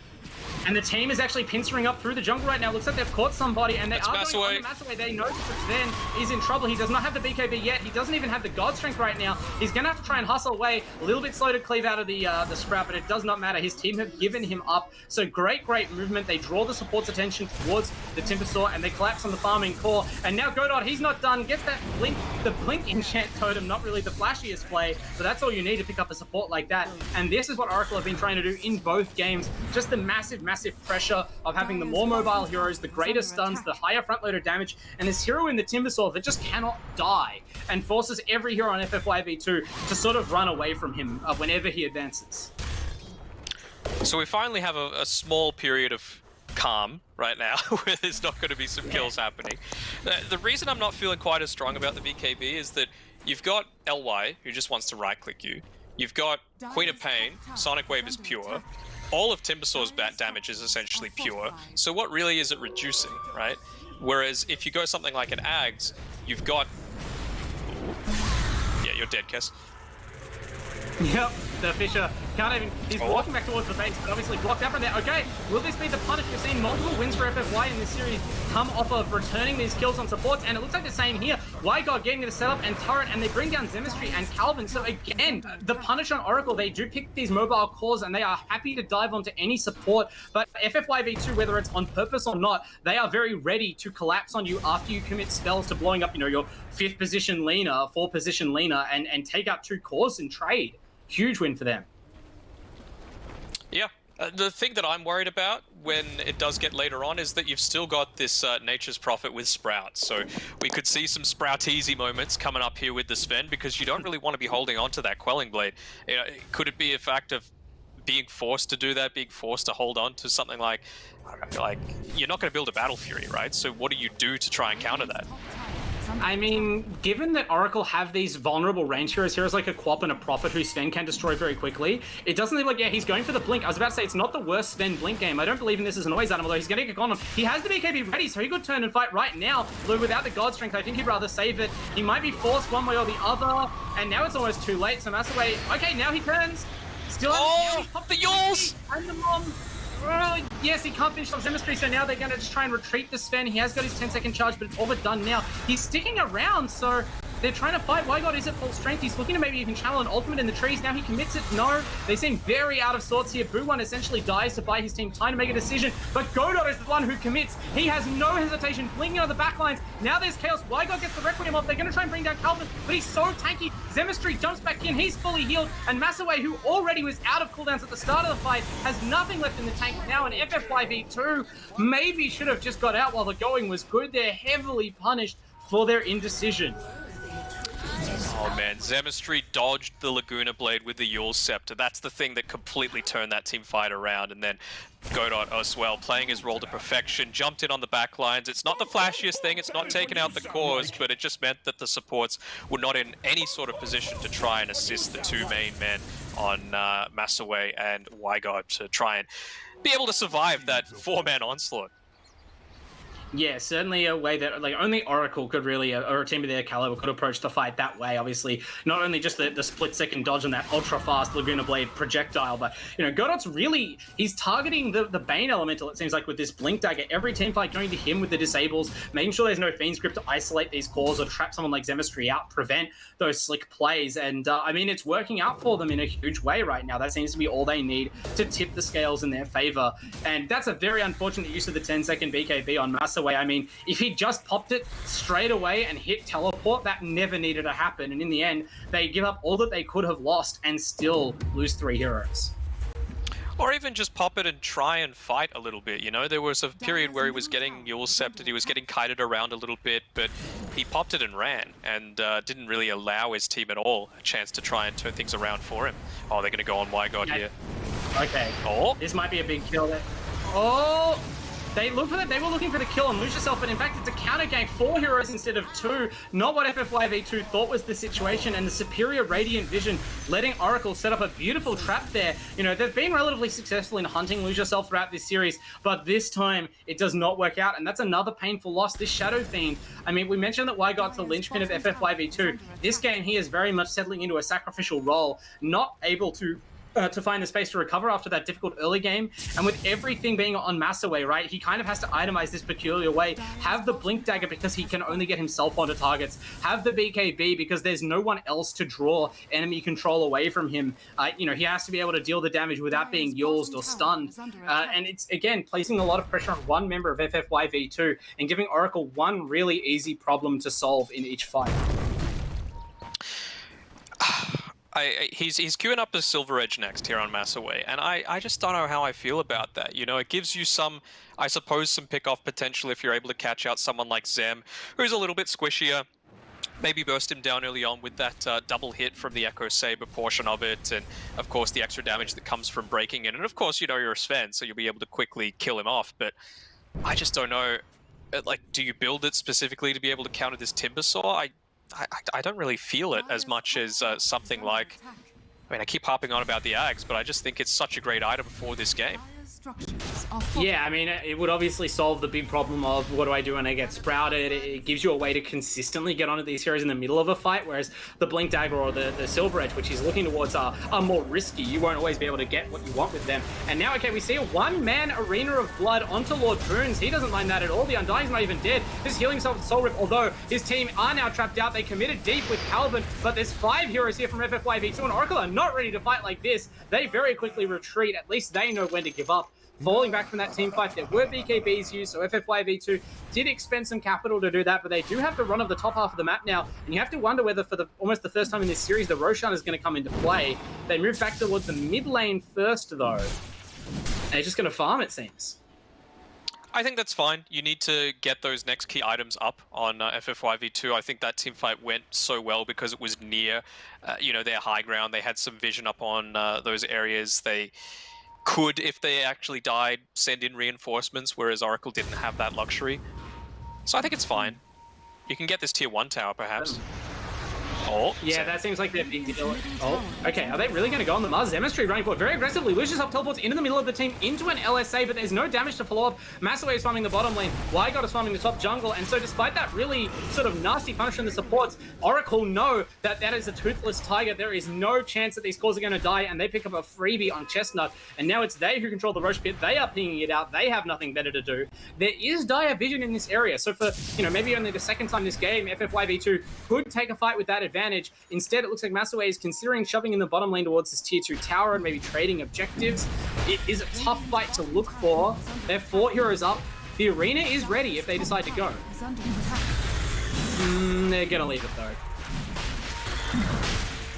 S2: And the team is actually pincering up through the jungle right now. Looks like they've caught somebody, and they are going on the Massaway. They know that Sven is in trouble. He does not have the BKB yet. He doesn't even have the God Strength right now. He's going to have to try and hustle away. A little bit slow to cleave out of the Sprout, but it does not matter. His team have given him up. So great movement. They draw the support's attention towards the Timbersaw, and they collapse on the farming core. And now Godot, he's not done. Gets that blink enchant totem. Not really the flashiest play, but that's all you need to pick up a support like that. And this is what Oracle have been trying to do in both games. Just the massive pressure of having the more mobile heroes, the greater stuns, the higher front loader damage, and this hero in the Timbersaw that just cannot die and forces every hero on FFYV2 to sort of run away from him whenever he advances.
S3: So we finally have a small period of calm right now where there's not going to be some kills happening. The reason I'm not feeling quite as strong about the BKB is that you've got LY, who just wants to right-click you. You've got Queen of Pain, Sonic Wave is pure. All of Timbersaw's damage is essentially pure. So what really is it reducing, right? Whereas if you go something like an Ags, you've got... Yeah, you're dead, Kess.
S2: Yep, the Fisher can't even... He's walking back towards the base, but obviously blocked out from there. Okay, will this be the punish? We've seen multiple wins for FFY in this series come off of returning these kills on supports, and it looks like the same here. WiGod getting the setup and turret, and they bring down Zemistry and Calvin. So again, the punish on Oracle, they do pick these mobile cores, and they are happy to dive onto any support. But FFYV2, whether it's on purpose or not, they are very ready to collapse on you after you commit spells to blowing up, your 5th position leaner, 4th position leaner, and take out 2 cores and trade. Huge win for them.
S3: Yeah. The thing that I'm worried about when it does get later on is that you've still got this Nature's Prophet with Sprout. So we could see some Sprout-easy moments coming up here with the Sven because you don't really want to be holding on to that Quelling Blade. Could it be a fact of being forced to do that, being forced to hold on to something like you're not going to build a Battle Fury, right? So what do you do to try and counter that?
S2: I mean, given that Oracle have these vulnerable range heroes like a Quap and a Prophet who Sven can destroy very quickly, it doesn't seem like, he's going for the Blink. I was about to say, it's not the worst Sven Blink game. I don't believe in this as an always animal, though. He's going to get gone on. He has the BKB ready, so he could turn and fight right now. Though without the God Strength, I think he'd rather save it. He might be forced one way or the other, and now it's almost too late, so Massaway, okay, now he turns. Still
S3: the Yules!
S2: And the Mom. Yes, he can't finish off Zemistry, so now they're going to just try and retreat the Sven. He has got his 10-second charge, but it's all but done now. He's sticking around, so they're trying to fight. WiGod is at full strength. He's looking to maybe even channel an ultimate in the trees. Now he commits it. No, they seem very out of sorts here. Boo1 essentially dies to buy his team time to make a decision, but Godot is the one who commits. He has no hesitation, blinking on the backlines. Now there's Chaos. WiGod gets the Requiem off. They're going to try and bring down Calvin, but he's so tanky. Zemistry jumps back in. He's fully healed, and Massaway, who already was out of cooldowns at the start of the fight, has nothing left in the tank now, and FFYV2 maybe should have just got out while the going was good. They're heavily punished for their indecision.
S3: Oh man, Zemistry dodged the Laguna Blade with the Yule Scepter. That's the thing that completely turned that team fight around. And then Godot as well, playing his role to perfection, jumped in on the back lines. It's not the flashiest thing, it's not taking out the cores, but it just meant that the supports were not in any sort of position to try and assist the 2 main men on Massaway and WiGod to try and be able to survive that 4-man onslaught.
S2: Yeah, certainly a way that only Oracle could really, or a team of their caliber could approach the fight that way. Obviously, not only just the split-second dodge on that ultra-fast Laguna Blade projectile, but Godot's really, he's targeting the Bane elemental. It seems like with this Blink Dagger, every team fight going to him with the disables, making sure there's no Fiend's Grip to isolate these cores or trap someone like Zemistry out, prevent those slick plays. And I mean, it's working out for them in a huge way right now. That seems to be all they need to tip the scales in their favor. And that's a very unfortunate use of the 10-second BKB on Massa. I mean, if he just popped it straight away and hit teleport, that never needed to happen. And in the end, they give up all that they could have lost and still lose 3 heroes.
S3: Or even just pop it and try and fight a little bit, There was a period where he was getting Yule Scepted, he was getting kited around a little bit, but he popped it and ran, and didn't really allow his team at all a chance to try and turn things around for him. Oh, they're going to go on WiGod here.
S2: Okay.
S3: Oh.
S2: This might be a big kill there. Oh! They were looking for the kill on Lose Yourself, but in fact it's a counter gank, 4 heroes instead of 2. Not what FFYV2 thought was the situation, and the superior Radiant Vision letting Oracle set up a beautiful trap there. They've been relatively successful in hunting Lose Yourself throughout this series, but this time it does not work out, and that's another painful loss. This Shadow Fiend, I mean, we mentioned that WiGod's the linchpin of FFYV2. This game he is very much settling into a sacrificial role, not able to to find the space to recover after that difficult early game. And with everything being on Massaway, right, he kind of has to itemize this peculiar way. Have the Blink Dagger because he can only get himself onto targets. Have the BKB because there's no one else to draw enemy control away from him. You know, he has to be able to deal the damage without being yulzed or stunned. And it's, again, placing a lot of pressure on one member of FFYV2 and giving Oracle one really easy problem to solve in each fight.
S3: He's queuing up as Silver Edge next here on Massaway, and I just don't know how I feel about that. You know, it gives you some, I suppose, some pick-off potential if you're able to catch out someone like Zem, who's a little bit squishier. Maybe burst him down early on with that double hit from the Echo Saber portion of it, and of course the extra damage that comes from breaking in. And of course, you know, you're a Sven, so you'll be able to quickly kill him off. But I just don't know, like, do you build it specifically to be able to counter this Timbersaw? I don't really feel it as much as something like, I mean, I keep harping on about the Ags, but I just think it's such a great item for this game.
S2: Yeah, I mean, it would obviously solve the big problem of what do I do when I get sprouted. It gives you a way to consistently get onto these heroes in the middle of a fight, whereas the Blink Dagger or the Silver Edge, which he's looking towards, are more risky. You won't always be able to get what you want with them. And now, okay, we see a one-man Arena of Blood onto Lord Boons. He doesn't mind that at all. The Undying's not even dead. Just healing himself with Soul Rip, although his team are now trapped out. They committed deep with Calvin, but there's 5 heroes here from FFYV2, and Oracle are not ready to fight like this. They very quickly retreat. At least they know when to give up. Falling back from that team fight, there were BKBs used, so FFYV2 did expend some capital to do that, but they do have the run of the top half of the map now, and you have to wonder whether for almost the first time in this series, the Roshan is going to come into play. They move back towards the mid lane first, though. And they're just going to farm, it seems.
S3: I think that's fine. You need to get those next key items up on FFYV2. I think that team fight went so well because it was near, you know, their high ground. They had some vision up on those areas. They could, if they actually died, send in reinforcements, whereas Oracle didn't have that luxury. So I think it's fine. You can get this tier 1 tower, perhaps. Oh,
S2: yeah, that seems like they're big deal. Oh, okay. Are they really going to go on the Mars? Zemestree running forward very aggressively. Lucius up teleports into the middle of the team into an LSA, but there's no damage to follow up. Massaway is farming the bottom lane. Wygod is farming the top jungle. And so despite that really sort of nasty punish from the supports, Oracle know that that is a toothless tiger. There is no chance that these cores are going to die, and they pick up a freebie on Chestnut. And now it's they who control the Roche pit. They are pinging it out. They have nothing better to do. There is dire vision in this area. So for, you know, maybe only the second time this game, FFYV2 could take a fight with that advantage. Instead, it looks like Massaway is considering shoving in the bottom lane towards this tier 2 tower and maybe trading objectives. It is a tough fight to look for. They're 4 heroes up. The arena is ready if they decide to go. They're gonna leave it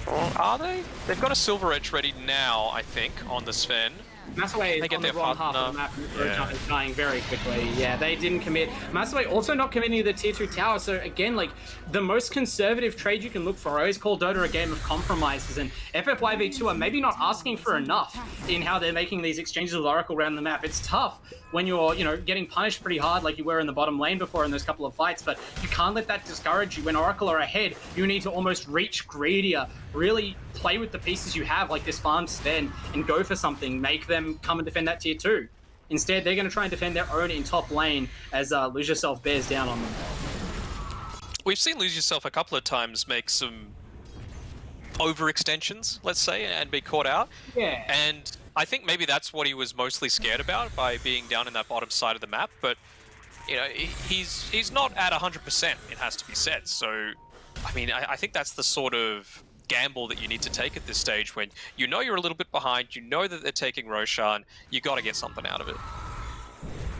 S2: though.
S3: Are they? They've got a Silver Edge ready now, I think, on the Sven.
S2: Massaway is on the wrong half of the map. Yeah. Is dying very quickly. Yeah, they didn't commit. Massaway also not committing to the tier 2 tower. So again, like, the most conservative trade you can look for. I always call Dota a game of compromises, and FFYV2 are maybe not asking for enough in how they're making these exchanges with Oracle around the map. It's tough when you're, you know, getting punished pretty hard like you were in the bottom lane before in those couple of fights, but you can't let that discourage you. When Oracle are ahead, you need to almost reach greedier, really play with the pieces you have, like this farm Sven, and go for something. Make them come and defend that tier 2. Instead, they're going to try and defend their own in top lane as Lose Yourself bears down on them.
S3: We've seen Lose Yourself a couple of times make some overextensions, let's say, and be caught out.
S2: Yeah.
S3: And I think maybe that's what he was mostly scared about by being down in that bottom side of the map. But, you know, he's not at 100%, it has to be said. So, I mean, I think that's the sort of gamble that you need to take at this stage when you know you're a little bit behind, you know that they're taking Roshan, you got to get something out of it.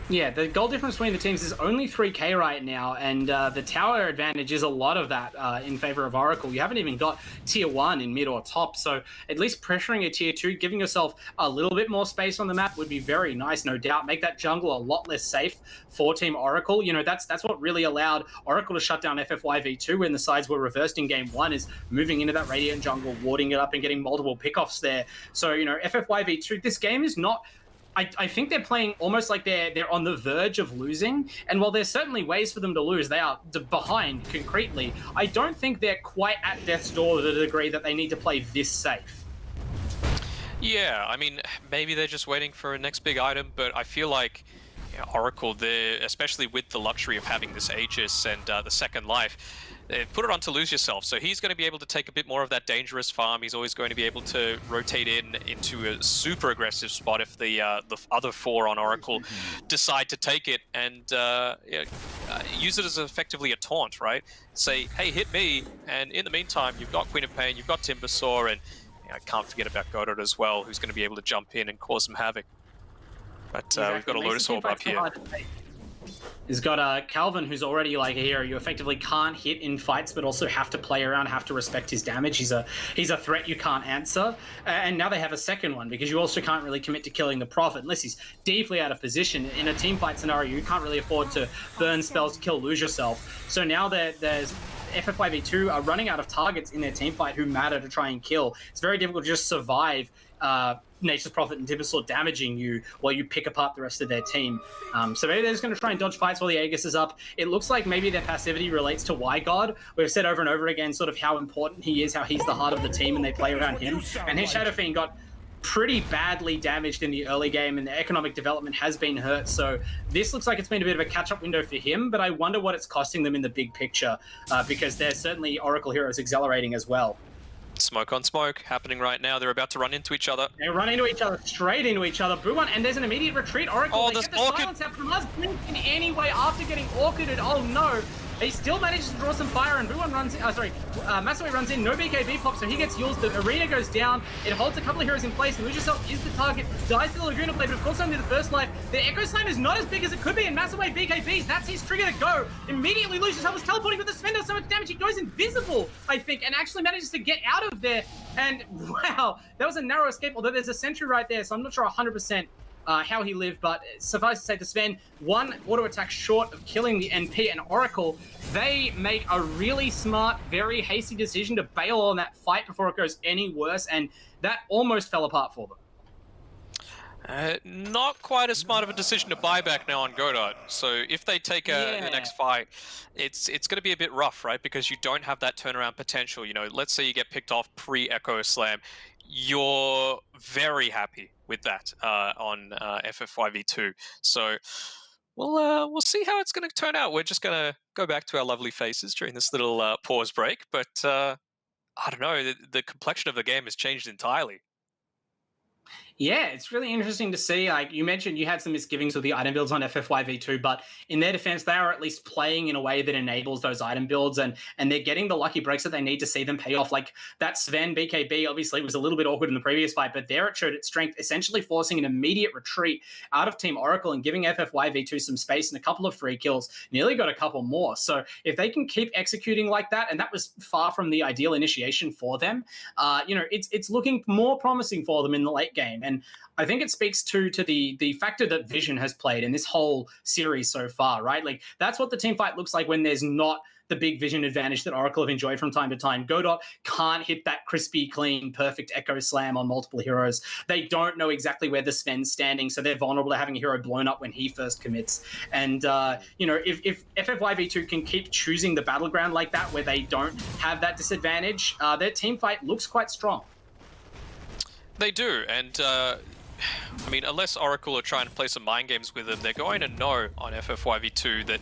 S2: Yeah, the goal difference between the teams is only 3k right now, and the tower advantage is a lot of that in favor of Oracle. You haven't even got tier 1 in mid or top, so at least pressuring a tier 2, giving yourself a little bit more space on the map would be very nice, no doubt. Make that jungle a lot less safe for Team Oracle. You know, that's what really allowed Oracle to shut down FFYV2 when the sides were reversed in game 1, is moving into that Radiant jungle, warding it up and getting multiple pickoffs there. So, you know, FFYV2, this game is not... I think they're playing almost like they're on the verge of losing, and while there's certainly ways for them to lose, they are behind concretely. I don't think they're quite at death's door to the degree that they need to play this safe.
S3: Yeah, I mean, maybe they're just waiting for a next big item, but I feel like, Oracle, there, especially with the luxury of having this Aegis and the second life, put it on to lose yourself. So he's going to be able to take a bit more of that dangerous farm. He's always going to be able to rotate into a super aggressive spot if the other 4 on Oracle decide to take it and use it as effectively a taunt, right? Say, hey, hit me, and in the meantime, you've got Queen of Pain, you've got Timbersaw, and I can't forget about Godot as well, who's going to be able to jump in and cause some havoc. But
S2: Exactly.
S3: we've got a Lotus Orb up here.
S2: He's got Calvin, who's already like a hero. You effectively can't hit in fights, but also have to play around, have to respect his damage. He's a threat you can't answer. And now they have a second one, because you also can't really commit to killing the Prophet unless he's deeply out of position. In a team fight scenario, you can't really afford to burn spells to kill, lose yourself. So now there's FF5v2 are running out of targets in their team fight who matter to try and kill. It's very difficult to just survive Nature's Prophet and Timbersaw damaging you while you pick apart the rest of their team. So maybe they're just going to try and dodge fights while the Aegis is up. It looks like maybe their passivity relates to Y-God. We've said over and over again sort of how important he is, how he's the heart of the team, and they play around him. And his Shadow Fiend got pretty badly damaged in the early game, and the economic development has been hurt. So this looks like it's been a bit of a catch-up window for him, but I wonder what it's costing them in the big picture, because they're certainly Oracle heroes accelerating as well.
S3: Smoke on smoke happening right now. They're about to run into each other.
S2: They run into each other, straight into each other. Buwan, and there's an immediate retreat. Oracle,
S3: Oh,
S2: they get the silence out from us. Blink in any way after getting orchided. Oh no. He still manages to draw some fire, and Buwan runs in, Masawe runs in, no BKB pop, so he gets Yules. The arena goes down. It holds a couple of heroes in place. Lose Yourself is the target. Dies to the Laguna Blade, but of course only the first life. The Echo Slam is not as big as it could be, and Masawe BKBs, that's his trigger to go. Immediately Lose Yourself is teleporting with the Sven does so much damage, he goes invisible, I think, and actually manages to get out of there. And wow, that was a narrow escape, although there's a sentry right there, so I'm not sure 100% how he lived, but suffice to say, to Sven, one auto attack short of killing the NP, and Oracle, they make a really smart, very hasty decision to bail on that fight before it goes any worse, and that almost fell apart for them.
S3: Not quite as smart of a decision to buy back now on Godot. So if they take the next fight, it's going to be a bit rough, right? Because you don't have that turnaround potential. You know, let's say you get picked off pre-Echo Slam, you're very happy with that on FF5v2. So we'll see how it's going to turn out. We're just going to go back to our lovely faces during this little pause break. But I don't know, the complexion of the game has changed entirely.
S2: Yeah, it's really interesting to see. Like you mentioned, you had some misgivings with the item builds on FF5v2, but in their defense, they are at least playing in a way that enables those item builds, and they're getting the lucky breaks that they need to see them pay off. Like that Sven BKB obviously was a little bit awkward in the previous fight, but there it showed its strength, essentially forcing an immediate retreat out of Team Oracle and giving FF5v2 some space and a couple of free kills, nearly got a couple more. So if they can keep executing like that, and that was far from the ideal initiation for them, you know, it's looking more promising for them in the late game. And I think it speaks to the factor that Vision has played in this whole series so far, right? Like that's what the team fight looks like when there's not the big Vision advantage that Oracle have enjoyed from time to time. Godot can't hit that crispy, clean, perfect Echo Slam on multiple heroes. They don't know exactly where the Sven's standing, so they're vulnerable to having a hero blown up when he first commits. And, you know, if FF5v2 can keep choosing the battleground like that, where they don't have that disadvantage, their team fight looks quite strong.
S3: They do, and I mean, unless Oracle are trying to play some mind games with them, they're going to know on FF5v2 that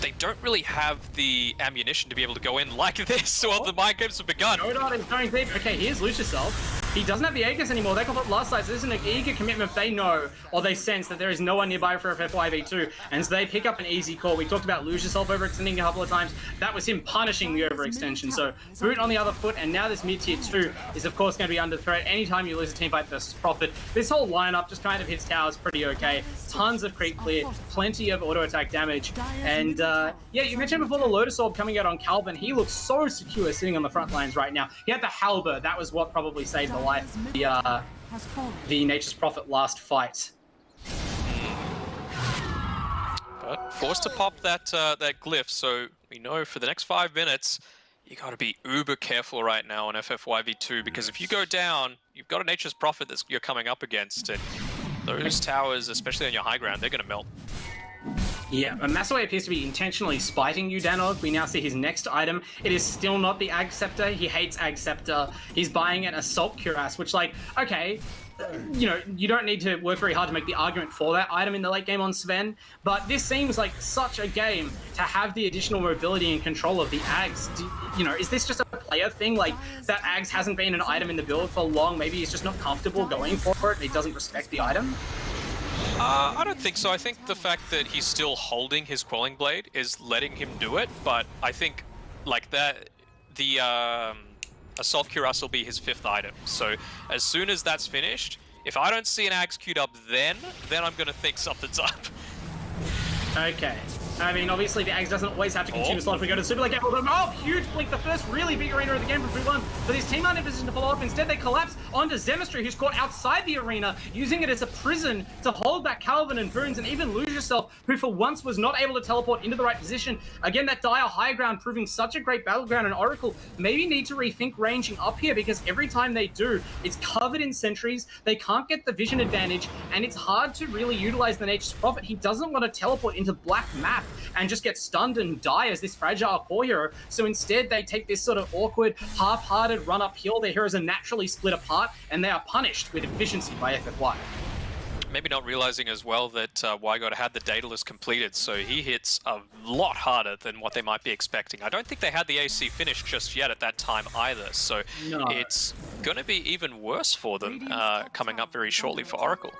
S3: they don't really have the ammunition to be able to go in like this while the mind games have begun.
S2: Godot is going deep. Okay, here's Lose Yourself. He doesn't have the Aegis anymore. They got up last side, so this is an eager commitment. They know, or they sense, that there is no one nearby for FF5v2, and so they pick up an easy call. We talked about Lose Yourself overextending a couple of times. That was him punishing the overextension. So Boot on the other foot, and now this mid-tier 2 is, of course, going to be under threat. Anytime you lose a teamfight versus Prophet, this whole lineup just kind of hits towers pretty okay. Tons of creep clear, plenty of auto-attack damage, and yeah, you mentioned before the Lotus Orb coming out on Calvin. He looks so secure sitting on the front lines right now. He had the Halberd. That was what probably saved the life of the Nature's Prophet last fight.
S3: But forced to pop that that glyph, so we know for the next 5 minutes, you got to be uber careful right now on FF5v2, because if you go down, you've got a Nature's Prophet that you're coming up against, and those towers, especially on your high ground, they're going to melt.
S2: Yeah, and Masawe appears to be intentionally spiting you, Danog. We now see his next item. It is still not the Ag Scepter. He hates Ag Scepter. He's buying an Assault Cuirass, which, like, okay, you know, you don't need to work very hard to make the argument for that item in the late game on Sven, but this seems like such a game to have the additional mobility and control of the Ags. You know, is this just a player thing? Like, that Ags hasn't been an item in the build for long, maybe he's just not comfortable going for it, he doesn't respect the item?
S3: I don't think so. I think the fact that he's still holding his Quelling Blade is letting him do it, but I think, like, that, the Assault Cuirass will be his 5th item. So as soon as that's finished, if I don't see an Ags queued up then I'm going to think something's up.
S2: Okay. I mean, obviously, the Ags doesn't always have to consume a slot if we go to Super League. Oh, huge blink, the first really big arena of the game from 3-1. But his team aren't in position to follow up. Instead, they collapse onto Zemistry, who's caught outside the arena, using it as a prison to hold back Calvin and Boons and even Lose Yourself, who for once was not able to teleport into the right position. Again, that dire high ground proving such a great battleground, and Oracle maybe need to rethink ranging up here, because every time they do, it's covered in sentries, they can't get the vision advantage, and it's hard to really utilize the Nature's Prophet. He doesn't want to teleport into black map and just get stunned and die as this fragile core hero. So instead, they take this sort of awkward, half-hearted run uphill. Their heroes are naturally split apart, and they are punished with efficiency by FFY.
S3: Maybe not realizing as well that Wygod had the Daedalus completed, so he hits a lot harder than what they might be expecting. I don't think they had the AC finished just yet at that time either, so
S2: no.
S3: It's going to be even worse for them coming up very shortly for Oracle.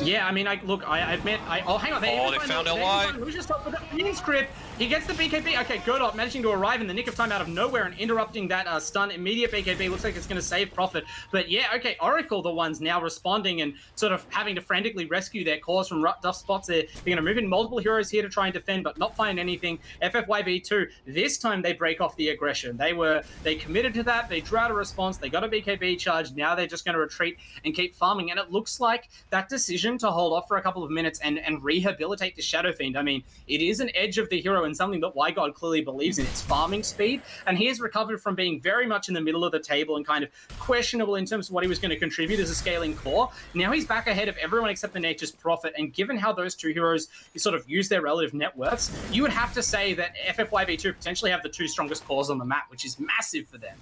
S2: Yeah, I mean, I admit, oh, hang on.
S3: They found LY.
S2: Lose Yourself with a Phoenix Crypt. He gets the BKB. Okay, Godot managing to arrive in the nick of time out of nowhere and interrupting that stun. Immediate BKB. Looks like it's going to save Prophet. But yeah, okay, Oracle, the ones now responding and sort of having to frantically rescue their cores from tough spots. They're going to move in multiple heroes here to try and defend, but not find anything. FFYV2, this time they break off the aggression. They committed to that. They drew out a response. They got a BKB charge. Now they're just going to retreat and keep farming. And it looks like that decision to hold off for a couple of minutes and rehabilitate the Shadow Fiend. I mean, it is an edge of the hero and something that Wygod clearly believes in. It's farming speed, and he has recovered from being very much in the middle of the table and kind of questionable in terms of what he was going to contribute as a scaling core. Now he's back ahead of everyone except the Nature's Prophet, and given how those two heroes sort of use their relative net worths, you would have to say that FFYV2 potentially have the 2 strongest cores on the map, which is massive for them.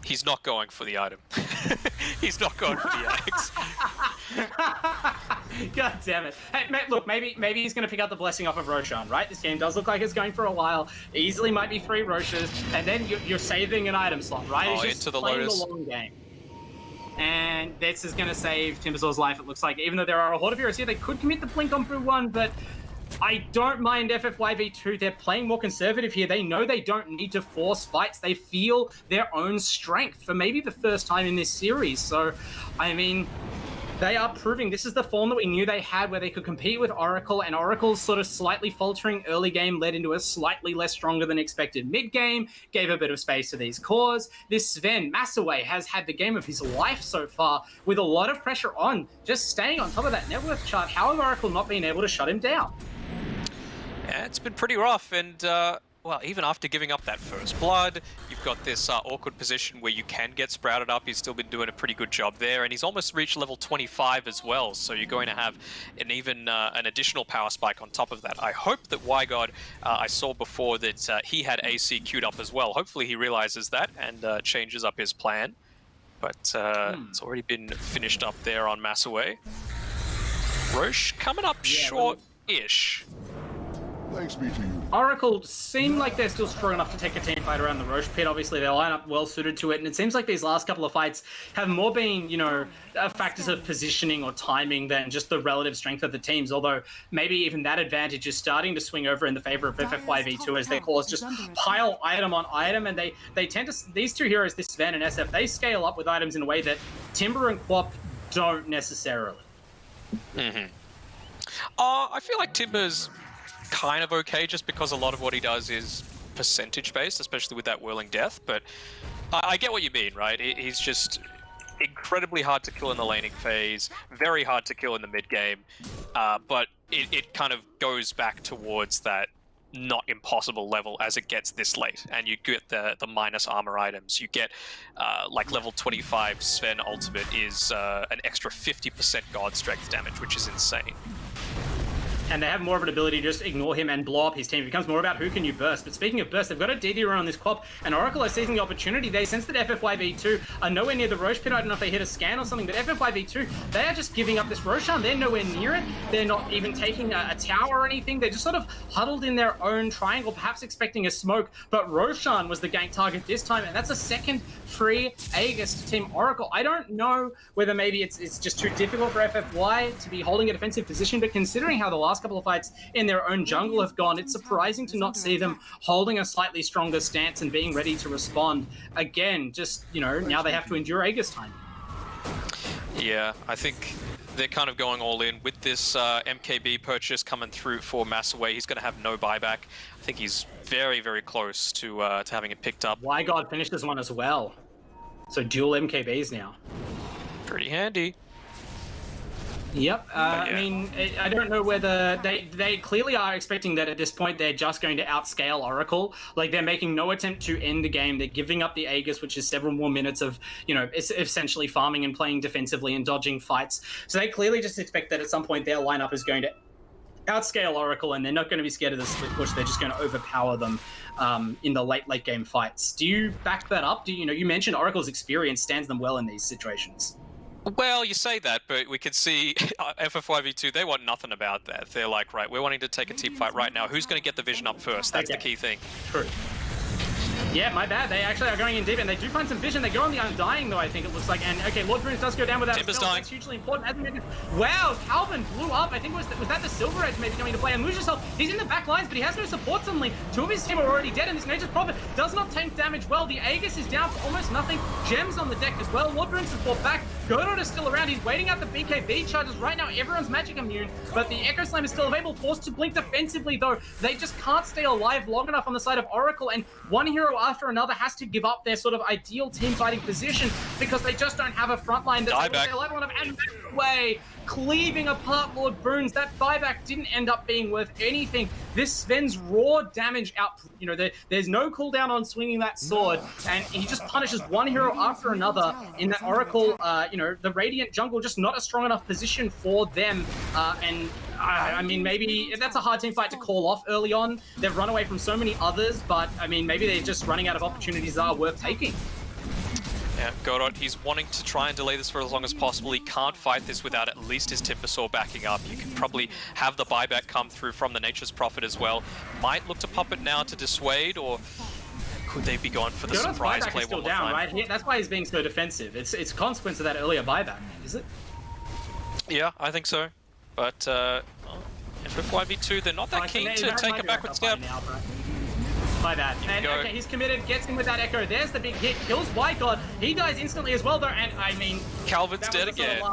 S3: He's not going for the item. He's not going for the eggs.
S2: God damn it. Hey, look, maybe he's going to pick up the blessing off of Roshan, right? This game does look like it's going for a while. Easily might be 3 Roshas, and then you're saving an item slot, right?
S3: Oh,
S2: it's just
S3: into the
S2: playing
S3: Lotus.
S2: the long game. And this is going to save Timberzaw's life, it looks like. Even though there are a horde of heroes here, they could commit the blink on Boo 1, but I don't mind FFYV2. They're playing more conservative here. They know they don't need to force fights. They feel their own strength for maybe the first time in this series. So, I mean, they are proving this is the form that we knew they had, where they could compete with Oracle, and Oracle's sort of slightly faltering early game led into a slightly less stronger than expected mid game, gave a bit of space to these cores. This Sven Massaway has had the game of his life so far, with a lot of pressure on, just staying on top of that net worth chart. How have Oracle not been able to shut him down?
S3: Yeah, it's been pretty rough, and well, even after giving up that first blood, you've got this awkward position where you can get sprouted up. He's still been doing a pretty good job there, and he's almost reached level 25 as well, so you're going to have an additional power spike on top of that. I hope that Wygod, I saw before that he had AC queued up as well. Hopefully he realizes that and changes up his plan, but it's already been finished up there on Massaway. Roche coming up short-ish.
S5: Thanks be to you.
S2: Oracle seem like they're still strong enough to take a team fight around the Roche pit. Obviously, they line up well suited to it, and it seems like these last couple of fights have more been, you know, factors of positioning or timing than just the relative strength of the teams. Although maybe even that advantage is starting to swing over in the favor of FFYV2 as their cores just pile item on item, and they tend to, these two heroes, this Sven and SF, they scale up with items in a way that Timber and Quap don't necessarily.
S3: Mm-hmm. I feel like Timber's kind of okay, just because a lot of what he does is percentage based, especially with that Whirling Death, but I get what you mean, right? He's just incredibly hard to kill in the laning phase, very hard to kill in the mid game, but it kind of goes back towards that not impossible level as it gets this late, and you get the minus armor items. You get like level 25 Sven ultimate is an extra 50% god strength damage, which is insane.
S2: and they have more of an ability to just ignore him and blow up his team. It becomes more about who can you burst. But speaking of burst, they've got a DD run on this Quap, and Oracle are seizing the opportunity. They sense that FFYV2 are nowhere near the Roche pit. I don't know if they hit a scan or something, but FFYV2, they are just giving up this Roshan. They're nowhere near it. They're not even taking a tower or anything. They're just sort of huddled in their own triangle, perhaps expecting a smoke, but Roshan was the gank target this time, and that's a second free Aegis to Team Oracle. I don't know whether maybe it's just too difficult for FFY to be holding a defensive position, but considering how the last couple of fights in their own jungle have gone, it's surprising to not see them holding a slightly stronger stance and being ready to respond. Again, just, you know, now they have to endure Aegis time.
S3: Yeah, I think they're kind of going all in with this MKB purchase coming through for Massaway. He's going to have no buyback. I think he's very, very close to having it picked up.
S2: WyGod finished this one as well. So dual MKBs now.
S3: Pretty handy.
S2: Yep.
S3: Yeah.
S2: I mean, I don't know whether they clearly are expecting that at this point they're just going to outscale Oracle. Like, they're making no attempt to end the game. They're giving up the Aegis, which is several more minutes of, you know, essentially farming and playing defensively and dodging fights. So they clearly just expect that at some point their lineup is going to outscale Oracle, and they're not going to be scared of the split push. They're just going to overpower them in the late game fights. Do you back that up? Do you know? You mentioned Oracle's experience stands them well in these situations.
S3: Well, you say that, but we can see FFYV2, they want nothing about that. They're like, right, we're wanting to take a team fight right now. Who's going to get the vision up first? That's the key thing.
S2: True. Yeah, my bad. They actually are going in deep, and they do find some vision. They go on the Undying, though, I think it looks like. And, okay, Lord Bruins does go down without
S3: Timber's
S2: spell.
S3: dying.
S2: That's hugely important. Wow, Calvin blew up. I think was that the Silver Edge maybe coming to play? And lose yourself. He's in the back lines, but he has no support suddenly. Two of his team are already dead, and this Nature's Prophet does not tank damage well. The Aegis is down for almost nothing. Gems on the deck as well. Lord Bruins is brought back. Godot is still around. He's waiting out the BKB charges. Right now, everyone's magic immune, but the Echo Slam is still available. Forced to blink defensively, though. They just can't stay alive long enough on the side of Oracle, and one hero after another has to give up their sort of ideal team fighting position because they just don't have a front line that's able to stay alive long enough. And way cleaving apart Lord Bruins. That buyback didn't end up being worth anything. This Sven's raw damage output, you know, there's no cooldown on swinging that sword, and he just punishes one hero after another in that Oracle, you know, the Radiant jungle, just not a strong enough position for them. And I mean, maybe that's a hard team fight to call off early on. They've run away from so many others, but I mean, maybe they're just running out of opportunities that are worth taking.
S3: Yeah, Godot, he's wanting to try and delay this for as long as possible. He can't fight this without at least his Timbersaw backing up. You can probably have the buyback come through from the Nature's Prophet as well. Might look to pop it now to dissuade, or could they be going for the
S2: Godot's
S3: surprise
S2: buyback
S3: play
S2: is still
S3: one more
S2: down,
S3: time?
S2: right? That's why he's being so defensive. It's a consequence of that earlier buyback, is it?
S3: Yeah, I think so. But FFYV2, they're not that keen to take a backward step.
S2: My bad. And okay, he's committed, gets in with that Echo. There's the big hit, kills WyGod. He dies instantly as well, though, and I mean,
S3: Calvin's dead again.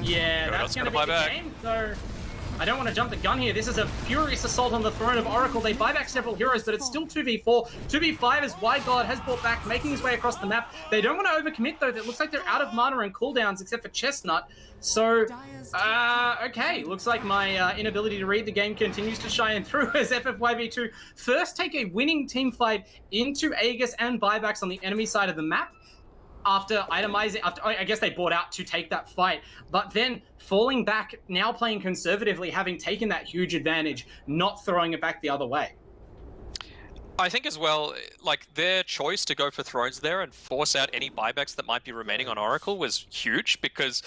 S2: Yeah, that's going to be the game. So I don't want to jump the gun here. This is a furious assault on the throne of Oracle. They buy back several heroes, but it's still 2v4. 2v5 as WyGod has brought back, making his way across the map. They don't want to overcommit, though. It looks like they're out of mana and cooldowns, except for Chestnut. So, okay, looks like my inability to read the game continues to shine through as FFYV2 first take a winning team fight into Aegis and buybacks on the enemy side of the map after itemizing, I guess they bought out to take that fight, but then falling back, now playing conservatively, having taken that huge advantage, not throwing it back the other way.
S3: I think as well, like, their choice to go for Thrones there and force out any buybacks that might be remaining on Oracle was huge, because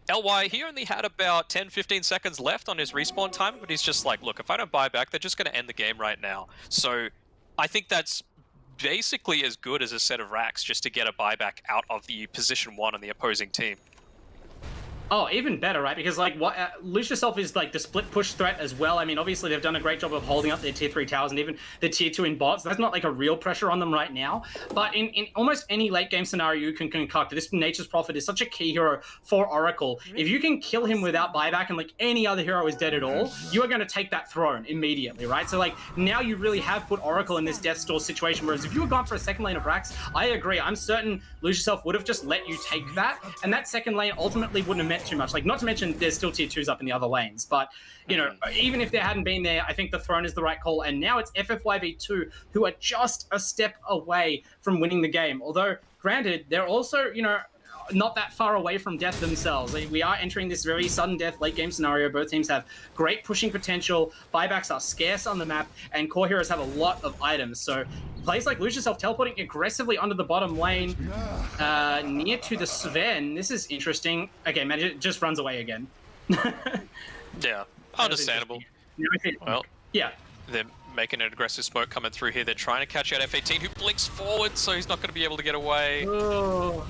S3: LY, he only had about 10-15 seconds left on his respawn time, but he's just like, look, if I don't buy back, they're just going to end the game right now. So I think that's basically as good as a set of racks just to get a buyback out of the position one on the opposing team.
S2: Oh, even better, right? Because, like, Lose Yourself is, like, the split push threat as well. I mean, obviously, they've done a great job of holding up their tier 3 towers and even the tier 2 in bots. That's not, like, a real pressure on them right now. But in almost any late game scenario you can concoct, this Nature's Prophet is such a key hero for Oracle. If you can kill him without buyback and, like, any other hero is dead at all, you are going to take that throne immediately, right? So, like, now you really have put Oracle in this Death Store situation, whereas if you had gone for a second lane of racks, I agree. I'm certain Lose Yourself would have just let you take that, and that second lane ultimately wouldn't have meant too much. Like, not to mention there's still tier 2s up in the other lanes, but, you know, even if there hadn't been there, I think the throne is the right call, and now it's FFYV2 who are just a step away from winning the game. Although, granted, they're also, you know, not that far away from death themselves. We are entering this very sudden death late game scenario. Both teams have great pushing potential. Buybacks are scarce on the map, and core heroes have a lot of items. So plays like Lucius self-teleporting aggressively onto the bottom lane, near to the Sven. This is interesting. Okay, man, it just runs away again.
S3: Yeah, understandable. Well,
S2: yeah.
S3: They're making an aggressive smoke coming through here. They're trying to catch out F18, who blinks forward, so he's not going to be able to get away.
S2: Oh.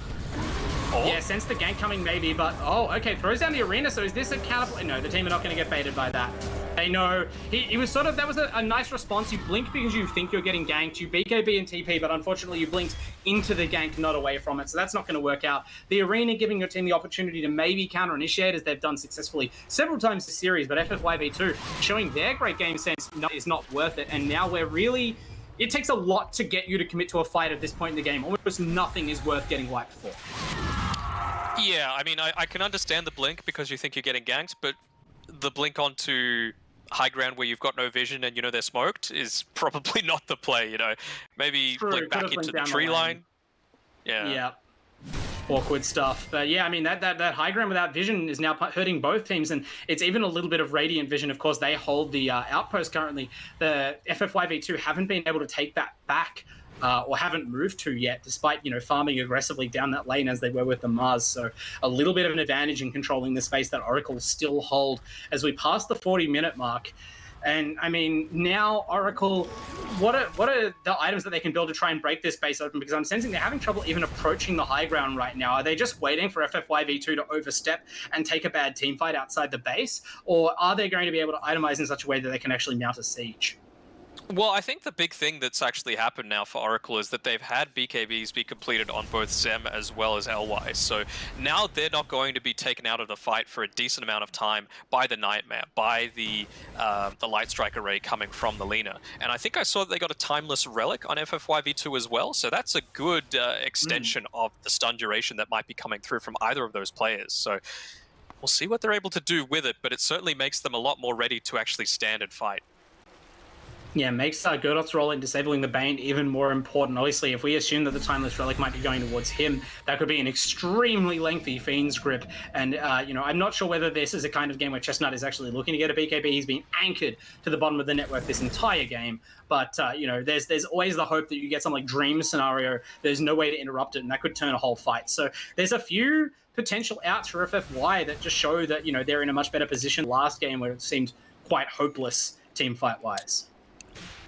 S3: Oh.
S2: Yeah, sense the gank coming maybe, but okay, throws down the arena. So is this a counter? No, the team are not going to get baited by that. They know he was sort of, that was a nice response. You blink because you think you're getting ganked. You BKB and TP, but unfortunately you blinked into the gank, not away from it. So that's not going to work out. The arena giving your team the opportunity to maybe counter initiate, as they've done successfully several times this series, but FFYV2 showing their great game sense is not worth it. And now we're really, it takes a lot to get you to commit to a fight at this point in the game. Almost nothing is worth getting wiped for.
S3: Yeah, I mean, I can understand the blink because you think you're getting ganked, but the blink onto high ground where you've got no vision and you know they're smoked is probably not the play, you know. Maybe blink back into the tree line. Yeah.
S2: Yeah. Awkward stuff. But yeah, I mean, that high ground without vision is now hurting both teams, and it's even a little bit of Radiant vision. Of course, they hold the outpost currently. The FFYV2 haven't been able to take that back. Or haven't moved to yet, despite, you know, farming aggressively down that lane as they were with the Mars. So a little bit of an advantage in controlling the space that Oracle still hold as we pass the 40-minute mark. And I mean, now Oracle, what are the items that they can build to try and break this base open? Because I'm sensing they're having trouble even approaching the high ground right now. Are they just waiting for FFYV2 to overstep and take a bad team fight outside the base? Or are they going to be able to itemize in such a way that they can actually mount a siege?
S3: Well, I think the big thing that's actually happened now for Oracle is that they've had BKBs be completed on both Zem as well as LY. So now they're not going to be taken out of the fight for a decent amount of time by the Nightmare, by the Light Strike array coming from the Lina. And I think I saw that they got a Timeless Relic on FFYV2 as well. So that's a good extension of the stun duration that might be coming through from either of those players. So we'll see what they're able to do with it, but it certainly makes them a lot more ready to actually stand and fight.
S2: Yeah, makes Gerdot's role in disabling the Bane even more important. Obviously, if we assume that the Timeless Relic might be going towards him, that could be an extremely lengthy Fiend's Grip. And, you know, I'm not sure whether this is a kind of game where Chestnut is actually looking to get a BKB. He's been anchored to the bottom of the network this entire game. But, you know, there's always the hope that you get some, like, Dream scenario. There's no way to interrupt it, and that could turn a whole fight. So there's a few potential outs for FFY that just show that, you know, they're in a much better position last game where it seemed quite hopeless team fight-wise.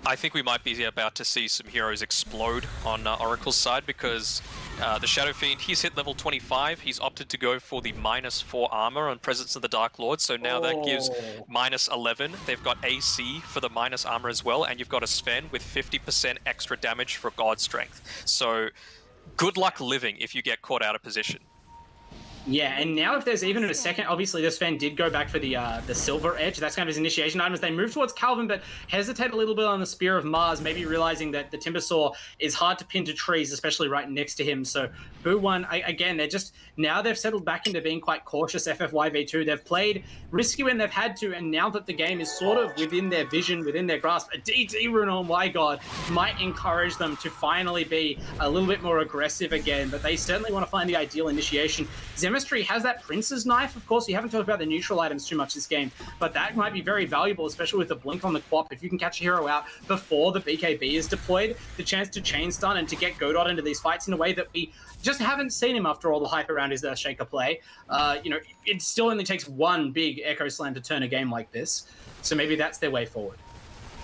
S3: I think we might be about to see some heroes explode on Oracle's side because the Shadow Fiend, he's hit level 25. He's opted to go for the -4 armor on Presence of the Dark Lord, so now that gives -11. They've got AC for the minus armor as well, and you've got a Sven with 50% extra damage for God Strength. So good luck living if you get caught out of position.
S2: Yeah, and now if there's even a second, obviously this Sven did go back for the Silver Edge. That's kind of his initiation item as they move towards Calvin, but hesitate a little bit on the Spear of Mars, maybe realizing that the Timbersaw is hard to pin to trees, especially right next to him. So Boo1, again, they're just, now they've settled back into being quite cautious, FFYV2. They've played risky when they've had to, and now that the game is sort of within their vision, within their grasp, a DT rune, oh my god, might encourage them to finally be a little bit more aggressive again, but they certainly want to find the ideal initiation. Zemistry has that Prince's Knife, of course. You haven't talked about the neutral items too much this game, but that might be very valuable, especially with the blink on the Quap. If you can catch a hero out before the BKB is deployed, the chance to chain stun and to get Godot into these fights in a way that we just haven't seen him after all the hype around his Shaker play. You know, it still only takes one big Echo Slam to turn a game like this, so maybe that's their way forward.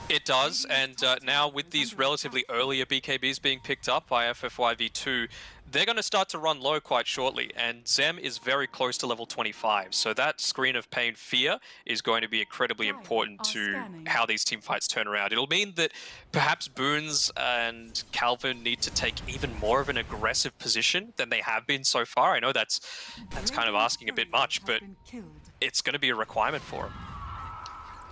S3: It does, and now with these relatively earlier BKBs being picked up by FFYV2, they're going to start to run low quite shortly, and Zem is very close to level 25, so that Screen of Pain Fear is going to be incredibly important to how these team fights turn around. It'll mean that perhaps Boons and Calvin need to take even more of an aggressive position than they have been so far. I know that's kind of asking a bit much, but it's going to be a requirement for them.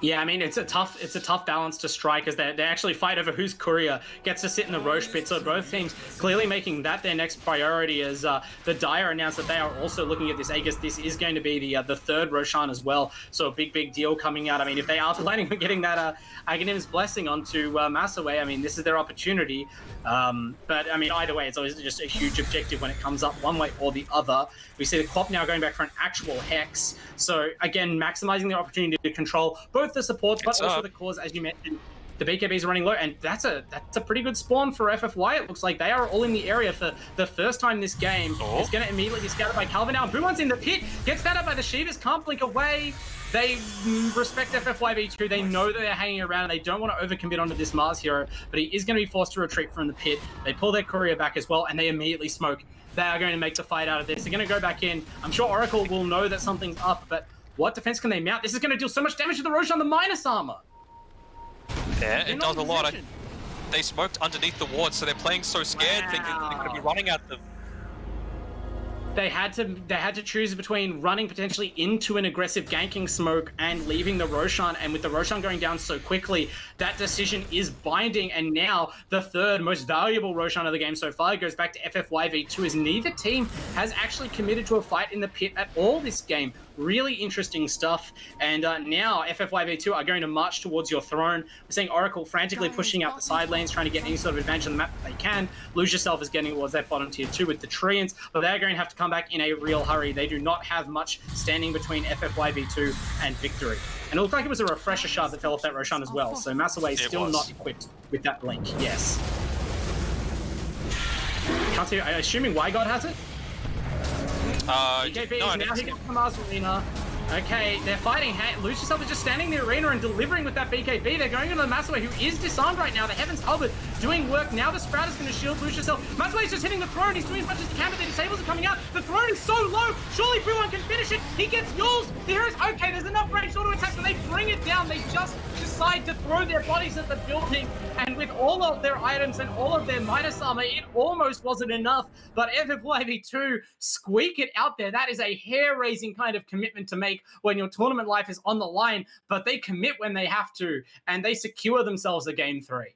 S2: Yeah, I mean it's a tough balance to strike as they actually fight over whose courier gets to sit in the Roche pit. So both teams clearly making that their next priority as the Dire announced that they are also looking at this. I guess this is going to be the third Roshan as well. So a big deal coming out. I mean, if they are planning on getting that Aghanim's blessing onto Massaway, I mean this is their opportunity. But I mean either way, it's always just a huge objective when it comes up one way or the other. We see the Quap now going back for an actual Hex. So again, maximizing the opportunity to control both the supports, but also the cores, as you mentioned. The BKB is running low, and that's a pretty good spawn for FFY. It looks like they are all in the area for the first time this game. It's going to immediately be scouted by Calvin now. Buon's in the pit, gets scouted by the Shivas, can't blink away. They respect FFYV2. They know that they're hanging around. They don't want to overcommit onto this Mars hero, but he is going to be forced to retreat from the pit. They pull their courier back as well, and they immediately smoke. They are going to make the fight out of this. They're going to go back in. I'm sure Oracle will know that something's up, but what defense can they mount? This is going to deal so much damage to the Roche on the minus armor.
S3: Yeah, it does a lot. They smoked underneath the ward, so they're playing so scared, thinking they're going to be running at them.
S2: They had to choose between running potentially into an aggressive ganking smoke and leaving the Roshan, and with the Roshan going down so quickly, that decision is binding, and now the third most valuable Roshan of the game so far goes back to FFYV2 as neither team has actually committed to a fight in the pit at all this game. Really interesting stuff, and now FFYV2 are going to march towards your throne. We're seeing Oracle frantically pushing out the side lanes, trying to get any sort of advantage on the map that they can. Lose Yourself is getting towards that bottom tier 2 with the Treants, but they're going to have to come back in a real hurry. They do not have much standing between FFYV2 and victory. And it looked like it was a refresher shard that fell off that Roshan as well, so Massaway is still not equipped with that blink. Yes. Can't see, I'm assuming Y-God has it? BKB
S3: no,
S2: is now hitting the Mars Arena. Okay, they're fighting. Lose Yourself is just standing in the arena and delivering with that BKB. They're going into the Massaway, who is disarmed right now. The Heaven's Hubbard doing work. Now the Sprout is going to shield Lose Yourself. Massaway's just hitting the throne. He's doing as much as he can, but the disables are coming out. The throne is so low. Surely Buon can finish it. He gets Yules. The heroes, okay, there's enough range auto attacks, but they bring it down. They just decide to throw their bodies at the building, and with all of their items and all of their minus armor, it almost wasn't enough. But FFYV2 squeak it out there. That is a hair-raising kind of commitment to make when your tournament life is on the line, but they commit when they have to, and they secure themselves a game 3.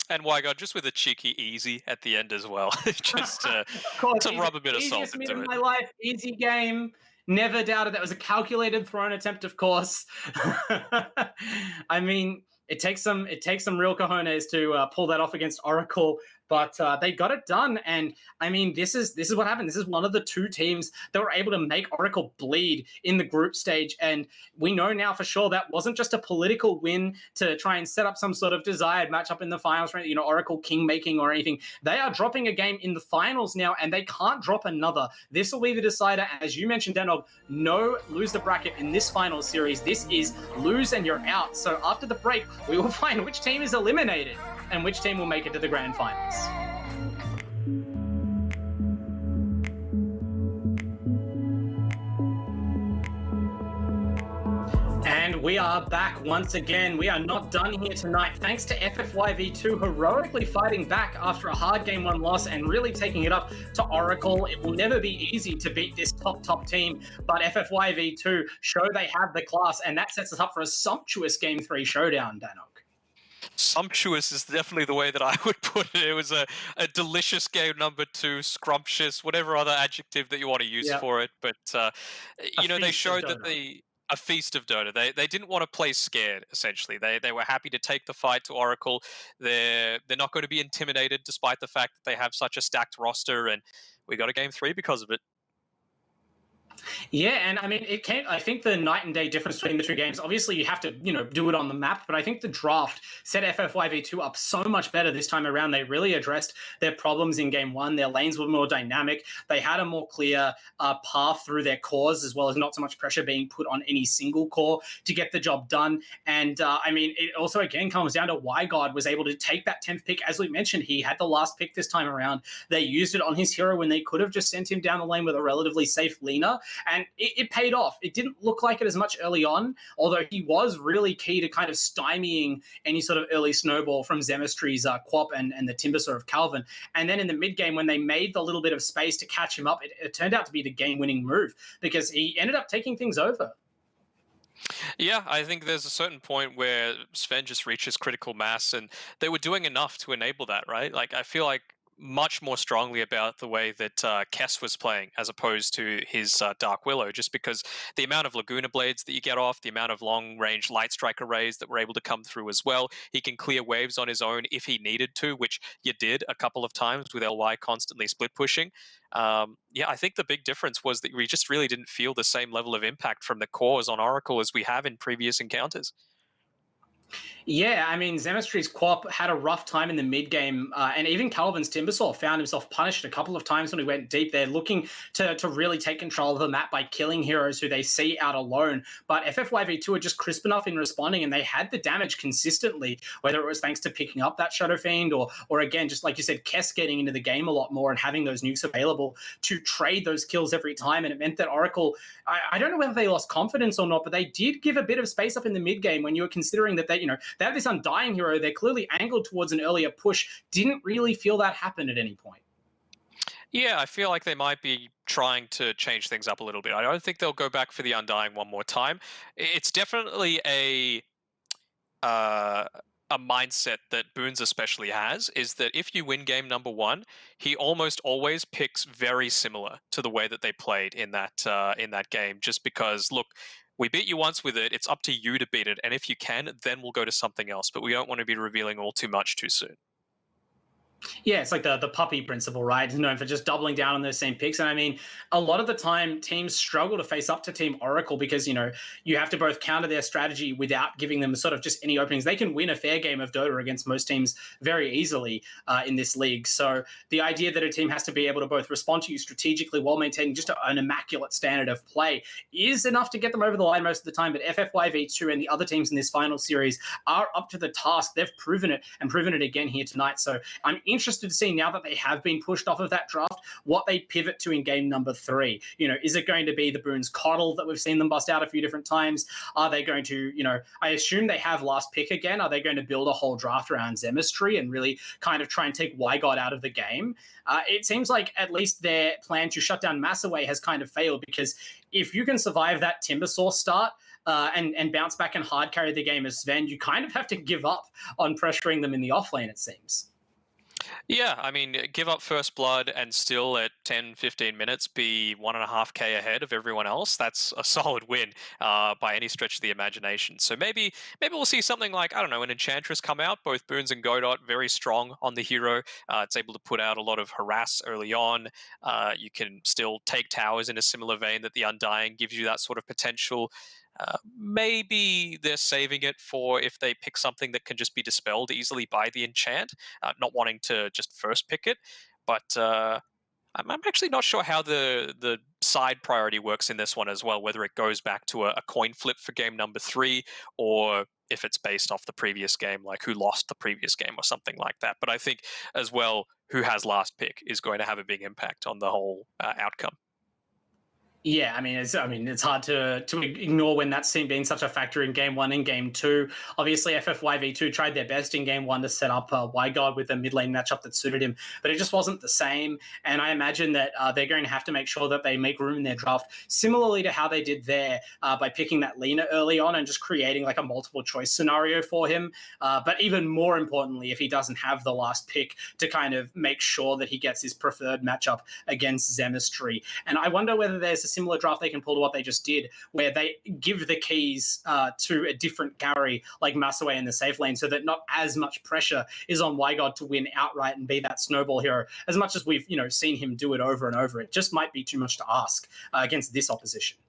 S3: And Y-God just with a cheeky easy at the end as well, just to rub a bit of salt into it.
S2: In my life, easy game. Never doubted that was a calculated thrown attempt, of course. I mean, it takes some real cojones to pull that off against Oracle, but they got it done. And I mean, this is what happened. This is one of the two teams that were able to make Oracle bleed in the group stage. And we know now for sure that wasn't just a political win to try and set up some sort of desired matchup in the finals, you know, Oracle king making or anything. They are dropping a game in the finals now, and they can't drop another. This will be the decider. As you mentioned, Danog, no lose the bracket in this finals series. This is lose and you're out. So after the break, we will find which team is eliminated and which team will make it to the grand finals. And we are back once again. We are not done here tonight. Thanks to FFYV2 heroically fighting back after a hard game 1 loss and really taking it up to Oracle. It will never be easy to beat this top team, but FFYV2 show they have the class, and that sets us up for a sumptuous game 3 showdown, Danog.
S3: Sumptuous is definitely the way that I would put it. It was a delicious game number 2, scrumptious, whatever other adjective that you want to use for it. But, you know, they showed that a feast of Dota. They didn't want to play scared, essentially. They were happy to take the fight to Oracle. They're not going to be intimidated despite the fact that they have such a stacked roster, and we got a game 3 because of it.
S2: Yeah, and I mean, I think the night and day difference between the two games, obviously you have to, you know, do it on the map, but I think the draft set FFYV2 up so much better this time around. They really addressed their problems in game 1. Their lanes were more dynamic. They had a more clear path through their cores, as well as not so much pressure being put on any single core to get the job done. And I mean, it also again comes down to why God was able to take that 10th pick. As we mentioned, he had the last pick this time around. They used it on his hero when they could have just sent him down the lane with a relatively safe Lina. And it paid off. It didn't look like it as much early on, although he was really key to kind of stymieing any sort of early snowball from Zemistry's Quap and the Timbersaw of Calvin. And then in the mid game, when they made the little bit of space to catch him up, it turned out to be the game-winning move because he ended up taking things over.
S3: Yeah, I think there's a certain point where Sven just reaches critical mass, and they were doing enough to enable that, right? Like, I feel like much more strongly about the way that Kess was playing as opposed to his Dark Willow, just because the amount of Laguna Blades that you get off, the amount of long-range Light Strike arrays that were able to come through as well. He can clear waves on his own if he needed to, which you did a couple of times with LY constantly split pushing. Yeah, I think the big difference was that we just really didn't feel the same level of impact from the cores on Oracle as we have in previous encounters.
S2: Yeah, I mean, Zemistry's Quap had a rough time in the mid game, and even Calvin's Timbersaw found himself punished a couple of times when he went deep there, looking to really take control of the map by killing heroes who they see out alone. But FFYV2 are just crisp enough in responding, and they had the damage consistently, whether it was thanks to picking up that Shadow Fiend or again, just like you said, Kess getting into the game a lot more and having those nukes available to trade those kills every time. And it meant that Oracle, I don't know whether they lost confidence or not, but they did give a bit of space up in the mid game when you were considering that they have this Undying hero. They're clearly angled towards an earlier push. Didn't really feel that happen at any point.
S3: Yeah, I feel like they might be trying to change things up a little bit. I don't think they'll go back for the Undying one more time. It's definitely a mindset that Boons especially has, is that if you win game number one, he almost always picks very similar to the way that they played in that game. Just because, look, we beat you once with it. It's up to you to beat it, and if you can, then we'll go to something else. But we don't want to be revealing all too much too soon.
S2: Yeah, it's like the puppy principle, right? Known for just doubling down on those same picks. And I mean, a lot of the time teams struggle to face up to Team Oracle because, you have to both counter their strategy without giving them sort of just any openings. They can win a fair game of Dota against most teams very easily in this league. So the idea that a team has to be able to both respond to you strategically while maintaining just an immaculate standard of play is enough to get them over the line most of the time. But FFYV2 and the other teams in this final series are up to the task. They've proven it and proven it again here tonight. So I'm interested to see, now that they have been pushed off of that draft, what they pivot to in game number 3. Is it going to be the Boons Coddle that we've seen them bust out a few different times? Are they going to, I assume they have last pick again. Are they going to build a whole draft around Zemistry and really kind of try and take Wygod out of the game? It seems like at least their plan to shut down Massaway has kind of failed, because if you can survive that Timbersaw start, and bounce back and hard carry the game as Sven, you kind of have to give up on pressuring them in the offlane, it seems.
S3: Yeah, I mean, give up first blood and still at 10, 15 minutes be 1.5k ahead of everyone else. That's a solid win by any stretch of the imagination. So maybe we'll see something like, I don't know, an Enchantress come out. Both Boons and Godot very strong on the hero. It's able to put out a lot of harass early on. You can still take towers in a similar vein that the Undying gives you that sort of potential. Maybe they're saving it for if they pick something that can just be dispelled easily by the enchant, not wanting to just first pick it. But I'm actually not sure how the side priority works in this one as well, whether it goes back to a coin flip for game number 3, or if it's based off the previous game, like who lost the previous game or something like that. But I think as well, who has last pick is going to have a big impact on the whole outcome.
S2: Yeah, I mean, it's hard to ignore when that's been such a factor in game 1 and game 2. Obviously, FFYV2 tried their best in game 1 to set up Wygod with a mid lane matchup that suited him, but it just wasn't the same. And I imagine that they're going to have to make sure that they make room in their draft, similarly to how they did there by picking that Lina early on and just creating like a multiple choice scenario for him. But even more importantly, if he doesn't have the last pick, to kind of make sure that he gets his preferred matchup against Zemistry. And I wonder whether there's a similar draft they can pull to what they just did, where they give the keys to a different carry like Massaway in the safe lane, so that not as much pressure is on Wygod to win outright and be that snowball hero. As much as we've seen him do it over and over, it just might be too much to ask against this opposition.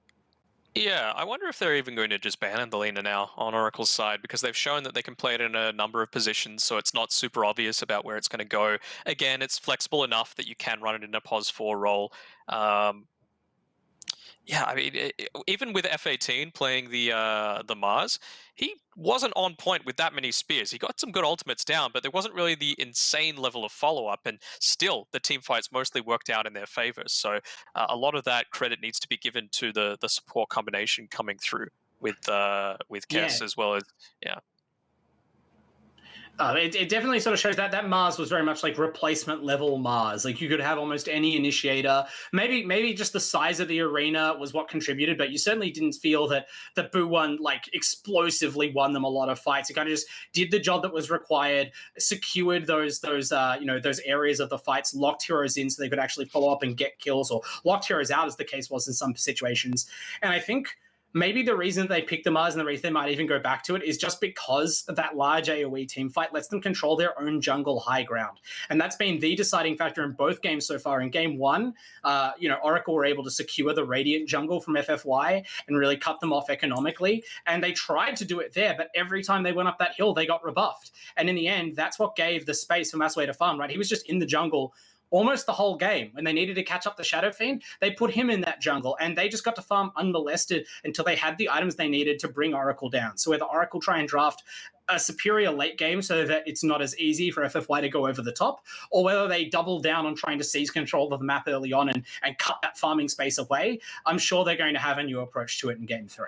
S3: Yeah, I wonder if they're even going to just ban Andalina now on Oracle's side, because they've shown that they can play it in a number of positions, so it's not super obvious about where it's going to go. Again, it's flexible enough that you can run it in a pos 4 role. Yeah, I mean, even with F18 playing the Mars, he wasn't on point with that many spears. He got some good ultimates down, but there wasn't really the insane level of follow-up, and still the team fights mostly worked out in their favor. So a lot of that credit needs to be given to the support combination coming through with Kess, as well as, yeah.
S2: It definitely sort of shows that Mars was very much like replacement level Mars. Like you could have almost any initiator. Maybe just the size of the arena was what contributed, but you certainly didn't feel that Boo One like explosively won them a lot of fights. It kind of just did the job that was required, secured those areas of the fights, locked heroes in so they could actually follow up and get kills, or locked heroes out as the case was in some situations. And I think maybe the reason they picked the Mars and the reason they might even go back to it is just because that large AoE team fight lets them control their own jungle high ground. And that's been the deciding factor in both games so far. In game one, Oracle were able to secure the Radiant jungle from FFY and really cut them off economically. And they tried to do it there, but every time they went up that hill, they got rebuffed. And in the end, that's what gave the space for Massway to farm, right? He was just in the jungle almost the whole game. When they needed to catch up the Shadow Fiend, they put him in that jungle, and they just got to farm unmolested until they had the items they needed to bring Oracle down. So whether Oracle try and draft a superior late game so that it's not as easy for FFY to go over the top, or whether they double down on trying to seize control of the map early on and cut that farming space away, I'm sure they're going to have a new approach to it in game 3.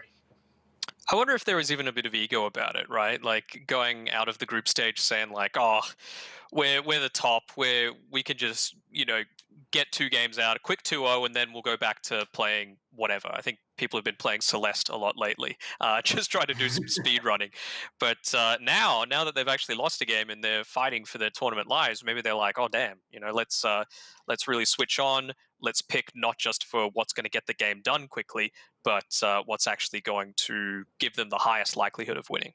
S3: I wonder if there was even a bit of ego about it, right? Like going out of the group stage saying like, oh, we're the top, where we can just, get 2 games out, a quick 2-0, and then we'll go back to playing whatever. I think people have been playing Celeste a lot lately, just trying to do some speed running. But now that they've actually lost a game and they're fighting for their tournament lives, maybe they're like, oh damn, let's really switch on. Let's pick not just for what's going to get the game done quickly, but what's actually going to give them the highest likelihood of winning.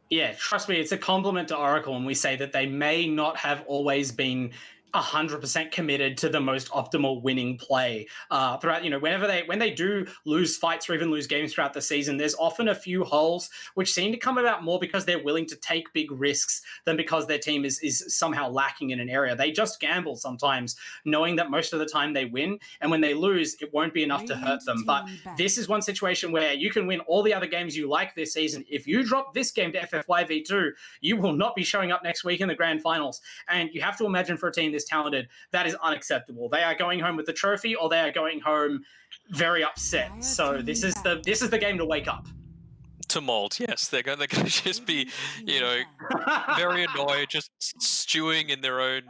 S2: Yeah, trust me, it's a compliment to Oracle when we say that they may not have always been 100% committed to the most optimal winning play throughout. When they do lose fights or even lose games throughout the season, there's often a few holes which seem to come about more because they're willing to take big risks than because their team is somehow lacking in an area. They just gamble sometimes, knowing that most of the time they win, and when they lose, it won't be enough to hurt them. But this is one situation where you can win all the other games you like this season. If you drop this game to FFY V2, you will not be showing up next week in the grand finals. And you have to imagine for a team this talented, that is unacceptable. They are going home with the trophy, or they are going home very upset. So this is the game to wake up.
S3: Tumult, yes. They're going to just be, very annoyed, just stewing in their own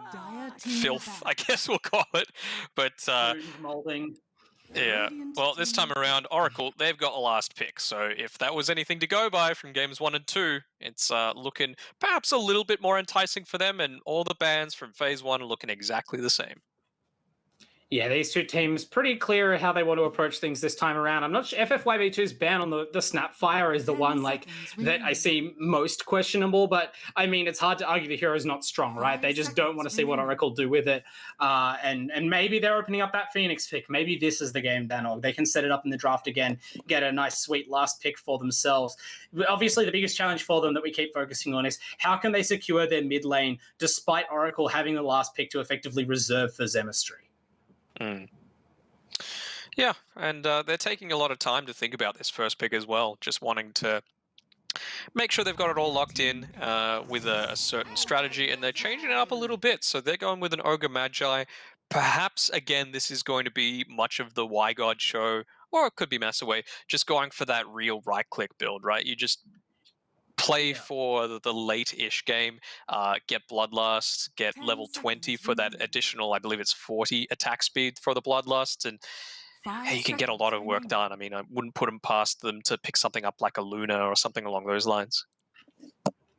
S3: filth, I guess we'll call it. But
S2: molding.
S3: Yeah. Well, this time around, Oracle, they've got the last pick. So if that was anything to go by from games 1 and 2, it's looking perhaps a little bit more enticing for them, and all the bans from Phase 1 are looking exactly the same.
S2: Yeah, these two teams pretty clear how they want to approach things this time around. I'm not sure. FFYV2's ban on the Snapfire is the one that I see most questionable, but I mean, it's hard to argue the hero's not strong, right? They just don't want to see what Oracle do with it. And maybe they're opening up that Phoenix pick. Maybe this is the game, Danog. They can set it up in the draft again, get a nice, sweet last pick for themselves. Obviously, the biggest challenge for them that we keep focusing on is how can they secure their mid lane despite Oracle having the last pick to effectively reserve for Zemistry.
S3: Yeah, and they're taking a lot of time to think about this first pick as well, just wanting to make sure they've got it all locked in with a certain strategy, and they're changing it up a little bit. So they're going with an Ogre Magi. Perhaps, again, this is going to be much of the Y-God show, or it could be Massaway, just going for that real right-click build, right? You just play for the late-ish game, get Bloodlust, get level 20 for that additional, I believe it's 40 attack speed for the Bloodlust, and hey, you can get a lot of work done. I mean, I wouldn't put them past them to pick something up like a Luna or something along those lines.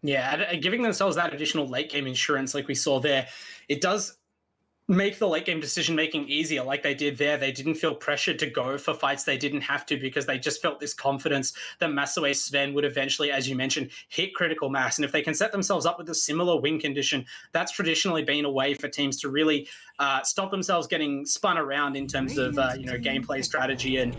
S2: Yeah, giving themselves that additional late-game insurance like we saw there, it does make the late game decision making easier like they did there. They didn't feel pressured to go for fights they didn't have to because they just felt this confidence that Massaway Sven would eventually, as you mentioned, hit critical mass. And if they can set themselves up with a similar win condition, that's traditionally been a way for teams to really stop themselves getting spun around in terms of gameplay strategy and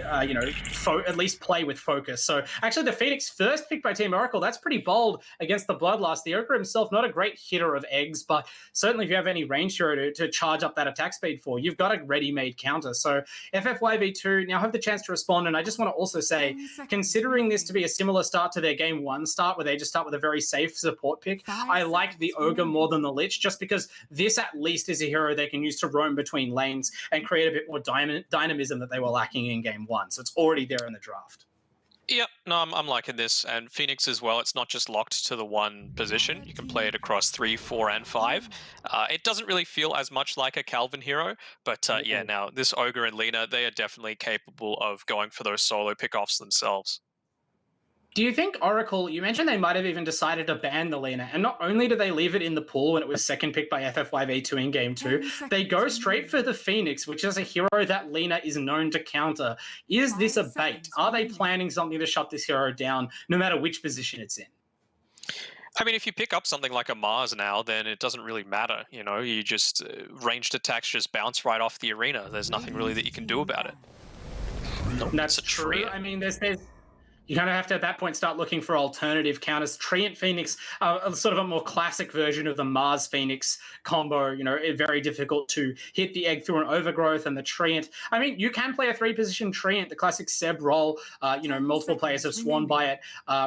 S2: at least play with focus. So actually the Phoenix first pick by Team Oracle, that's pretty bold against the Bloodlust. The Ogre himself, not a great hitter of eggs, but certainly if you have any range hero to charge up that attack speed for, you've got a ready-made counter. So FFYV2 now have the chance to respond, and I just want to also say, considering this to be a similar start to their game 1 start, where they just start with a very safe support pick, I like the Ogre more than the Lich, just because this at least is a hero they can use to roam between lanes and create a bit more dynamism that they were lacking in game 1. So it's already there in the draft.
S3: Yep, no, I'm liking this. And Phoenix as well, it's not just locked to the one position. You can play it across 3, 4, and 5. It doesn't really feel as much like a Calvin hero, but yeah, now this Ogre and Lina, they are definitely capable of going for those solo pickoffs themselves.
S2: Do you think Oracle, you mentioned they might have even decided to ban the Lina, and not only do they leave it in the pool when it was second picked by FF5A2 in Game 2, they go straight for the Phoenix, which is a hero that Lina is known to counter. Is this a bait? Are they planning something to shut this hero down, no matter which position it's in?
S3: I mean, if you pick up something like a Mars now, then it doesn't really matter. You know, you just ranged attacks just bounce right off the arena. There's nothing really that you can do about it.
S2: That's true. I mean, there's you kind of have to, at that point, start looking for alternative counters. Treant Phoenix, sort of a more classic version of the Mars Phoenix combo. You know, very difficult to hit the egg through an overgrowth, and the Treant. I mean, you can play a 3-position Treant, the classic Seb role. You know, multiple players have sworn by it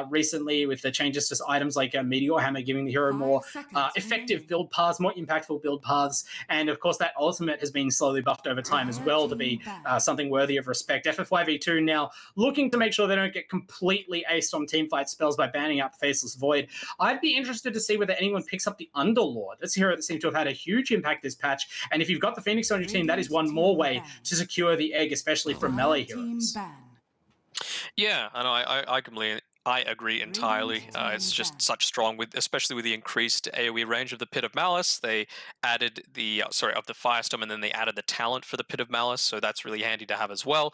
S2: recently with the changes to items like Meteor Hammer, giving the hero more effective build paths, more impactful build paths. And of course, that ultimate has been slowly buffed over time as well to be something worthy of respect. FF5E2 now looking to make sure they don't get completely aced on teamfight spells by banning out Faceless Void. I'd be interested to see whether anyone picks up the Underlord. That's a hero that seems to have had a huge impact this patch. And if you've got the Phoenix on your team, that is one more way to secure the egg, especially from melee heroes.
S3: Yeah, and I agree entirely. It's just such strong, especially with the increased AoE range of the Pit of Malice. They added the of the Firestorm, and then they added the talent for the Pit of Malice, so that's really handy to have as well.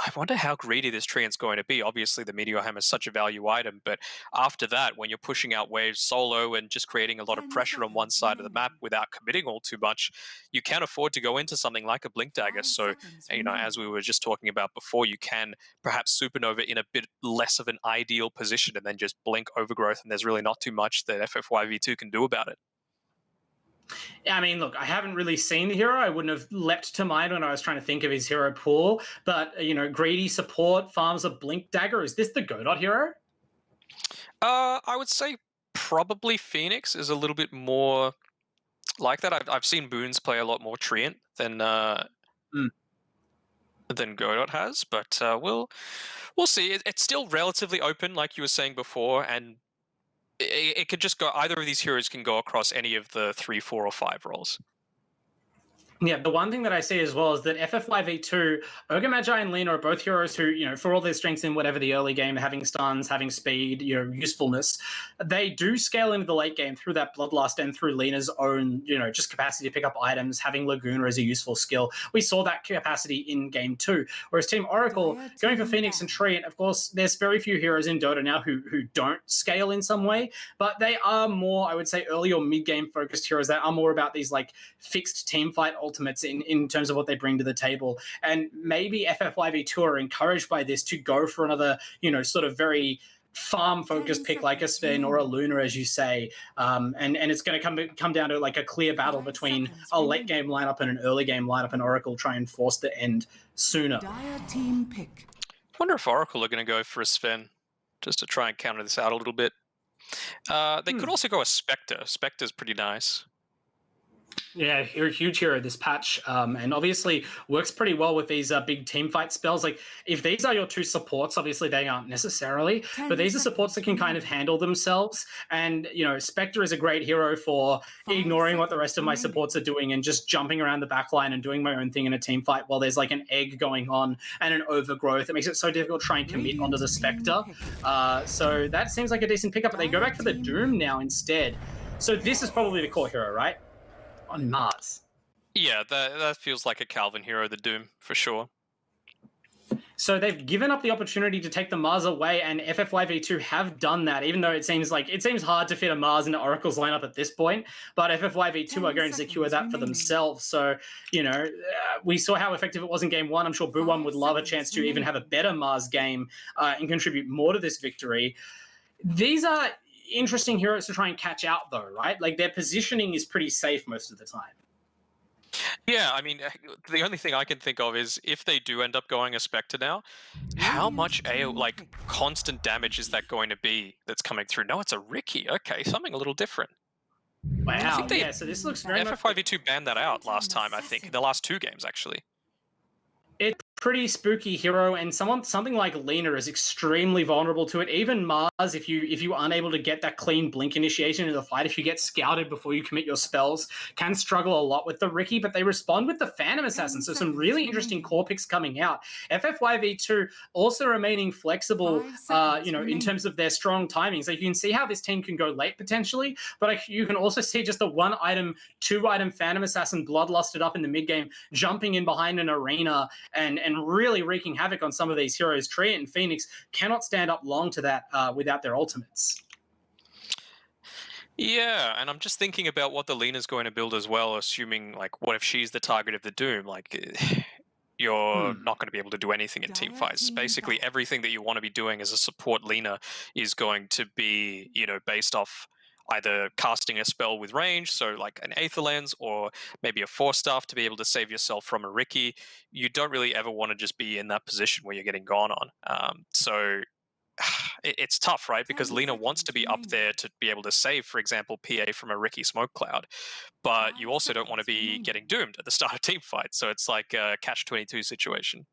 S3: I wonder how greedy this Treant's going to be. Obviously, the Meteor Hammer is such a value item, but after that, when you're pushing out waves solo and just creating a lot of pressure on one side of the map without committing all too much, you can afford to go into something like a Blink Dagger. So, you know, as we were just talking about before, you can perhaps Supernova in a bit less of an ideal position and then just blink Overgrowth, and there's really not too much that FF5V2 can do about it.
S2: I mean, look, I haven't really seen the hero. I wouldn't have leapt to mind when I was trying to think of his hero pool. But, you know, greedy support, farms a Blink Dagger. Is this the Godot hero?
S3: I would say probably Phoenix is a little bit more like that. I've seen Boons play a lot more Treant than Godot has, but we'll see. It's still relatively open, like you were saying before, and it could just go, either of these heroes can go across any of the 3, 4, or 5 roles.
S2: Yeah, the one thing that I see as well is that FF5E2, Ogre Magi and Lina are both heroes who, you know, for all their strengths in whatever the early game, having stuns, having speed, you know, usefulness, they do scale into the late game through that Bloodlust and through Lina's own, you know, just capacity to pick up items, having Laguna as a useful skill. We saw that capacity in Game 2. Whereas Team Oracle, going for Phoenix and Treant, of course, there's very few heroes in Dota now who don't scale in some way, but they are more, I would say, early or mid-game focused heroes that are more about these, like, fixed teamfight ultimates in terms of what they bring to the table. And maybe FF5E2 are encouraged by this to go for another, you know, sort of very farm-focused pick like a Sven or a Luna, as you say. And it's going to come down to like a clear battle between a late-game lineup and an early-game lineup, and Oracle try and force the end sooner.
S4: Team pick.
S3: I wonder if Oracle are going to go for a Sven, just to try and counter this out a little bit. They could also go a Spectre. Spectre's pretty nice.
S2: Yeah, you're a huge hero this patch, and obviously works pretty well with these big team fight spells. Like, if these are your two supports, obviously they aren't necessarily, but these are supports that can kind of handle themselves. And, you know, Spectre is a great hero for ignoring what the rest of my supports are doing and just jumping around the backline and doing my own thing in a team fight while there's like an egg going on and an overgrowth. It makes it so difficult to try and commit onto the Spectre. So that seems like a decent pickup, but they go back for the Doom now instead. So this is probably the core hero, right? On Mars.
S3: Yeah, that feels like a Calvin hero, the Doom, for sure.
S2: So they've given up the opportunity to take the Mars away, and FF5E2 have done that, even though it seems hard to fit a Mars into Oracle's lineup at this point, but FF5E2 are going to secure that for themselves. So, you know, we saw how effective it was in Game 1. I'm sure Boo1 would love a chance to even have a better Mars game and contribute more to this victory. These are interesting heroes to try and catch out, though, right? Like, their positioning is pretty safe most of the time.
S3: Yeah, I mean, the only thing I can think of is if they do end up going a Spectre now, how much AO, like, constant damage is that going to be that's coming through? No, it's a Ricky. Okay, something a little different.
S2: Wow, yeah, so this looks very
S3: FF5E2 banned that out last time, I think, in the last 2 games, actually.
S2: It's pretty spooky hero, and something like Lina is extremely vulnerable to it. Even Mars, if you aren't able to get that clean blink initiation into the fight, if you get scouted before you commit your spells, can struggle a lot with the Riki, but they respond with the Phantom Assassin. So some really interesting core picks coming out. FFYV2 also remaining flexible, in terms of their strong timing. So you can see how this team can go late potentially, but you can also see just the 1-item, 2-item Phantom Assassin bloodlusted up in the mid game, jumping in behind an arena and really wreaking havoc on some of these heroes. Treant and Phoenix cannot stand up long to that without their ultimates.
S3: Yeah, and I'm just thinking about what the Lena's going to build as well, assuming, like, what if she's the target of the Doom? Like, you're not going to be able to do anything in team fights. Basically, everything that you want to be doing as a support Lina is going to be, based off either casting a spell with range, so like an Aether Lens, or maybe a Force Staff to be able to save yourself from a Riki. You don't really ever want to just be in that position where you're getting gone on. So it's tough, right? Because Lina wants to be up there to be able to save, for example, PA from a Riki smoke cloud, but you also don't want to be getting doomed at the start of team fight. So it's like a catch-22 situation.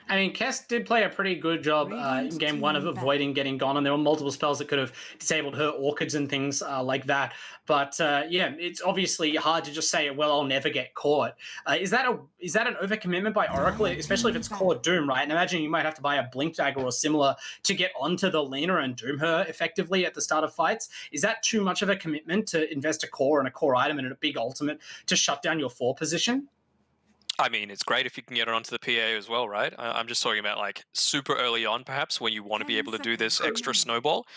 S2: I mean, Kess did play a pretty good job in game one of avoiding getting gone, and there were multiple spells that could have disabled her orchids and things like that. But yeah, it's obviously hard to just say, well, I'll never get caught. Is that an overcommitment by Oracle, especially if it's core Doom, right? And imagine you might have to buy a Blink Dagger or similar to get onto the Lina and Doom her effectively at the start of fights. Is that too much of a commitment to invest a core and a core item and a big ultimate to shut down your 4 position?
S3: I mean, it's great if you can get it onto the PA as well, right? I'm just talking about like super early on, perhaps, when you want to be able to do this extra snowball.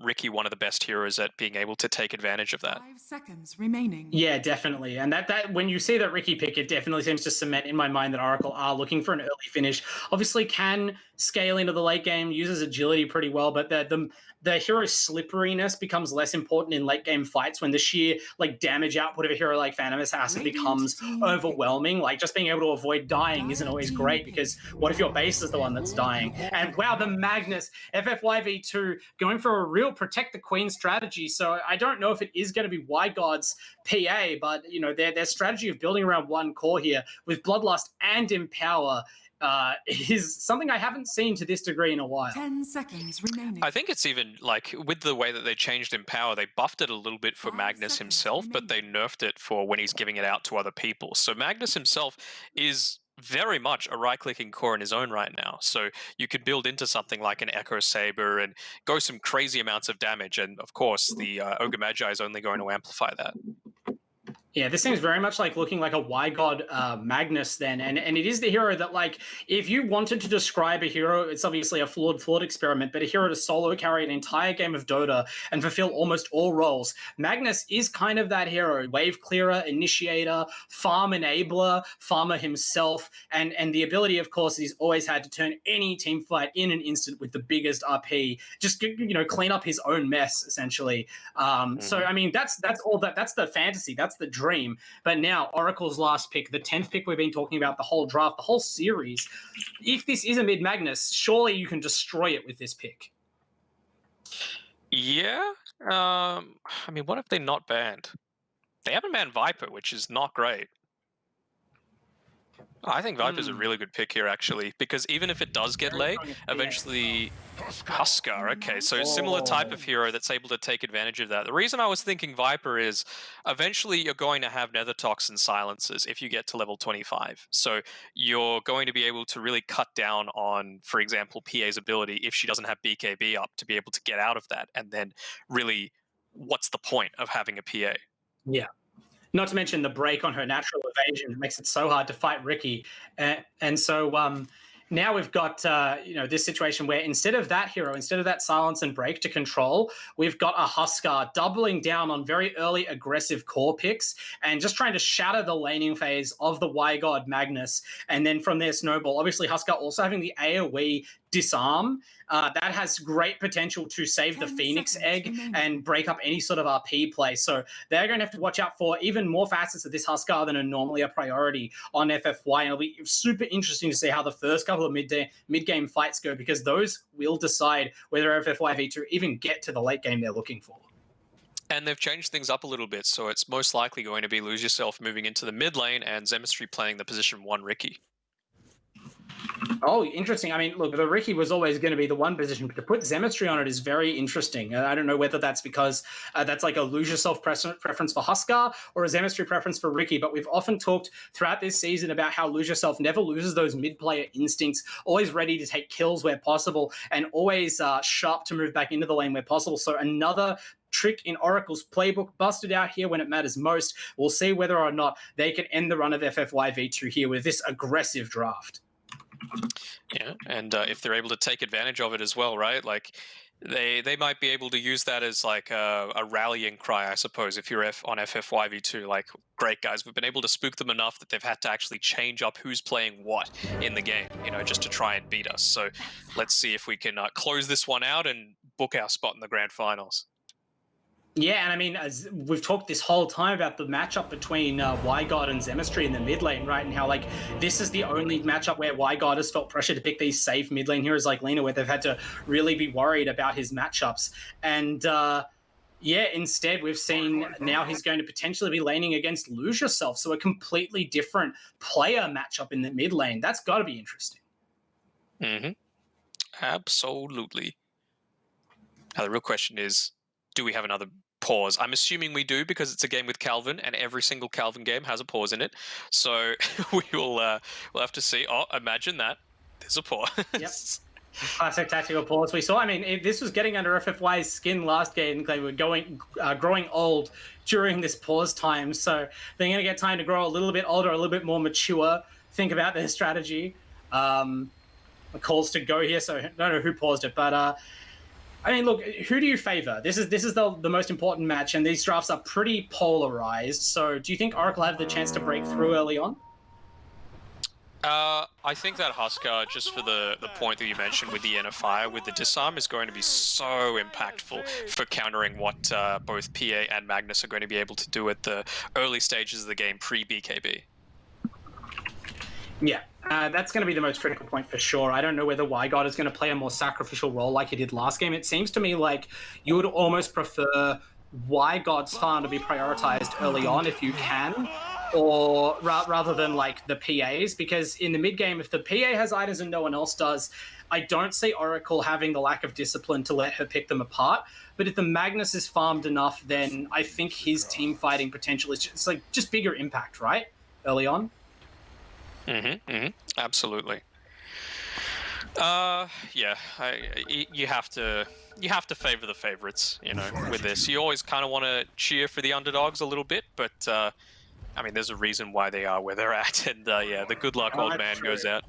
S3: Riki, one of the best heroes at being able to take advantage of that.
S4: 5 seconds remaining.
S2: Yeah, definitely. And that when you see that Riki pick, it definitely seems to cement in my mind that Oracle are looking for an early finish. Obviously can scale into the late game, uses agility pretty well, but the hero's slipperiness becomes less important in late game fights when the sheer like damage output of a hero like Phantom Assassin becomes overwhelming. Like just being able to avoid dying isn't always great, because what if your base is the one that's dying? And wow, the Magnus FFYV2 going for a real protect the queen strategy. So I don't know if it is going to be WiGod's PA, but their strategy of building around one core here with Bloodlust and Empower is something I haven't seen to this degree in a while.
S4: 10 seconds remaining.
S3: I think it's even like with the way that they changed Empower, they buffed it a little bit for Magnus himself, but they nerfed it for when he's giving it out to other people. So Magnus himself is very much a right-clicking core in his own right now. So you could build into something like an Echo Saber and go some crazy amounts of damage. And of course, the Ogre Magi is only going to amplify that.
S2: Yeah, this seems very much like looking like a WiGod Magnus then. And it is the hero that, like, if you wanted to describe a hero, it's obviously a flawed experiment, but a hero to solo carry an entire game of Dota and fulfill almost all roles. Magnus is kind of that hero. Wave clearer, initiator, farm enabler, farmer himself, and the ability, of course, he's always had to turn any team fight in an instant with the biggest RP. Just, clean up his own mess, essentially. So, I mean, that's all that. That's the fantasy. That's the dream. But now Oracle's last pick, the 10th pick we've been talking about the whole draft, the whole series. If this is a mid Magnus, surely you can destroy it with this pick.
S3: Yeah. I mean, what have they not banned? They haven't banned Viper, which is not great. I think Viper's a really good pick here, actually, because even if it does get late, eventually Huskar, okay, so similar type of hero that's able to take advantage of that. The reason I was thinking Viper is eventually you're going to have Nether Toxin silencers if you get to level 25. So you're going to be able to really cut down on, for example, PA's ability if she doesn't have BKB up to be able to get out of that. And then really, what's the point of having a PA?
S2: Yeah. Not to mention the break on her natural evasion makes it so hard to fight Riki. And so now we've got, this situation where instead of that silence and break to control, we've got a Huskar doubling down on very early aggressive core picks and just trying to shatter the laning phase of the WiGod Magnus. And then from there, snowball. Obviously, Huskar also having the AoE disarm. That has great potential to save the Phoenix egg and break up any sort of RP play. So they're going to have to watch out for even more facets of this Huskar than are normally a priority on FFY. And it'll be super interesting to see how the first couple of mid-game fights go, because those will decide whether FFY V2 even get to the late game they're looking for.
S3: And they've changed things up a little bit, so it's most likely going to be Lose Yourself moving into the mid lane and Zemistry playing the position 1 Riki.
S2: Oh, interesting. I mean, look, the Ricky was always going to be the one position, but to put Zemistry on it is very interesting. I don't know whether that's because that's like a lose yourself preference for Huskar or a Zemistry preference for Ricky, but we've often talked throughout this season about how lose yourself never loses those mid-player instincts, always ready to take kills where possible, and always sharp to move back into the lane where possible. So another trick in Oracle's playbook busted out here when it matters most. We'll see whether or not they can end the run of FFY V2 here with this aggressive draft.
S3: Yeah, and if they're able to take advantage of it as well, right? Like they might be able to use that as like a rallying cry, I suppose. If you're on FFYV2, like, great guys, we've been able to spook them enough that they've had to actually change up who's playing what in the game, you know, just to try and beat us. So let's see if we can close this one out and book our spot in the grand finals.
S2: Yeah, and I mean, as we've talked this whole time about the matchup between WiGod and Zemistry in the mid lane, right? And how, like, this is the only matchup where WiGod has felt pressure to pick these safe mid lane heroes like Lina, where they've had to really be worried about his matchups. And yeah, instead, we've seen now he's going to potentially be laning against Lose Yourself. So a completely different player matchup in the mid lane. That's got to be interesting.
S3: Mm-hmm. Absolutely. Now, the real question is, do we have another pause? I'm assuming we do, because it's a game with Calvin, and every single Calvin game has a pause in it. So we'll have to see. Oh, imagine that. There's a pause.
S2: Yep. Classic tactical pause we saw. I mean, this was getting under FFY's skin last game. They were growing old during this pause time. So they're going to get time to grow a little bit older, a little bit more mature, think about their strategy. Calls to go here, so I don't know who paused it, but I mean, look, who do you favor? This is the most important match, and these drafts are pretty polarized. So do you think Oracle have the chance to break through early on?
S3: I think that Huskar, just for the point that you mentioned with the NFI, with the disarm, is going to be so impactful for countering what both PA and Magnus are going to be able to do at the early stages of the game pre-BKB.
S2: Yeah, that's going to be the most critical point for sure. I don't know whether WiGod is going to play a more sacrificial role like he did last game. It seems to me like you would almost prefer WiGod's farm to be prioritized early on if you can, or rather than like the PAs, because in the mid game, if the PA has items and no one else does, I don't see Oracle having the lack of discipline to let her pick them apart. But if the Magnus is farmed enough, then I think his team fighting potential is just bigger impact, right? Early on.
S3: Absolutely. Yeah, you have to favor the favorites, you know, with this. You always kind of want to cheer for the underdogs a little bit, but I mean, there's a reason why they are where they're at, and yeah, the good luck old man goes out.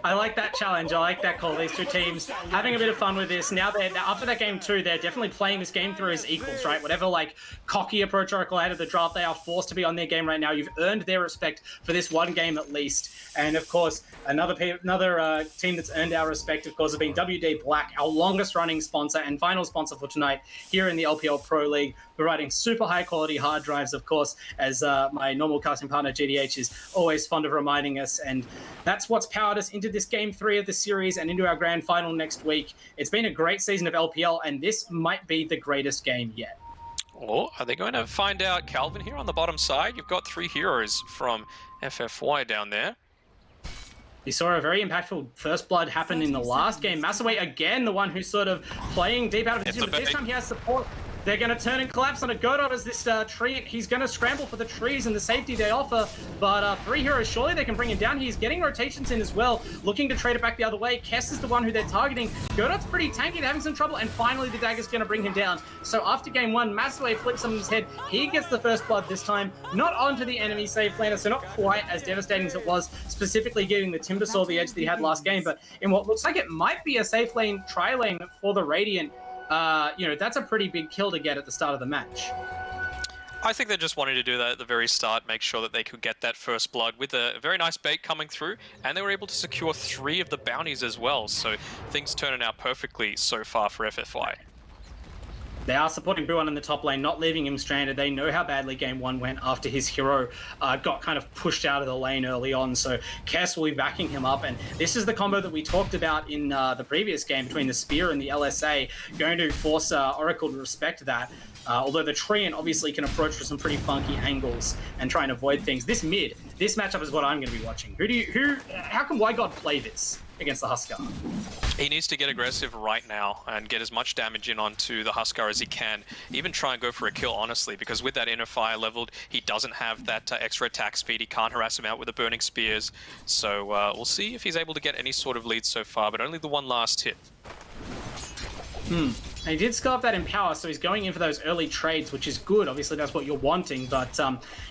S2: I like that challenge. I like that call. These two teams having a bit of fun with this. Now, after that game 2, they're definitely playing this game through as equals, right? Whatever, like, cocky approach Oracle had of the draft, they are forced to be on their game right now. You've earned their respect for this one game at least. And, of course, another team that's earned our respect, of course, has been WD Black, our longest-running sponsor and final sponsor for tonight here in the LPL Pro League, providing super high-quality hard drives, of course, as my normal casting partner, GTH, is always fond of reminding us. And that's what's powered us into this game 3 of the series and into our grand final next week. It's been a great season of LPL, and this might be the greatest game yet.
S3: Or are they going to find out Calvin here on the bottom side? You've got 3 heroes from FFY down there.
S2: We saw a very impactful first blood happen in the last game. Massaway again, the one who's sort of playing deep out of position, but this time he has support. They're going to turn and collapse on a Godot as this tree. He's going to scramble for the trees and the safety they offer, but 3 heroes, surely they can bring him down. He's getting rotations in as well, looking to trade it back the other way. Kess is the one who they're targeting. Godot's pretty tanky, they're having some trouble, and finally the dagger's going to bring him down. So after game 1, Massaway flips on his head. He gets the first blood this time, not onto the enemy safe laner, so not quite as devastating as it was, specifically giving the Timbersaw the edge that he had last game, but in what looks like it might be a safe lane, tri-lane for the Radiant. You know, that's a pretty big kill to get at the start of the match.
S3: I think they just wanted to do that at the very start, make sure that they could get that first blood with a very nice bait coming through, and they were able to secure 3 of the bounties as well, so things turning out perfectly so far for FFY.
S2: They are supporting Buon in the top lane, not leaving him stranded. They know how badly game one went after his hero got kind of pushed out of the lane early on. So Kess will be backing him up. And this is the combo that we talked about in the previous game between the Spear and the LSA, going to force Oracle to respect that. Although the Treant obviously can approach for some pretty funky angles and try and avoid things. This matchup is what I'm going to be watching. How can WiGod play this against the Huskar?
S3: He needs to get aggressive right now and get as much damage in onto the Huskar as he can. Even try and go for a kill, honestly, because with that inner fire leveled, he doesn't have that extra attack speed. He can't harass him out with the burning spears. So we'll see if he's able to get any sort of lead so far, but only the one last hit.
S2: And he did scarf that Empower, so he's going in for those early trades, which is good. Obviously, that's what you're wanting. But,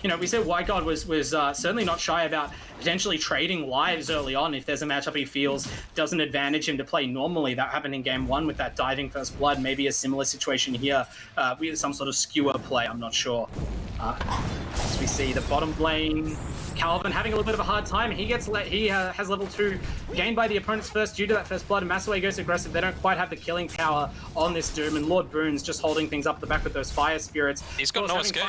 S2: you know, we said WiGod was certainly not shy about potentially trading lives early on if there's a matchup he feels doesn't advantage him to play normally. That happened in game one with that diving first blood. Maybe a similar situation here with some sort of skewer play. I'm not sure. As we see the bottom lane, Calvin having a little bit of a hard time. He has level 2 gained by the opponent's first due to that first blood, and Massaway goes aggressive. They don't quite have the killing power on this Doom, and Lord Boone's just holding things up the back with those fire spirits.
S3: He's got no escape.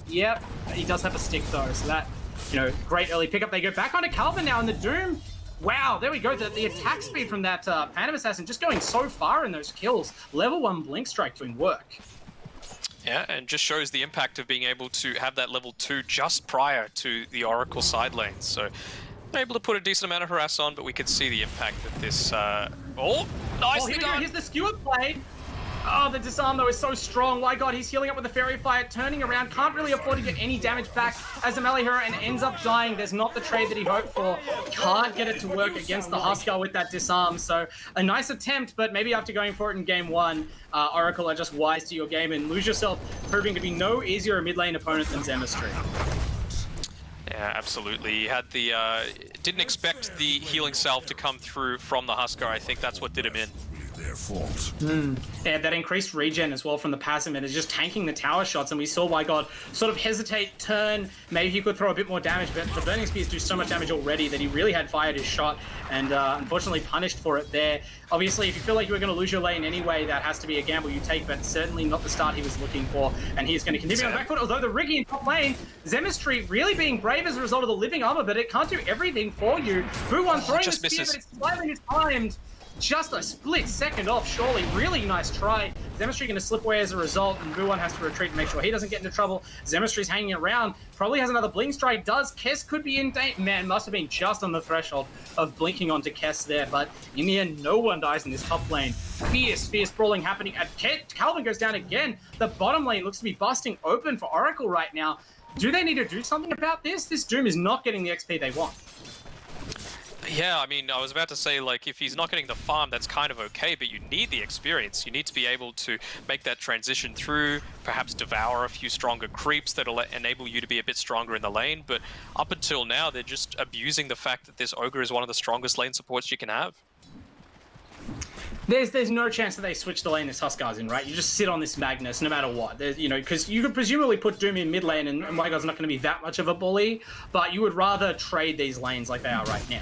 S2: Yep, he does have a stick though, so that, you know, great early pickup. They go back onto Calvin now, and the Doom, wow, there we go. The attack speed from that Phantom Assassin just going so far in those kills. Level 1 Blink Strike doing work.
S3: Yeah, and just shows the impact of being able to have that level 2 just prior to the Oracle side lanes. So they're able to put a decent amount of harass on, but we could see the impact that this... Oh, nicely done!
S2: Here's the skewer play. Oh, the disarm, though, is so strong. My God, he's healing up with the Fairy Fire, turning around, can't really afford to get any damage back as a melee hero, and ends up dying. There's not the trade that he hoped for. Can't get it to work against the Huskar with that disarm. So a nice attempt, but maybe after going for it in game one, Oracle are just wise to your game and lose yourself, proving to be no easier a mid lane opponent than Zemistry.
S3: Yeah, absolutely. He had the... didn't expect the healing salve to come through from the Huskar. I think that's what did him in.
S5: Their fault.
S2: Yeah, that increased regen as well from the passive, and it's just tanking the tower shots, and we saw WiGod sort of hesitate, turn, maybe he could throw a bit more damage, but the burning spears do so much damage already that he really had fired his shot, and unfortunately punished for it there. Obviously, if you feel like you were going to lose your lane anyway, that has to be a gamble you take, but certainly not the start he was looking for, and he is going to continue on the back foot, although the Riggy in top lane, Zemistry really being brave as a result of the living armor, but it can't do everything for you. Buon throwing the spear, but it's slightly mistimed. Just a split second off, surely. Really nice try. Zemistry going to slip away as a result, and Buon has to retreat to make sure he doesn't get into trouble. Zemistry's hanging around. Probably has another Blink Strike. Does. Kess could be in danger. Man, must have been just on the threshold of blinking onto Kess there, but in the end, no one dies in this top lane. Fierce brawling happening. Calvin goes down again. The bottom lane looks to be busting open for Oracle right now. Do they need to do something about this? This Doom is not getting the XP they want.
S3: Yeah, I mean, I was about to say, like, if he's not getting the farm, that's kind of okay, but you need the experience. You need to be able to make that transition through, perhaps devour a few stronger creeps that'll enable you to be a bit stronger in the lane, but up until now, they're just abusing the fact that this Ogre is one of the strongest lane supports you can have.
S2: There's no chance that they switch the lane this Huskar's in, right? You just sit on this Magnus no matter what. You know, because you could presumably put Doom in mid lane, and WiGod's not going to be that much of a bully, but you would rather trade these lanes like they are right now.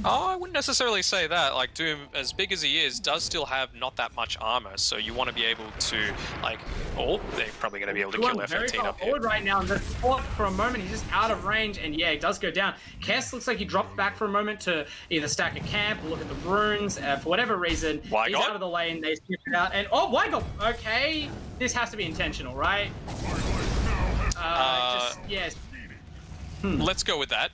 S3: Oh, I wouldn't necessarily say that. Like, Doom, as big as he is, does still have not that much armor, so you want to be able to, like... Oh, they're probably going to be able to kill F-18 up here.
S2: Right now, and the support for a moment, he's just out of range, and yeah, he does go down. Kess looks like he dropped back for a moment to either stack a camp or look at the runes. For whatever reason, he's out of the lane, they skip it out, and oh, WiGod! Okay, this has to be intentional, right? Yes.
S3: Let's go with that.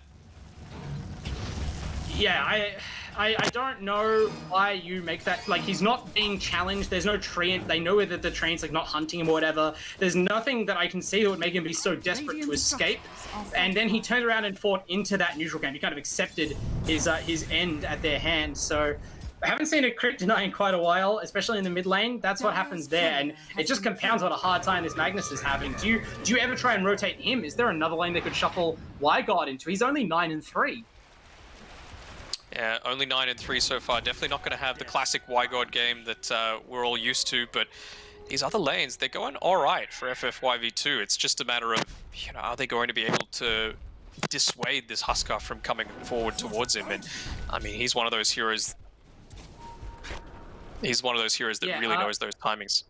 S2: Yeah, I don't know why you make that. Like, he's not being challenged. There's no Treant. They know that the Treant's like not hunting him or whatever. There's nothing that I can see that would make him be so desperate to escape. And then he turned around and fought into that neutral camp. He kind of accepted his end at their hand. So I haven't seen a crit deny in quite a while, especially in the mid lane. That's what happens there, and it just compounds what a hard time this Magnus is having. Do you ever try and rotate him? Is there another lane they could shuffle WiGod into? He's only 9-3.
S3: Yeah, only 9-3 so far. Definitely not going to have the classic WiGod game that we're all used to, but these other lanes, they're going all right for FFYV2. It's just a matter of, you know, are they going to be able to dissuade this Huskar from coming forward towards him? And, I mean, he's one of those heroes... He's one of those heroes that really knows those timings.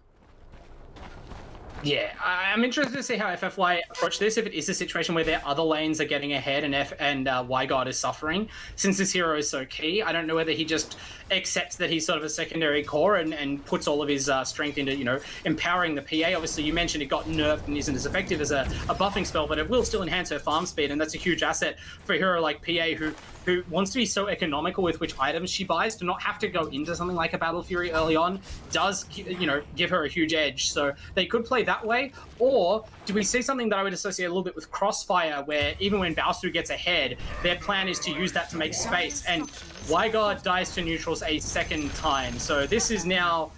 S2: Yeah, I'm interested to see how FFY approach this. If it is a situation where their other lanes are getting ahead and YGod is suffering, since this hero is so key, I don't know whether he just accepts that he's sort of a secondary core and puts all of his strength into, you know, empowering the PA. Obviously, you mentioned it got nerfed and isn't as effective as a buffing spell, but it will still enhance her farm speed, and that's a huge asset for a hero like PA who wants to be so economical with which items she buys. To not have to go into something like a Battle Fury early on does, you know, give her a huge edge. So they could play that way, or do we see something that I would associate a little bit with Crossfire, where even when Baosu gets ahead, their plan is to use that to make space, and YGod dies to neutrals a second time. So this is now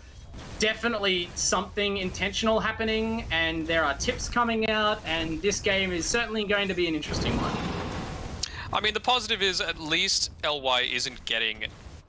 S2: definitely something intentional happening, and there are tips coming out, and this game is certainly going to be an interesting one.
S3: I mean, the positive is at least LY isn't getting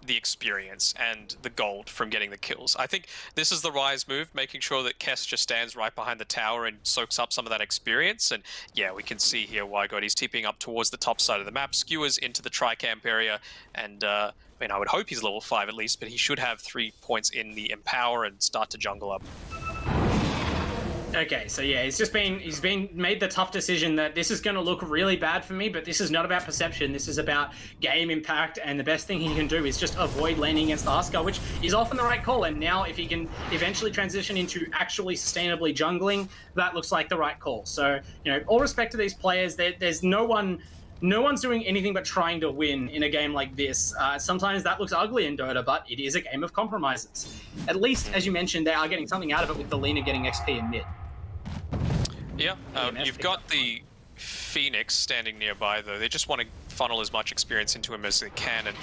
S3: the experience and the gold from getting the kills. I think this is the wise move, making sure that Kess just stands right behind the tower and soaks up some of that experience. And yeah, we can see here YGod, he's tipping up towards the top side of the map, skewers into the tri-camp area, and I mean, I would hope he's level 5 at least, but he should have 3 points in the Empower and start to jungle up.
S2: Okay, so yeah, he's been made the tough decision that this is going to look really bad for me, but this is not about perception. This is about game impact, and the best thing he can do is just avoid laning against the Huskar, which is often the right call. And now, if he can eventually transition into actually sustainably jungling, that looks like the right call. So, you know, all respect to these players. There's no one's doing anything but trying to win in a game like this. Sometimes that looks ugly in Dota, but it is a game of compromises. At least, as you mentioned, they are getting something out of it with the Lina getting XP in mid.
S3: Yeah, you've got the Phoenix standing nearby, though. They just want to funnel as much experience into him as they can. And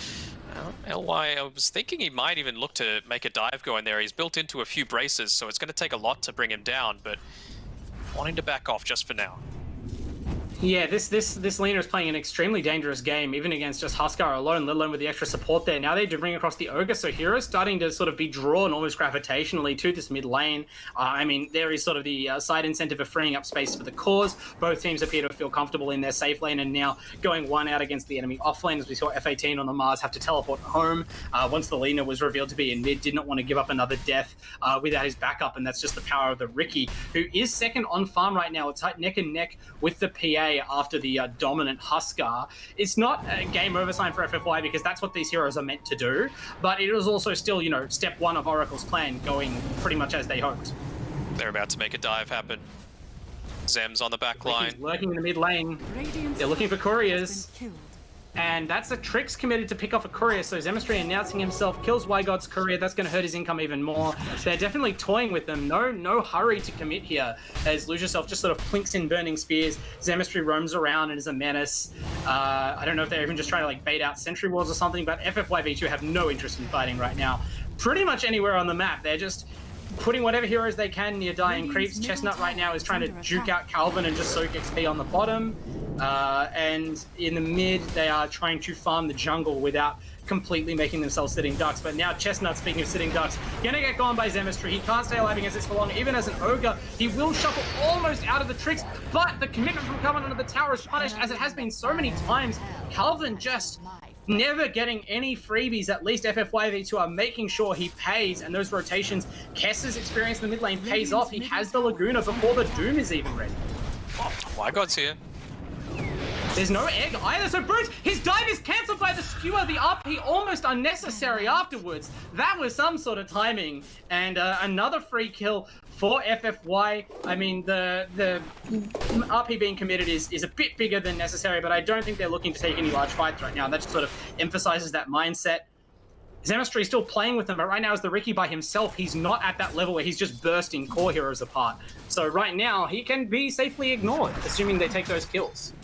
S3: LY, I was thinking he might even look to make a dive go in there. He's built into a few braces, so it's going to take a lot to bring him down, but wanting to back off just for now.
S2: Yeah, this Lina is playing an extremely dangerous game, even against just Huskar alone, let alone with the extra support there. Now they do bring across the Ogre, so Hero's starting to sort of be drawn almost gravitationally to this mid lane. I mean, there is sort of the side incentive of freeing up space for the cause. Both teams appear to feel comfortable in their safe lane, and now going one out against the enemy off lane, as we saw F18 on the Mars have to teleport home. Once the Lina was revealed to be in mid, did not want to give up another death without his backup, and that's just the power of the Riki, who is second on farm right now. It's neck and neck with the PA after the dominant Huskar. It's not a game over sign for FFY, because that's what these heroes are meant to do, but it is also still, you know, step one of Oracle's plan going pretty much as they hoped.
S3: They're about to make a dive happen. Zem's on the back line.
S2: He's lurking in the mid lane. They're looking for couriers. And that's a Trix committed to pick off a courier, so Zemistry announcing himself kills YGod's courier. That's going to hurt his income even more. They're definitely toying with them. No hurry to commit here, as Lose Yourself just sort of plinks in burning spears. Zemistry roams around and is a menace. I don't know if they're even just trying to like bait out sentry walls or something, but FFY V2 have no interest in fighting right now. Pretty much anywhere on the map. They're just putting whatever heroes they can near dying creeps. Chestnut right now is trying to juke out Calvin and just soak XP on the bottom. And in the mid, they are trying to farm the jungle without completely making themselves sitting ducks. But now Chestnut, speaking of sitting ducks, gonna get gone by Zemistry. He can't stay alive against this for long. Even as an Ogre, he will shuffle almost out of the Tricks, but the commitment from coming under the tower is punished, as it has been so many times. Calvin just never getting any freebies. At least FFY V2 are making sure he pays, and those rotations, Kess's experience in the mid lane pays off. He has the Laguna before the Doom is even ready.
S3: YGod's here.
S2: There's no egg either, so Bruce, his dive is cancelled by the skewer, the RP almost unnecessary afterwards. That was some sort of timing, and another free kill for FFY. I mean, the RP being committed is a bit bigger than necessary, but I don't think they're looking to take any large fights right now. That just sort of emphasizes that mindset. Zemistry still playing with them, but right now as the Riki by himself, he's not at that level where he's just bursting core heroes apart. So right now, he can be safely ignored, assuming they take those kills.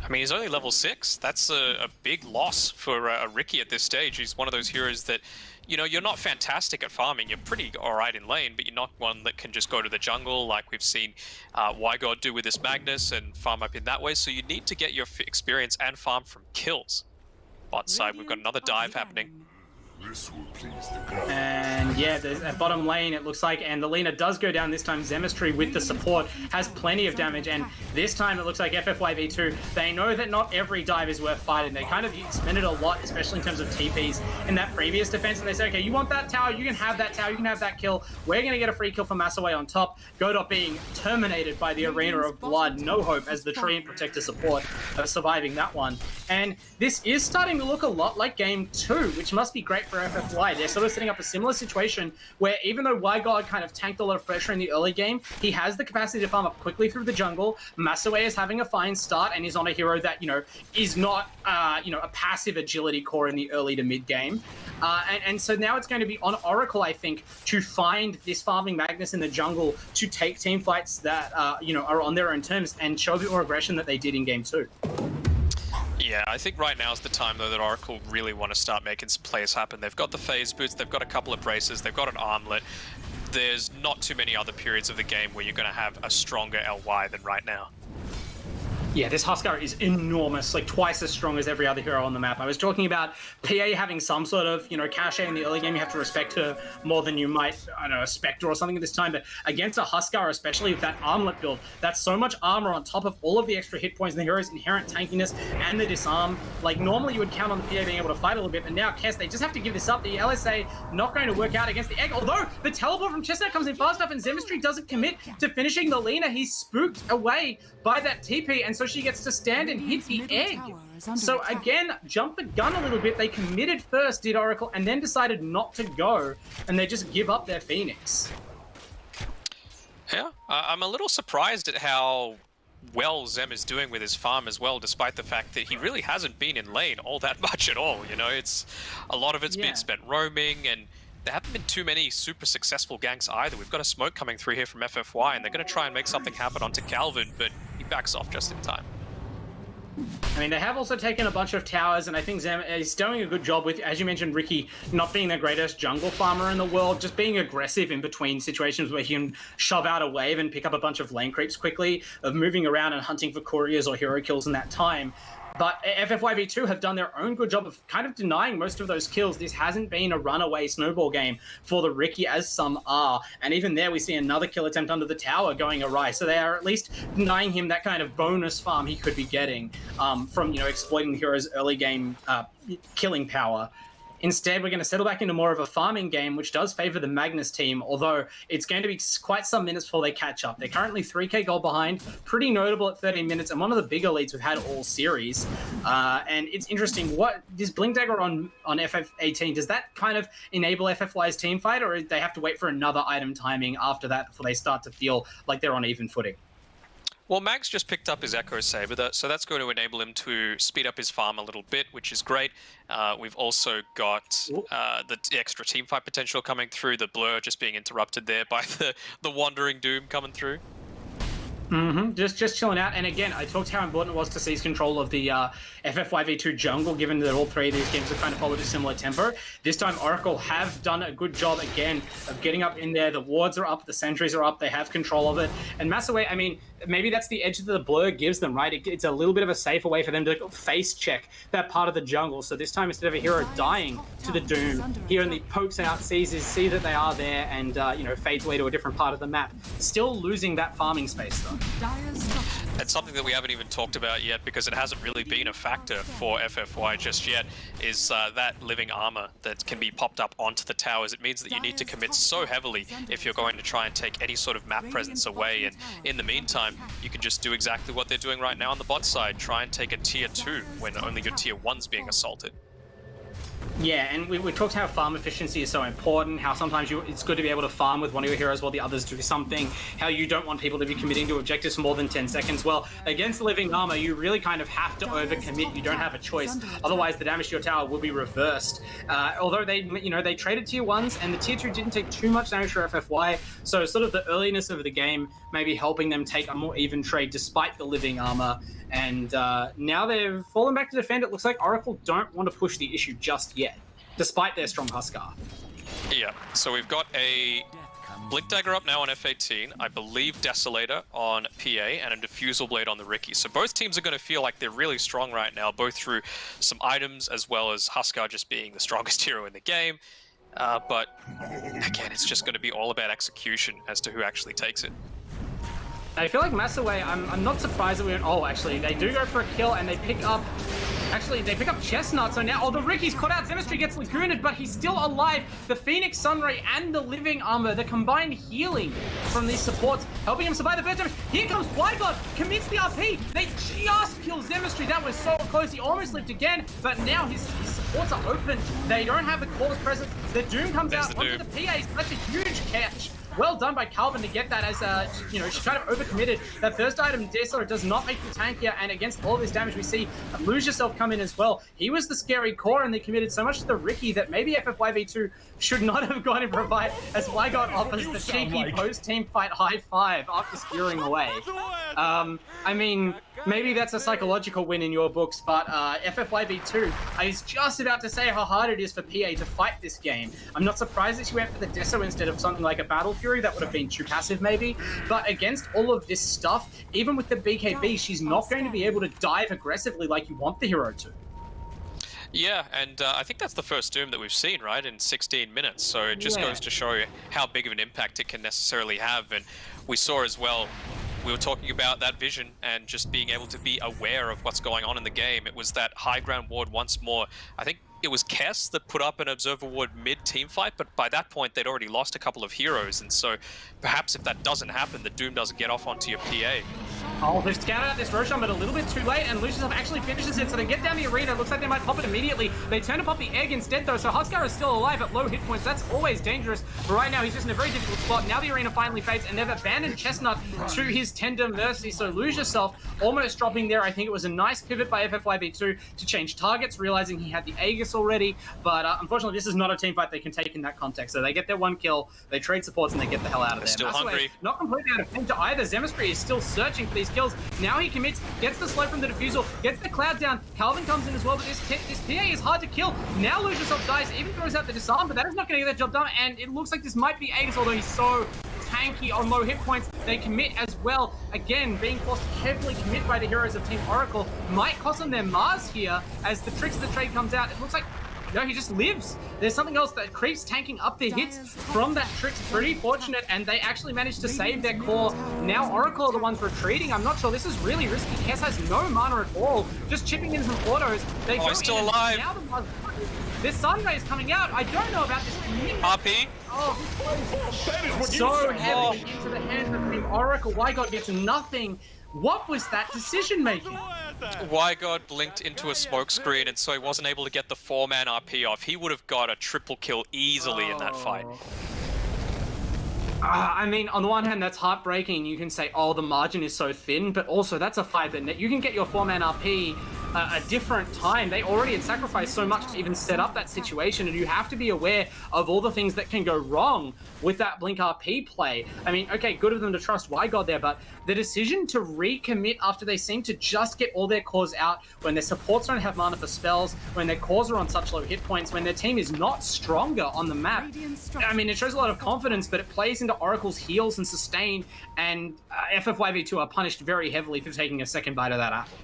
S3: I mean, he's only level 6. That's a big loss for a Riki at this stage. He's one of those heroes that, you know, you're not fantastic at farming. You're pretty alright in lane, but you're not one that can just go to the jungle like we've seen YGod do with this Magnus and farm up in that way. So you need to get your experience and farm from kills. Bot side, we've got another dive happening.
S5: This will please the gods.
S2: And yeah, there's a bottom lane, it looks like, and the Lina does go down this time. Zemistry with the support has plenty of damage, and this time it looks like FFYV2, they know that not every dive is worth fighting. They kind of expended a lot, especially in terms of TPs in that previous defense, and they say, okay, you want that tower, you can have that tower, you can have that kill. We're going to get a free kill from Massaway on top. Godot being terminated by the Arena of Blood. No hope as the Treant Protector support of surviving that one. And this is starting to look a lot like Game 2, which must be great for FFY. They're sort of setting up a similar situation where even though YGod kind of tanked a lot of pressure in the early game, he has the capacity to farm up quickly through the jungle. Massaway is having a fine start and is on a hero that, you know, is not, a passive agility core in the early to mid game. And so now it's going to be on Oracle, I think, to find this farming Magnus in the jungle to take team fights that, are on their own terms and show a bit more aggression that they did in Game 2.
S3: Yeah, I think right now is the time, though, that Oracle really want to start making some plays happen. They've got the phase boots, they've got a couple of braces, they've got an armlet. There's not too many other periods of the game where you're going to have a stronger LY than right now.
S2: Yeah, this Huskar is enormous, like twice as strong as every other hero on the map. I was talking about PA having some sort of, cachet in the early game. You have to respect her more than you might, a Spectre or something at this time. But against a Huskar, especially with that armlet build, that's so much armor on top of all of the extra hit points and the hero's inherent tankiness and the disarm. Like, normally you would count on the PA being able to fight a little bit, but now Kess, they just have to give this up. The LSA not going to work out against the Egg, although the teleport from Chestnut comes in fast enough and Zemistry doesn't commit to finishing the Lina. He's spooked away by that TP, and so she gets to stand and hit the Egg. So again, jump the gun a little bit. They committed first, did Oracle, and then decided not to go, and they just give up their Phoenix.
S3: Yeah, I'm a little surprised at how well Zem is doing with his farm as well, despite the fact that he really hasn't been in lane all that much at all. It's a lot of it's been spent roaming, and there haven't been too many super successful ganks either. We've got a smoke coming through here from FFY, and they're going to try and make something happen onto Calvin, but he backs off just in time.
S2: I mean, they have also taken a bunch of towers, and I think Zem is doing a good job with, as you mentioned, Ricky not being the greatest jungle farmer in the world, just being aggressive in between situations where he can shove out a wave and pick up a bunch of lane creeps quickly, of moving around and hunting for couriers or hero kills in that time. But FFYV2 have done their own good job of kind of denying most of those kills. This hasn't been a runaway snowball game for the Ricky, as some are. And even there, we see another kill attempt under the tower going awry. So they are at least denying him that kind of bonus farm he could be getting from, exploiting the hero's early game killing power. Instead, we're going to settle back into more of a farming game, which does favor the Magnus team, although it's going to be quite some minutes before they catch up. They're currently 3k gold behind, pretty notable at 13 minutes, and one of the bigger leads we've had all series. And it's interesting, what does Blink Dagger on FF18, does that kind of enable FFY's team fight, or do they have to wait for another item timing after that before they start to feel like they're on even footing?
S3: Well, Mags just picked up his Echo Saber, so that's going to enable him to speed up his farm a little bit, which is great. We've also got the extra teamfight potential coming through, the Blur just being interrupted there by the Wandering Doom coming through.
S2: Just chilling out. And again, I talked how important it was to seize control of the FFYV2 jungle, given that all three of these games have kind of followed a similar tempo. This time, Oracle have done a good job, again, of getting up in there. The wards are up, the sentries are up, they have control of it. And Massaway, I mean, maybe that's the edge that the Blur gives them, right? It's a little bit of a safer way for them to face check that part of the jungle. So this time, instead of a hero dying to the Doom, he only pokes out, see that they are there, and fades away to a different part of the map. Still losing that farming space, though.
S3: And something that we haven't even talked about yet, because it hasn't really been a factor for FFY just yet, is that living armor that can be popped up onto the towers. It means that you need to commit so heavily if you're going to try and take any sort of map presence away, and in the meantime, you can just do exactly what they're doing right now on the bot side, try and take a tier 2 when only your tier 1's being assaulted.
S2: Yeah, and we talked how farm efficiency is so important, how sometimes it's good to be able to farm with one of your heroes while the others do something, how you don't want people to be committing to objectives for more than 10 seconds. Well, against the living armor, you really kind of have to overcommit. You don't have a choice. Otherwise, the damage to your tower will be reversed. Although they traded tier 1s, and the tier 2 didn't take too much damage for FFY, so sort of the earliness of the game maybe helping them take a more even trade despite the living armor. And now they've fallen back to defend. It looks like Oracle don't want to push the issue just yet, despite their strong Huskar.
S3: Yeah, so we've got a Blink Dagger up now on F18. I believe Desolator on PA and a Diffusal Blade on the Riki. So both teams are going to feel like they're really strong right now, both through some items as well as Huskar just being the strongest hero in the game. But again, it's just going to be all about execution as to who actually takes it.
S2: I feel like Massaway, I'm not surprised that we went, oh, actually, they do go for a kill and they pick up, Chestnut. So now, the Riki's caught out, Zemistry gets Lagooned, but he's still alive. The Phoenix Sunray and the Living Armor, the combined healing from these supports, helping him survive the first damage. Here comes WanderingBard, commits the RP. They just kill Zemistry. That was so close. He almost lived again, but now his supports are open. They don't have the cores present. The Doom comes out onto the PAs. That's a huge catch. Well done by Calvin to get that as, she kind of overcommitted. That first item, Desolator, does not make the tank here, and against all this damage, we see Lose Yourself come in as well. He was the scary core, and they committed so much to the Riki that maybe FFYV2 should not have gone in for a fight, as Wygot offers the cheeky post-team fight high five after skewering away. I mean, maybe that's a psychological win in your books, but FFYV2 is just about to say how hard it is for PA to fight this game. I'm not surprised that she went for the Deso instead of something like a Battle Fury. That would have been too passive maybe, but against all of this stuff, even with the BKB, she's not going to be able to dive aggressively like you want the hero to.
S3: Yeah, and I think that's the first Doom that we've seen, right, in 16 minutes, so it just goes to show you how big of an impact it can necessarily have. And we saw as well, we were talking about that vision and just being able to be aware of what's going on in the game. It was that high ground ward once more. I think it was Kess that put up an observer ward mid-team fight, but by that point they'd already lost a couple of heroes, and so perhaps if that doesn't happen, the Doom doesn't get off onto your PA.
S2: Oh, they've scouted out this Roshan, but a little bit too late, and Lucius actually finishes it, so they get down the arena. Looks like they might pop it immediately. They turn to pop the egg instead, though, so Huskar is still alive at low hit points. That's always dangerous, but right now he's just in a very difficult spot. Now the arena finally fades, and they've abandoned Chestnut to his tender mercy, so Lose Yourself almost dropping there. I think it was a nice pivot by FFYV2 to change targets, realizing he had the Aegis already, but unfortunately this is not a team fight they can take in that context. So they get their one kill, they trade supports, and they get the hell out of there.
S3: Still hungry.
S2: Not completely out of danger either. Zemistry is still searching for these kills. Now he commits, gets the slow from the Diffusal, gets the Cloud down. Calvin comes in as well, but this PA is hard to kill. Now Lose Yourself dies, even throws out the Disarm, but that is not going to get that job done, and it looks like this might be Aegis, although he's so tanky on low hit points. They commit as well. Again, being forced to heavily commit by the heroes of Team Oracle might cost them their Mars here as the Tricks of the Trade comes out. It looks like he just lives. There's something else that creeps tanking up their hits from that Tricks. Pretty fortunate, and they actually managed to save their core. Now Oracle are the ones retreating. I'm not sure. This is really risky. Kess has no mana at all. Just chipping in some autos. They go
S3: he's still alive.
S2: Now this Sunray is coming out. I don't know about this commitment.
S3: RP.
S2: Oh, so heavy into the hands of Team Oracle. Wygot gets nothing. What was that decision making?
S3: Wygot blinked into a smoke screen, and so he wasn't able to get the 4-man RP off. He would have got a triple kill easily in that fight.
S2: I mean, on the one hand, that's heartbreaking. You can say, oh, the margin is so thin, but also that's a fight that you can get your 4-man RP a different time. They already had sacrificed so much to even set up that situation, and you have to be aware of all the things that can go wrong with that Blink RP play. I mean, okay, good of them to trust Wygot there, but the decision to recommit after they seem to just get all their cores out, when their supports don't have mana for spells, when their cores are on such low hit points, when their team is not stronger on the map. I mean, it shows a lot of confidence, but it plays into Oracle's heals and sustain, and FFYV2 are punished very heavily for taking a second bite of that apple.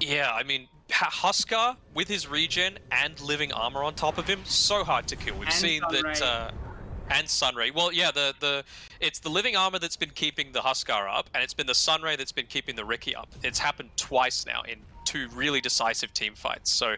S3: Yeah, I mean, Huskar with his regen and living armor on top of him, so hard to kill. We've seen that, and Sunray. Well, yeah, it's the living armor that's been keeping the Huskar up, and it's been the Sunray that's been keeping the Riki up. It's happened twice now in 2 really decisive team fights. So,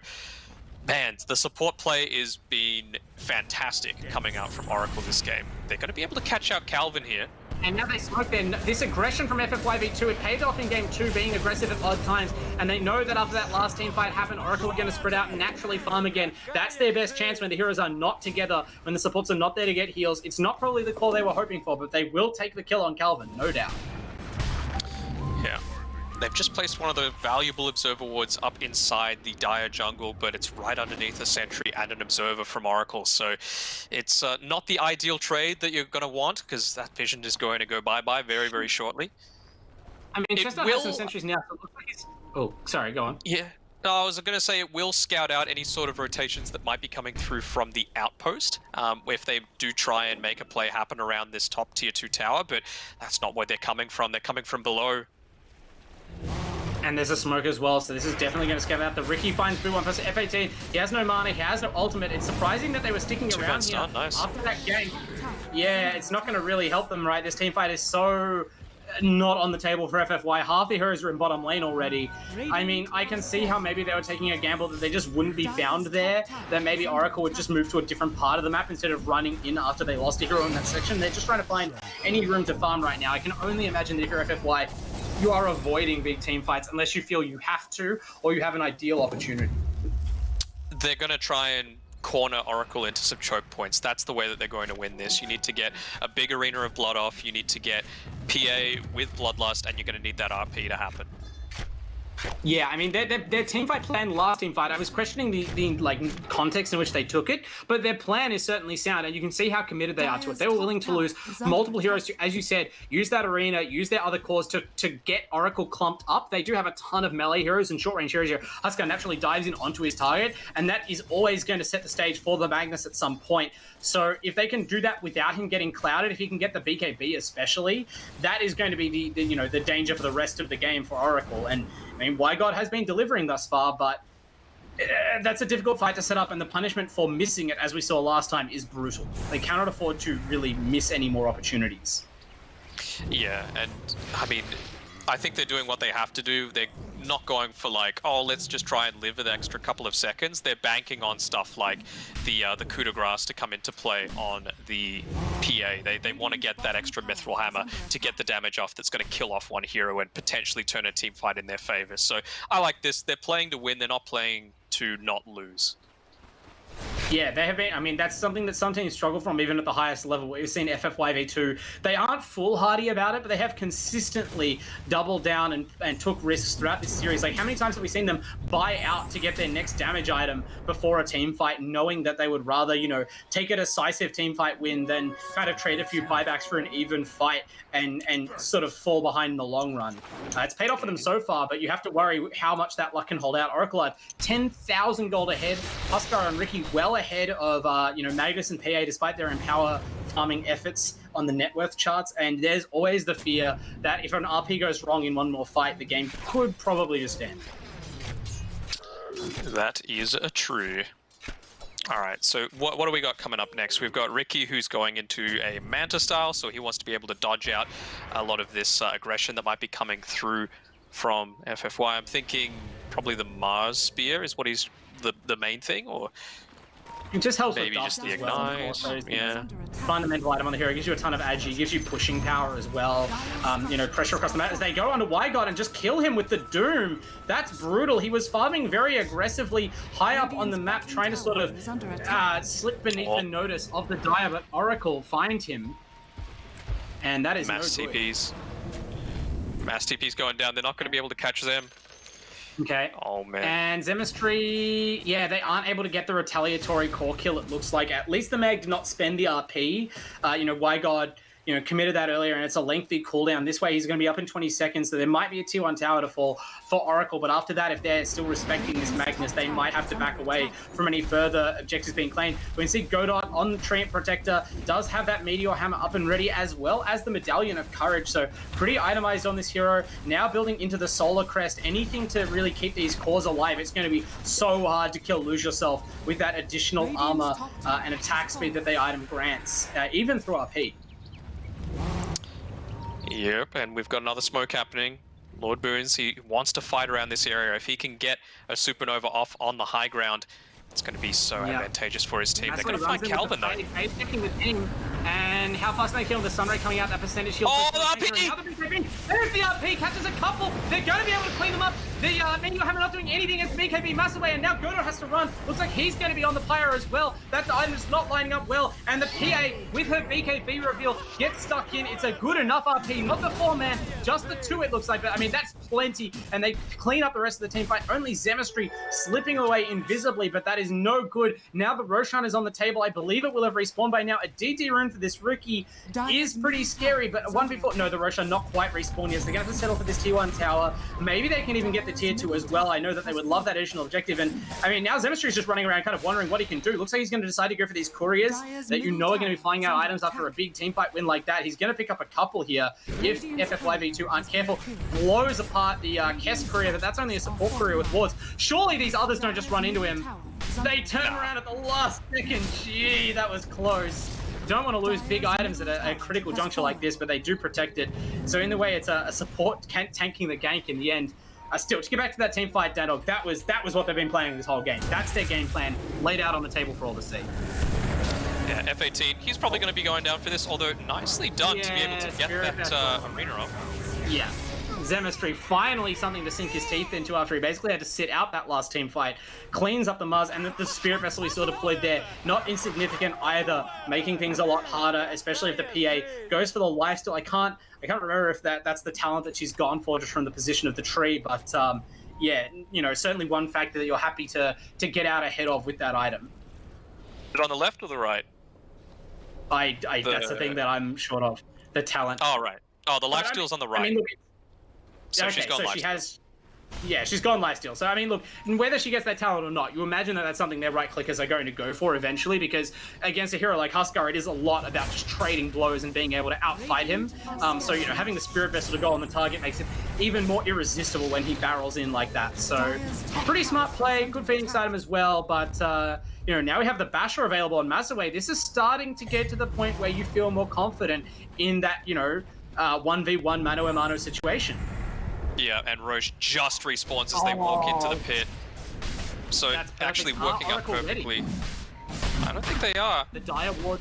S3: man, the support play is been fantastic coming out from Oracle this game. They're going to be able to catch out Calvin here.
S2: And now they smoke this aggression from FFYV2. It paid off in game 2, being aggressive at odd times. And they know that after that last team fight happened, Oracle are going to spread out and naturally farm again. That's their best chance when the heroes are not together, when the supports are not there to get heals. It's not probably the call they were hoping for, but they will take the kill on Calvin, no doubt.
S3: Yeah. They've just placed one of the valuable observer wards up inside the dire jungle, but it's right underneath a sentry and an observer from Oracle. So it's not the ideal trade that you're going to want, because that vision is going to go bye-bye very, very shortly.
S2: I mean, Chestnut has some sentries now, so it looks like he's... Oh, sorry, go on.
S3: Yeah. I was going to say it will scout out any sort of rotations that might be coming through from the outpost if they do try and make a play happen around this top tier 2 tower, but that's not where they're coming from. They're coming from below.
S2: And there's a smoke as well, so this is definitely going to scare out. The Ricky finds Boo 1 versus F18. He has no mana, he has no ultimate. It's surprising that they were sticking around here after that game. Yeah, it's not going to really help them, right? This team fight is so not on the table for FFY. Half the heroes are in bottom lane already. I mean, I can see how maybe they were taking a gamble that they just wouldn't be found there, that maybe Oracle would just move to a different part of the map instead of running in after they lost a hero in that section. They're just trying to find any room to farm right now. I can only imagine that if you're FFY, you are avoiding big team fights unless you feel you have to or you have an ideal opportunity.
S3: They're going to try and corner Oracle into some choke points. That's the way that they're going to win this. You need to get a big arena of blood off, you need to get PA with Bloodlust, and you're going to need that RP to happen.
S2: Yeah, I mean, their team fight plan last team fight, I was questioning the like context in which they took it, but their plan is certainly sound, and you can see how committed they are to it. They were willing to lose multiple heroes to, as you said, use that arena, use their other cores to get Oracle clumped up. They do have a ton of melee heroes and short-range heroes here. Huskar naturally dives in onto his target, and that is always going to set the stage for the Magnus at some point. So if they can do that without him getting clouded, if he can get the BKB especially, that is going to be the danger for the rest of the game for Oracle. And I mean, WanderingBard has been delivering thus far, but that's a difficult fight to set up, and the punishment for missing it, as we saw last time, is brutal. They cannot afford to really miss any more opportunities.
S3: Yeah, and I mean, I think they're doing what they have to do. They're not going for like, oh, let's just try and live an extra couple of seconds. They're banking on stuff like the coup de grace to come into play on the PA. They want to get that extra mithril hammer to get the damage off that's going to kill off one hero and potentially turn a team fight in their favor. So I like this. They're playing to win. They're not playing to not lose.
S2: Yeah, they have been. I mean, that's something that some teams struggle from, even at the highest level. We've seen FFYV2. They aren't foolhardy about it, but they have consistently doubled down and took risks throughout this series. Like, how many times have we seen them buy out to get their next damage item before a team fight, knowing that they would rather, take a decisive team fight win than kind of trade a few buybacks for an even fight and sort of fall behind in the long run. It's paid off for them so far, but you have to worry how much that luck can hold out. Oracle have 10,000 gold ahead. Huskar and Ricky well ahead of Magnus and PA, despite their Empower farming efforts on the net worth charts. And there's always the fear that if an RP goes wrong in one more fight, the game could probably just end.
S3: That is true. All right, so what do we got coming up next? We've got Ricky, who's going into a Manta style, so he wants to be able to dodge out a lot of this aggression that might be coming through from FFY. I'm thinking probably the Mars Spear is what he's the main thing, or
S2: it just helps
S3: maybe
S2: with
S3: just the
S2: Ignite.
S3: Ignite. Yeah.
S2: Fundamental item on the hero. It gives you a ton of agi, gives you pushing power as well. Pressure across the map as they go onto WanderingBard and just kill him with the Doom. That's brutal. He was farming very aggressively high up on the map, trying to sort of slip beneath the notice of the Dire, but Oracle find him. And that is
S3: Mass
S2: no good.
S3: TPs. Mass TPs going down. They're not going to be able to catch them.
S2: Okay.
S3: Oh, man.
S2: And Zemistry, yeah, they aren't able to get the retaliatory core kill, it looks like. At least the Mag did not spend the RP. WanderingBard, committed that earlier, and it's a lengthy cooldown. This way, he's going to be up in 20 seconds, so there might be a tier 1 tower to fall for Oracle, but after that, if they're still respecting this Magnus, they might have to back away from any further objectives being claimed. We can see Godot on the Treant Protector does have that Meteor Hammer up and ready, as well as the Medallion of Courage, so pretty itemized on this hero. Now building into the Solar Crest, anything to really keep these cores alive. It's going to be so hard to kill Lose Yourself with that additional armor and attack speed that the item grants, even through RP.
S3: Yep, and we've got another smoke happening. Lord Boons, he wants to fight around this area. If he can get a Supernova off on the high ground, it's going to be so advantageous for his team. They're going to find Calvin, though.
S2: Checking the team, and how fast they kill the Sunray coming out, that percentage heal.
S3: Oh, the RP!
S2: There's the RP, catches a couple. They're going to be able to clean them up. The Meteor Hammer not doing anything against BKB Massaway, and now Godot has to run. Looks like he's going to be on the player as well. That item is not lining up well, and the PA, with her BKB reveal, gets stuck in. It's a good enough RP, not the 4-man, just the 2 it looks like, but I mean, that's plenty, and they clean up the rest of the team fight. Only Zemistry slipping away invisibly, but that is no good. Now the Roshan is on the table. I believe it will have respawned by now. A DD rune for this rookie is pretty scary, but one before... No, the Roshan not quite respawned yet, so they're going to have to settle for this T1 tower. Maybe they can even get the the tier 2 as well. I know that they would love that additional objective. And I mean, now Zemistry's just running around kind of wondering what he can do. Looks like he's going to decide to go for these couriers that you know are going to be flying out items after a big teamfight win like that. He's going to pick up a couple here if FFYV2 aren't careful. Blows apart the Kess courier, but that's only a support courier with wards. Surely these others don't just run into him. They turn around at the last second. Gee, that was close. Don't want to lose big items at a critical juncture like this, but they do protect it. So in the way, it's a support tanking the gank in the end. Still, to get back to that team fight, Dandog, that was what they've been playing this whole game. That's their game plan laid out on the table for all to see.
S3: Yeah, F18, he's probably going to be going down for this, although nicely done to be able to get that arena off.
S2: Yeah. Zemistry finally something to sink his teeth into after he basically had to sit out that last team fight. Cleans up the Muzz, and the Spirit Vessel he saw deployed there, not insignificant either, making things a lot harder, especially if the PA goes for the lifesteal. I can't remember if that's the talent that she's gone for just from the position of the tree, but yeah, you know, certainly one factor that you're happy to get out ahead of with that item.
S3: Is it on the left or the right?
S2: That's the thing that I'm short of. The talent.
S3: Oh, right. Oh, the lifesteal's on the right.
S2: I mean, look,
S3: so
S2: okay,
S3: she's gone lifesteal.
S2: Yeah, she's gone lifesteal. So, I mean, look, whether she gets that talent or not, you imagine that that's something their right-clickers are going to go for eventually, because against a hero like Huskar, it is a lot about just trading blows and being able to outfight him. So, you know, having the Spirit Vessel to go on the target makes it even more irresistible when he barrels in like that. So, pretty smart play, good Phoenix item as well, but, you know, now we have the Basher available on Massaway. This is starting to get to the point where you feel more confident in that, you know, 1v1 mano-a-mano situation.
S3: Yeah, and Roche just respawns as they walk into the pit. So actually working out perfectly. I don't think they are.
S2: The Dire Ward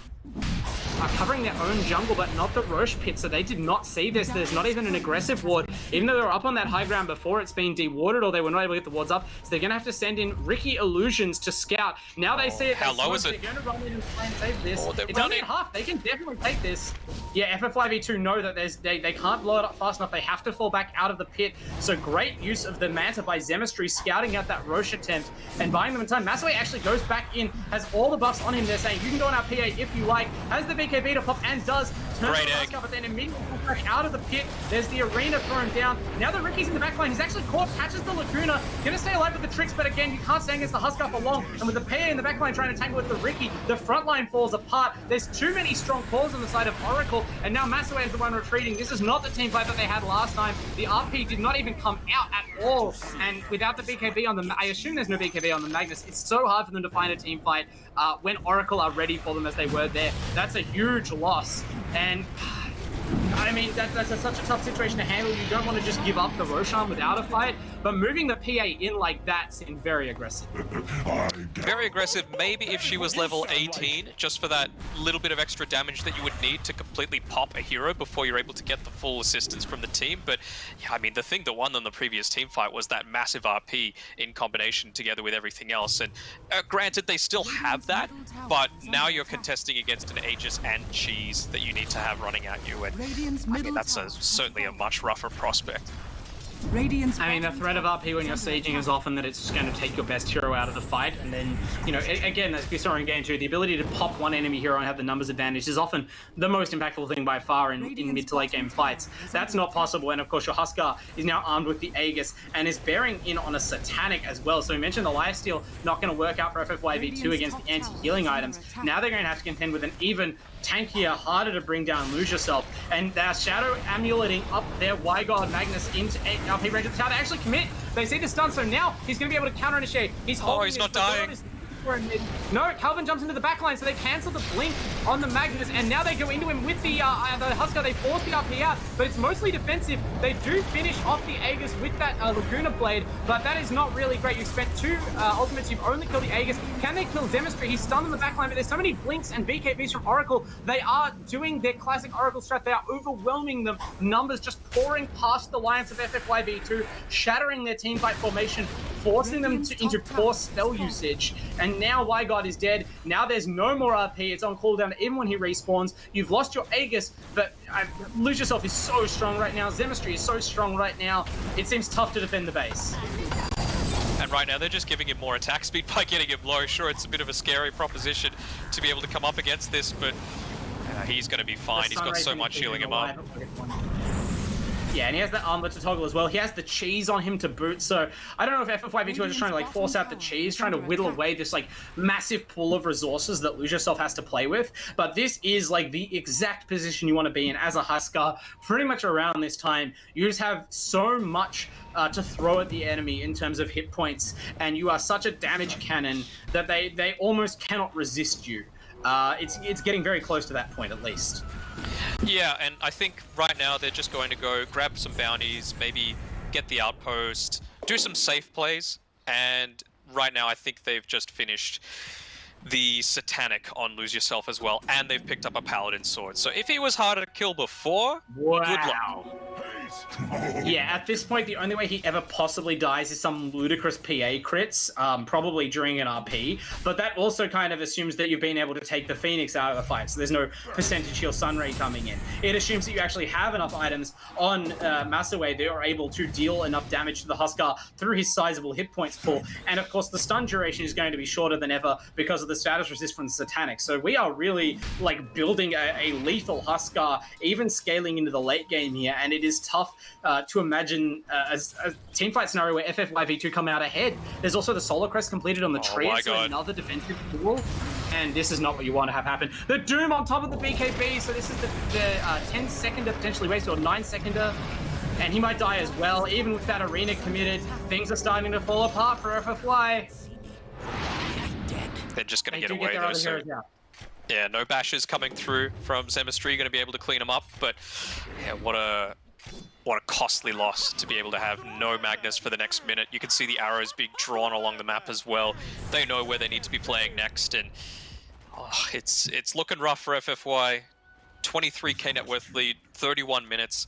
S2: are covering their own jungle, but not the Roche pit, so they did not see this. There's not even an aggressive ward, even though they were up on that high ground before it's been dewarded, or they were not able to get the wards up, so they're going to have to send in Ricky Illusions to scout. Now they see it.
S3: How low is it?
S2: They're going to run in and try and save this.
S3: Oh,
S2: it's only at half. They can definitely take this. Yeah, FFYV2 know that they can't blow it up fast enough. They have to fall back out of the pit. So great use of the Manta by Zemistry, scouting out that Roche attempt and buying them in time. Massaway actually goes back in, has all the buffs on him. They're saying, you can go on our PA if you like, has the BKB to pop, and does. Turns the egg. But then immediately back out of the pit. There's the arena thrown down. Now that Ricky's in the backline, he's actually caught, catches the Lacuna. Gonna stay alive with the tricks, but again, you can't stay against the Huskar for long. And with the PA in the backline trying to tangle with the Ricky, the front line falls apart. There's too many strong calls on the side of Oracle, and now Massaway is the one retreating. This is not the team fight that they had last time. The RP did not even come out at all. And without the BKB on the, I assume there's no BKB on the Magnus. It's so hard for them to find a team fight when Oracle are ready for them as they were there. That's a huge loss. And I mean, that's such a tough situation to handle. You don't want to just give up the Roshan without a fight, but moving the PA in like that seemed very aggressive.
S3: Very aggressive, maybe if she was level 18, just for that little bit of extra damage that you would need to completely pop a hero before you're able to get the full assistance from the team. But yeah, I mean, the thing that won them the previous team fight was that massive RP in combination together with everything else. And granted, they still have that, but now you're contesting against an Aegis and Cheese that you need to have running at you. And I mean, that's certainly a much rougher prospect.
S2: I mean, the threat of RP when you're sieging is often that it's just going to take your best hero out of the fight, and then, you know, again, as we saw in Game 2, the ability to pop one enemy hero and have the numbers advantage is often the most impactful thing by far in mid to late game fights. That's not possible, and of course your Huskar is now armed with the Aegis and is bearing in on a Satanic as well. So we mentioned the lifesteal not going to work out for FFYV2 against the anti-healing items. Now they're going to have to contend with an even tankier, harder to bring down Lose Yourself, and they're shadow amuleting up their Y-God Magnus into RP range of the tower. They actually commit. They see the stun, so now he's going to be able to counter-initiate. He's
S3: not dying.
S2: No, Calvin jumps into the backline, so they cancel the blink on the Magnus, and now they go into him with the Huskar. They force the RP out, but it's mostly defensive. They do finish off the Aegis with that Laguna Blade, but that is not really great. You've spent two ultimates, you've only killed the Aegis. Can they kill Zemistry? He's stunned in the backline, but there's so many blinks and BKBs from Oracle. They are doing their classic Oracle strat. They are overwhelming them. Numbers just pouring past the Alliance of FFYV2, shattering their teamfight formation, forcing them into poor spell usage. And now Y-God is dead. Now there's no more RP. It's on cooldown even when he respawns. You've lost your Aegis, but Lose Yourself is so strong right now. Zemistry is so strong right now. It seems tough to defend the base.
S3: And right now they're just giving him more attack speed by getting him low. Sure, it's a bit of a scary proposition to be able to come up against this, but he's going to be fine. He's got so much healing him up.
S2: Yeah, and he has the armlet to toggle as well. He has the cheese on him to boot, so I don't know if FF5V2 are just trying to like force out the cheese, trying to whittle away this like massive pool of resources that Lose Yourself has to play with. But this is like the exact position you want to be in as a Huskar. Pretty much around this time, you just have so much to throw at the enemy in terms of hit points, and you are such a damage cannon that they almost cannot resist you. It's getting very close to that point at least.
S3: Yeah, and I think right now they're just going to go grab some bounties, maybe get the outpost, do some safe plays, and right now I think they've just finished the Satanic on Lose Yourself as well, and they've picked up a Paladin sword. So if he was harder to kill before, good luck.
S2: Yeah, at this point, the only way he ever possibly dies is some ludicrous PA crits, probably during an RP, but that also kind of assumes that you've been able to take the Phoenix out of the fight, so there's no percentage heal Sunray coming in. It assumes that you actually have enough items on Massaway that you're able to deal enough damage to the Huskar through his sizable hit points pool, and of course the stun duration is going to be shorter than ever because of the status resist from the Satanic, so we are really like building a lethal Huskar, even scaling into the late game here, and it is tough to imagine a teamfight scenario where FF5V2 come out ahead. There's also the Solar Crest completed on the tree, so another defensive pool, and this is not what you want to have happen. The Doom on top of the BKB, so this is the 10-seconder potentially wasted, or 9-seconder, and he might die as well. Even with that arena committed, things are starting to fall apart for FFY.
S3: They're just going to get away though, so... Yeah, no bashes coming through from Zemistry, going to be able to clean them up, but yeah, what a costly loss to be able to have no Magnus for the next minute. You can see the arrows being drawn along the map as well. They know where they need to be playing next, and it's looking rough for FFY. 23k net worth lead, 31 minutes.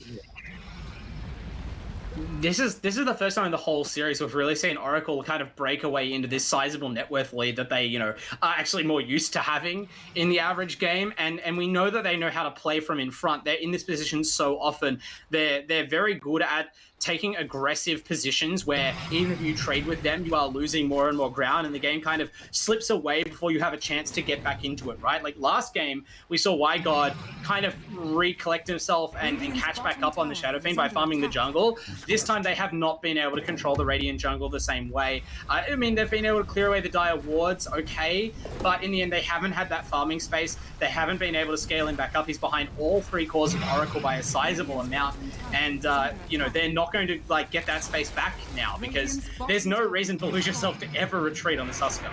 S2: This is the first time in the whole series we've really seen Oracle kind of break away into this sizable net worth lead that they, are actually more used to having in the average game, and we know that they know how to play from in front. They're in this position so often. They're very good at taking aggressive positions where even if you trade with them, you are losing more and more ground, and the game kind of slips away before you have a chance to get back into it, right? Like last game, we saw YGod kind of recollect himself and catch back up on the Shadow Fiend by farming the jungle. This time they have not been able to control the Radiant jungle the same way. I mean, they've been able to clear away the Dire wards, okay, but in the end they haven't had that farming space. They haven't been able to scale him back up. He's behind all 3 cores of Oracle by a sizable amount, and they're not going to like get that space back now because there's no reason to Lose Yourself to ever retreat on this Huskar.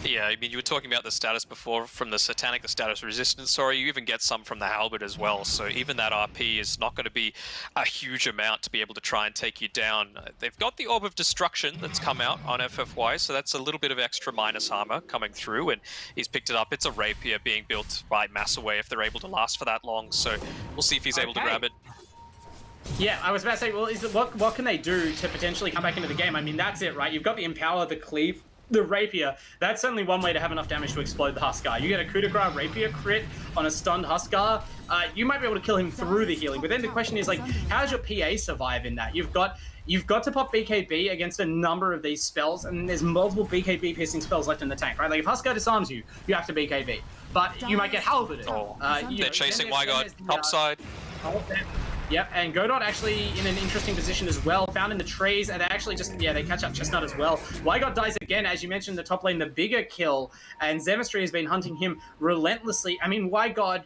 S3: Yeah, I mean, you were talking about the status before from the Satanic, the status resistance, sorry, you even get some from the Halberd as well, so even that RP is not going to be a huge amount to be able to try and take you down. They've got the Orb of Destruction that's come out on FFY, so that's a little bit of extra minus armor coming through, and he's picked it up. It's a Rapier being built by Massaway if they're able to last for that long, so we'll see if he's able to grab it.
S2: Yeah, I was about to say, well, what can they do to potentially come back into the game? I mean, that's it, right? You've got the Empower, the Cleave, the Rapier. That's certainly one way to have enough damage to explode the Huskar. You get a coup de grace Rapier crit on a stunned Huskar, you might be able to kill him through the healing. But then the question is, like, how does your PA survive in that? You've got to pop BKB against a number of these spells, and there's multiple BKB piercing spells left in the tank, right? Like, if Huskar disarms you, you have to BKB. But you might get halberded.
S3: They're chasing YGod topside.
S2: Yep, and Godot actually in an interesting position as well, found in the trees, and they actually just, they catch up Chestnut as well. YGod dies again, as you mentioned, the top lane, the bigger kill, and Zemistry has been hunting him relentlessly. I mean, YGod,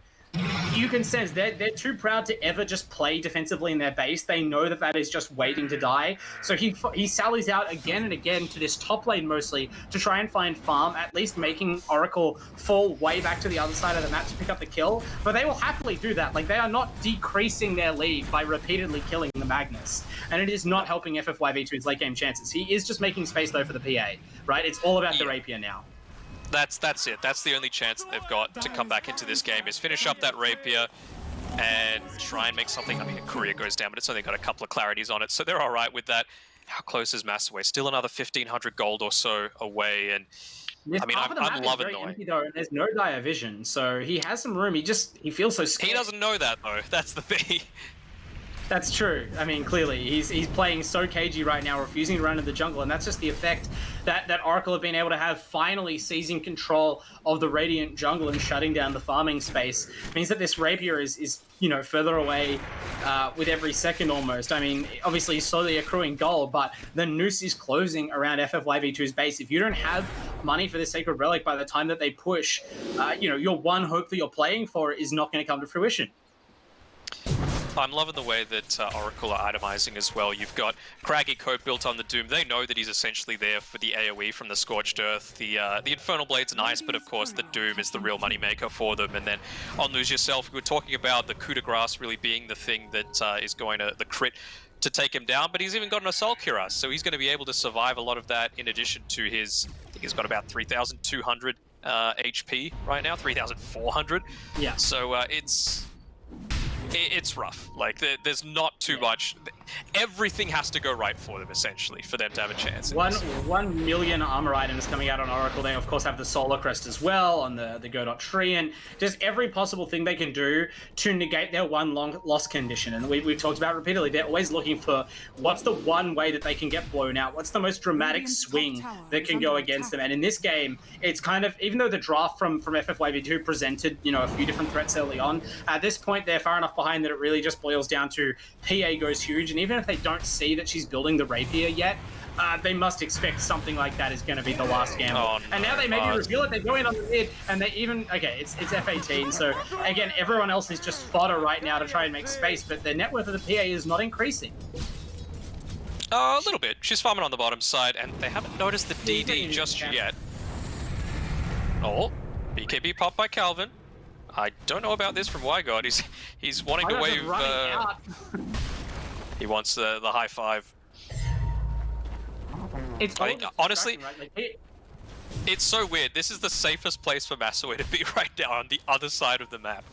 S2: you can sense they're too proud to ever just play defensively in their base. They know that is just waiting to die. So he sallies out again and again to this top lane mostly to try and find farm, at least making Oracle fall way back to the other side of the map to pick up the kill. But they will happily do that. Like, they are not decreasing their lead by repeatedly killing the Magnus. And it is not helping FFYV2's late game chances. He is just making space though for the PA, right? It's all about the Rapier now.
S3: That's it. That's the only chance that they've got to come back into this game is finish up that Rapier and try and make something. I mean, a courier goes down, but it's only got a couple of clarities on it, so they're all right with that. How close is Massaway? Still another 1,500 gold or so away, and I mean, I'm loving the
S2: empty though, and there's no dire vision, so he has some room. He feels so scared.
S3: He doesn't know that though. That's the thing.
S2: That's true. I mean, clearly, he's playing so cagey right now, refusing to run in the jungle, and that's just the effect that Oracle have been able to have, finally seizing control of the Radiant jungle and shutting down the farming space. It means that this Rapier is further away with every second almost. I mean, obviously slowly accruing gold, but the noose is closing around FFYV2's base. If you don't have money for this Sacred Relic by the time that they push, your one hope that you're playing for is not going to come to fruition.
S3: I'm loving the way that Oracle are itemizing as well. You've got Craggy Coat built on the Doom. They know that he's essentially there for the AoE from the Scorched Earth. The Infernal Blade's nice, but of course the Doom is the real moneymaker for them. And then on Lose Yourself, we were talking about the coup de grace really being the thing that is going to, the crit to take him down, but he's even got an Assault Cuirass, so he's going to be able to survive a lot of that in addition to his, I think he's got about 3,200 HP right now, 3,400.
S2: Yeah.
S3: So it's rough. Like, there's not too much. Everything has to go right for them, essentially, for them to have a chance.
S2: 1 million armor items coming out on Oracle. They, of course, have the Solar Crest as well on the Godot tree, and just every possible thing they can do to negate their one loss condition. And we've talked about repeatedly, they're always looking for what's the one way that they can get blown out, what's the most dramatic swing that can go against them. And in this game, it's kind of, even though the draft from FFYV2 presented, a few different threats early on, at this point, they're far enough behind that it really just boils down to PA goes huge, and even if they don't see that she's building the Rapier yet, they must expect something like that is going to be the last gamble.
S3: Oh, no.
S2: And now they maybe reveal it, they go in on the mid, and they even, okay, it's F18, so again, everyone else is just fodder right now to try and make space, but the net worth of the PA is not increasing.
S3: A little bit. She's farming on the bottom side, and they haven't noticed the DD just yet. Oh, BKB popped by Calvin. I don't know about this from Wygod. He's wanting to wave. He wants the high five. Honestly, it's so weird. This is the safest place for Massaway to be right now, on the other side of the map,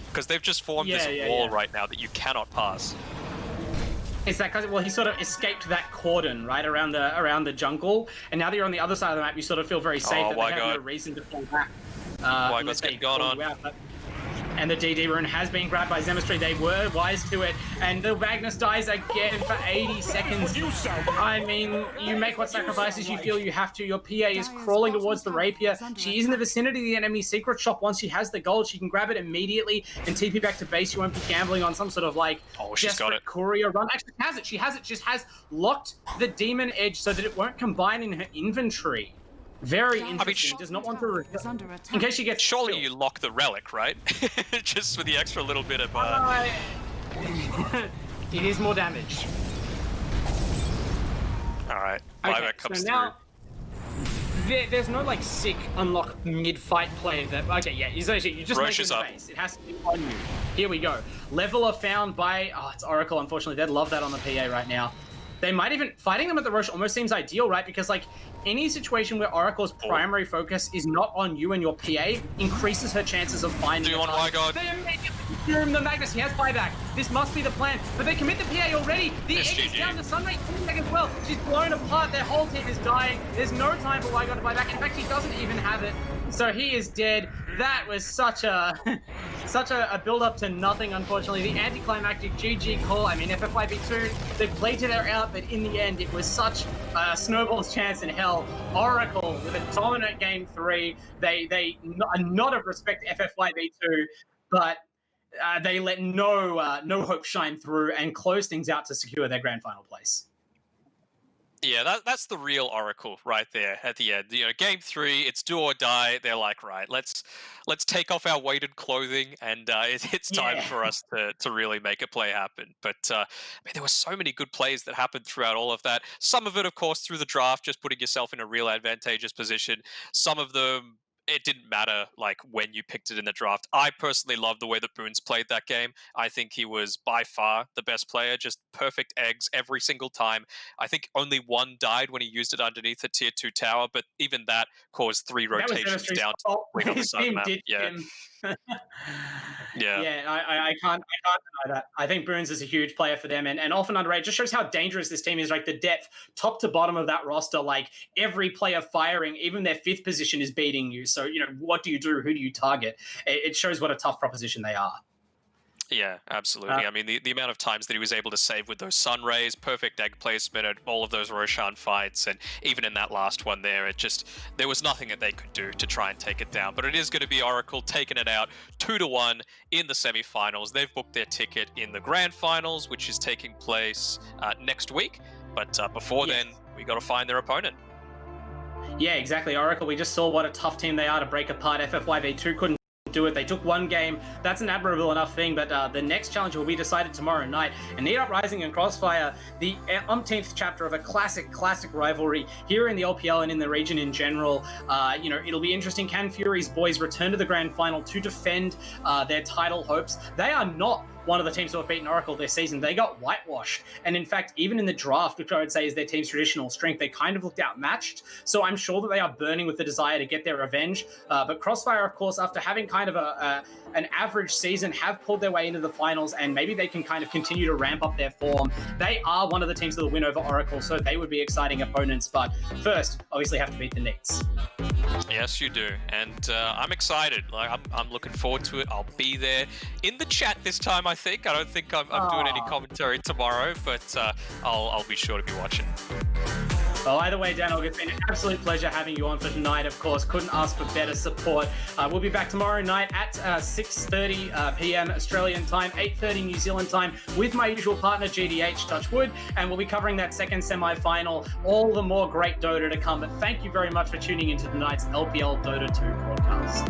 S3: because they've just formed this wall right now that you cannot pass.
S2: Is that because, well, he sort of escaped that cordon right around the jungle, and now that you're on the other side of the map, you sort of feel very safe that they have no reason to fall back.
S3: Wygod's getting gone on.
S2: And the DD rune has been grabbed by Zemistry. They were wise to it. And the Magnus dies again for 80 seconds. I mean, you make what sacrifices you feel you have to. Your PA is crawling towards the Rapier. She is in the vicinity of the enemy secret shop. Once she has the gold, she can grab it immediately and TP back to base. You won't be gambling on some sort of, like, desperate courier run. Actually, she has it. She just has locked the Demon Edge so that it won't combine in her inventory. Very interesting. Does not want to in case she gets.
S3: Surely
S2: killed.
S3: you lock the relic, right? Just with the extra little bit of.
S2: It is more damage.
S3: All right.
S2: Okay,
S3: comes
S2: so now there's no like sick unlock mid-fight play that. Okay, yeah, you just make it face. It has to be on you. Here we go. Leveler found by. Oh, it's Oracle. Unfortunately, they'd love that on the PA right now. They might even fighting them at the Roche almost seems ideal, right? Because like any situation where Oracle's primary focus is not on you and your PA increases her chances of finding.
S3: Do you want Wygod?
S2: They immediately consume the Magnus. He has buyback. This must be the plan. But they commit the PA already. The egg is down to Sunray 2 seconds well. She's blown apart. Their whole team is dying. There's no time for Wygod to buy back. In fact, he doesn't even have it. So he is dead. That was such a build-up to nothing, unfortunately. The anticlimactic GG call. I mean, FFYV2, they played it out, but in the end, it was such a snowball's chance in hell. Oracle with a dominant game 3. They not of respect FFYV2, but they let no hope shine through and close things out to secure their grand final place.
S3: Yeah, that's the real Oracle right there at the end. Game 3, it's do or die. They're like, right, let's take off our weighted clothing, and it's time for us to really make a play happen. But I mean, there were so many good plays that happened throughout all of that. Some of it, of course, through the draft, just putting yourself in a real advantageous position. Some of them, it didn't matter like when you picked it in the draft. I personally love the way that Boons played that game. I think he was by far the best player, just perfect eggs every single time. I think only one died when he used it underneath the tier 2 tower, but even that caused 3 rotations down to the other side of the map.
S2: I can't deny that. I think Boons is a huge player for them, and often underrated. Just shows how dangerous this team is. Like the depth, top to bottom of that roster. Like every player firing, even their 5th position is beating you. So what do you do? Who do you target? It shows what a tough proposition they are.
S3: Yeah, absolutely. I mean, the amount of times that he was able to save with those sun rays, perfect egg placement at all of those Roshan fights, and even in that last one there, there was nothing that they could do to try and take it down. But it is going to be Oracle taking it out 2-1 in the semi-finals. They've booked their ticket in the grand finals, which is taking place next week. But before then, we got to find their opponent.
S2: Yeah, exactly. Oracle, we just saw what a tough team they are to break apart. FFYV2 couldn't do it. They took one game. That's an admirable enough thing, but the next challenge will be decided tomorrow night. And Need Uprising and Crossfire, the umpteenth chapter of a classic rivalry here in the LPL and in the region in general. It'll be interesting. Can Fury's boys return to the grand final to defend their title hopes? They are not one of the teams who have beaten Oracle this season. They got whitewashed. And in fact, even in the draft, which I would say is their team's traditional strength, they kind of looked outmatched. So I'm sure that they are burning with the desire to get their revenge. But Crossfire, of course, after having kind of an average season, have pulled their way into the finals, and maybe they can kind of continue to ramp up their form. They are one of the teams that will win over Oracle, so they would be exciting opponents. But first, obviously have to beat the Knicks.
S3: Yes, you do. And I'm excited. I'm looking forward to it. I'll be there in the chat this time, I think. I don't think I'm doing any commentary tomorrow, but I'll be sure to be watching.
S2: Well, either way, Daniel, it's been an absolute pleasure having you on for tonight, of course. Couldn't ask for better support. We'll be back tomorrow night at 6:30 p.m. Australian time, 8:30 New Zealand time, with my usual partner, GTH, touch wood, and we'll be covering that second semi-final. All the more great Dota to come. But thank you very much for tuning into tonight's LPL Dota 2 broadcast.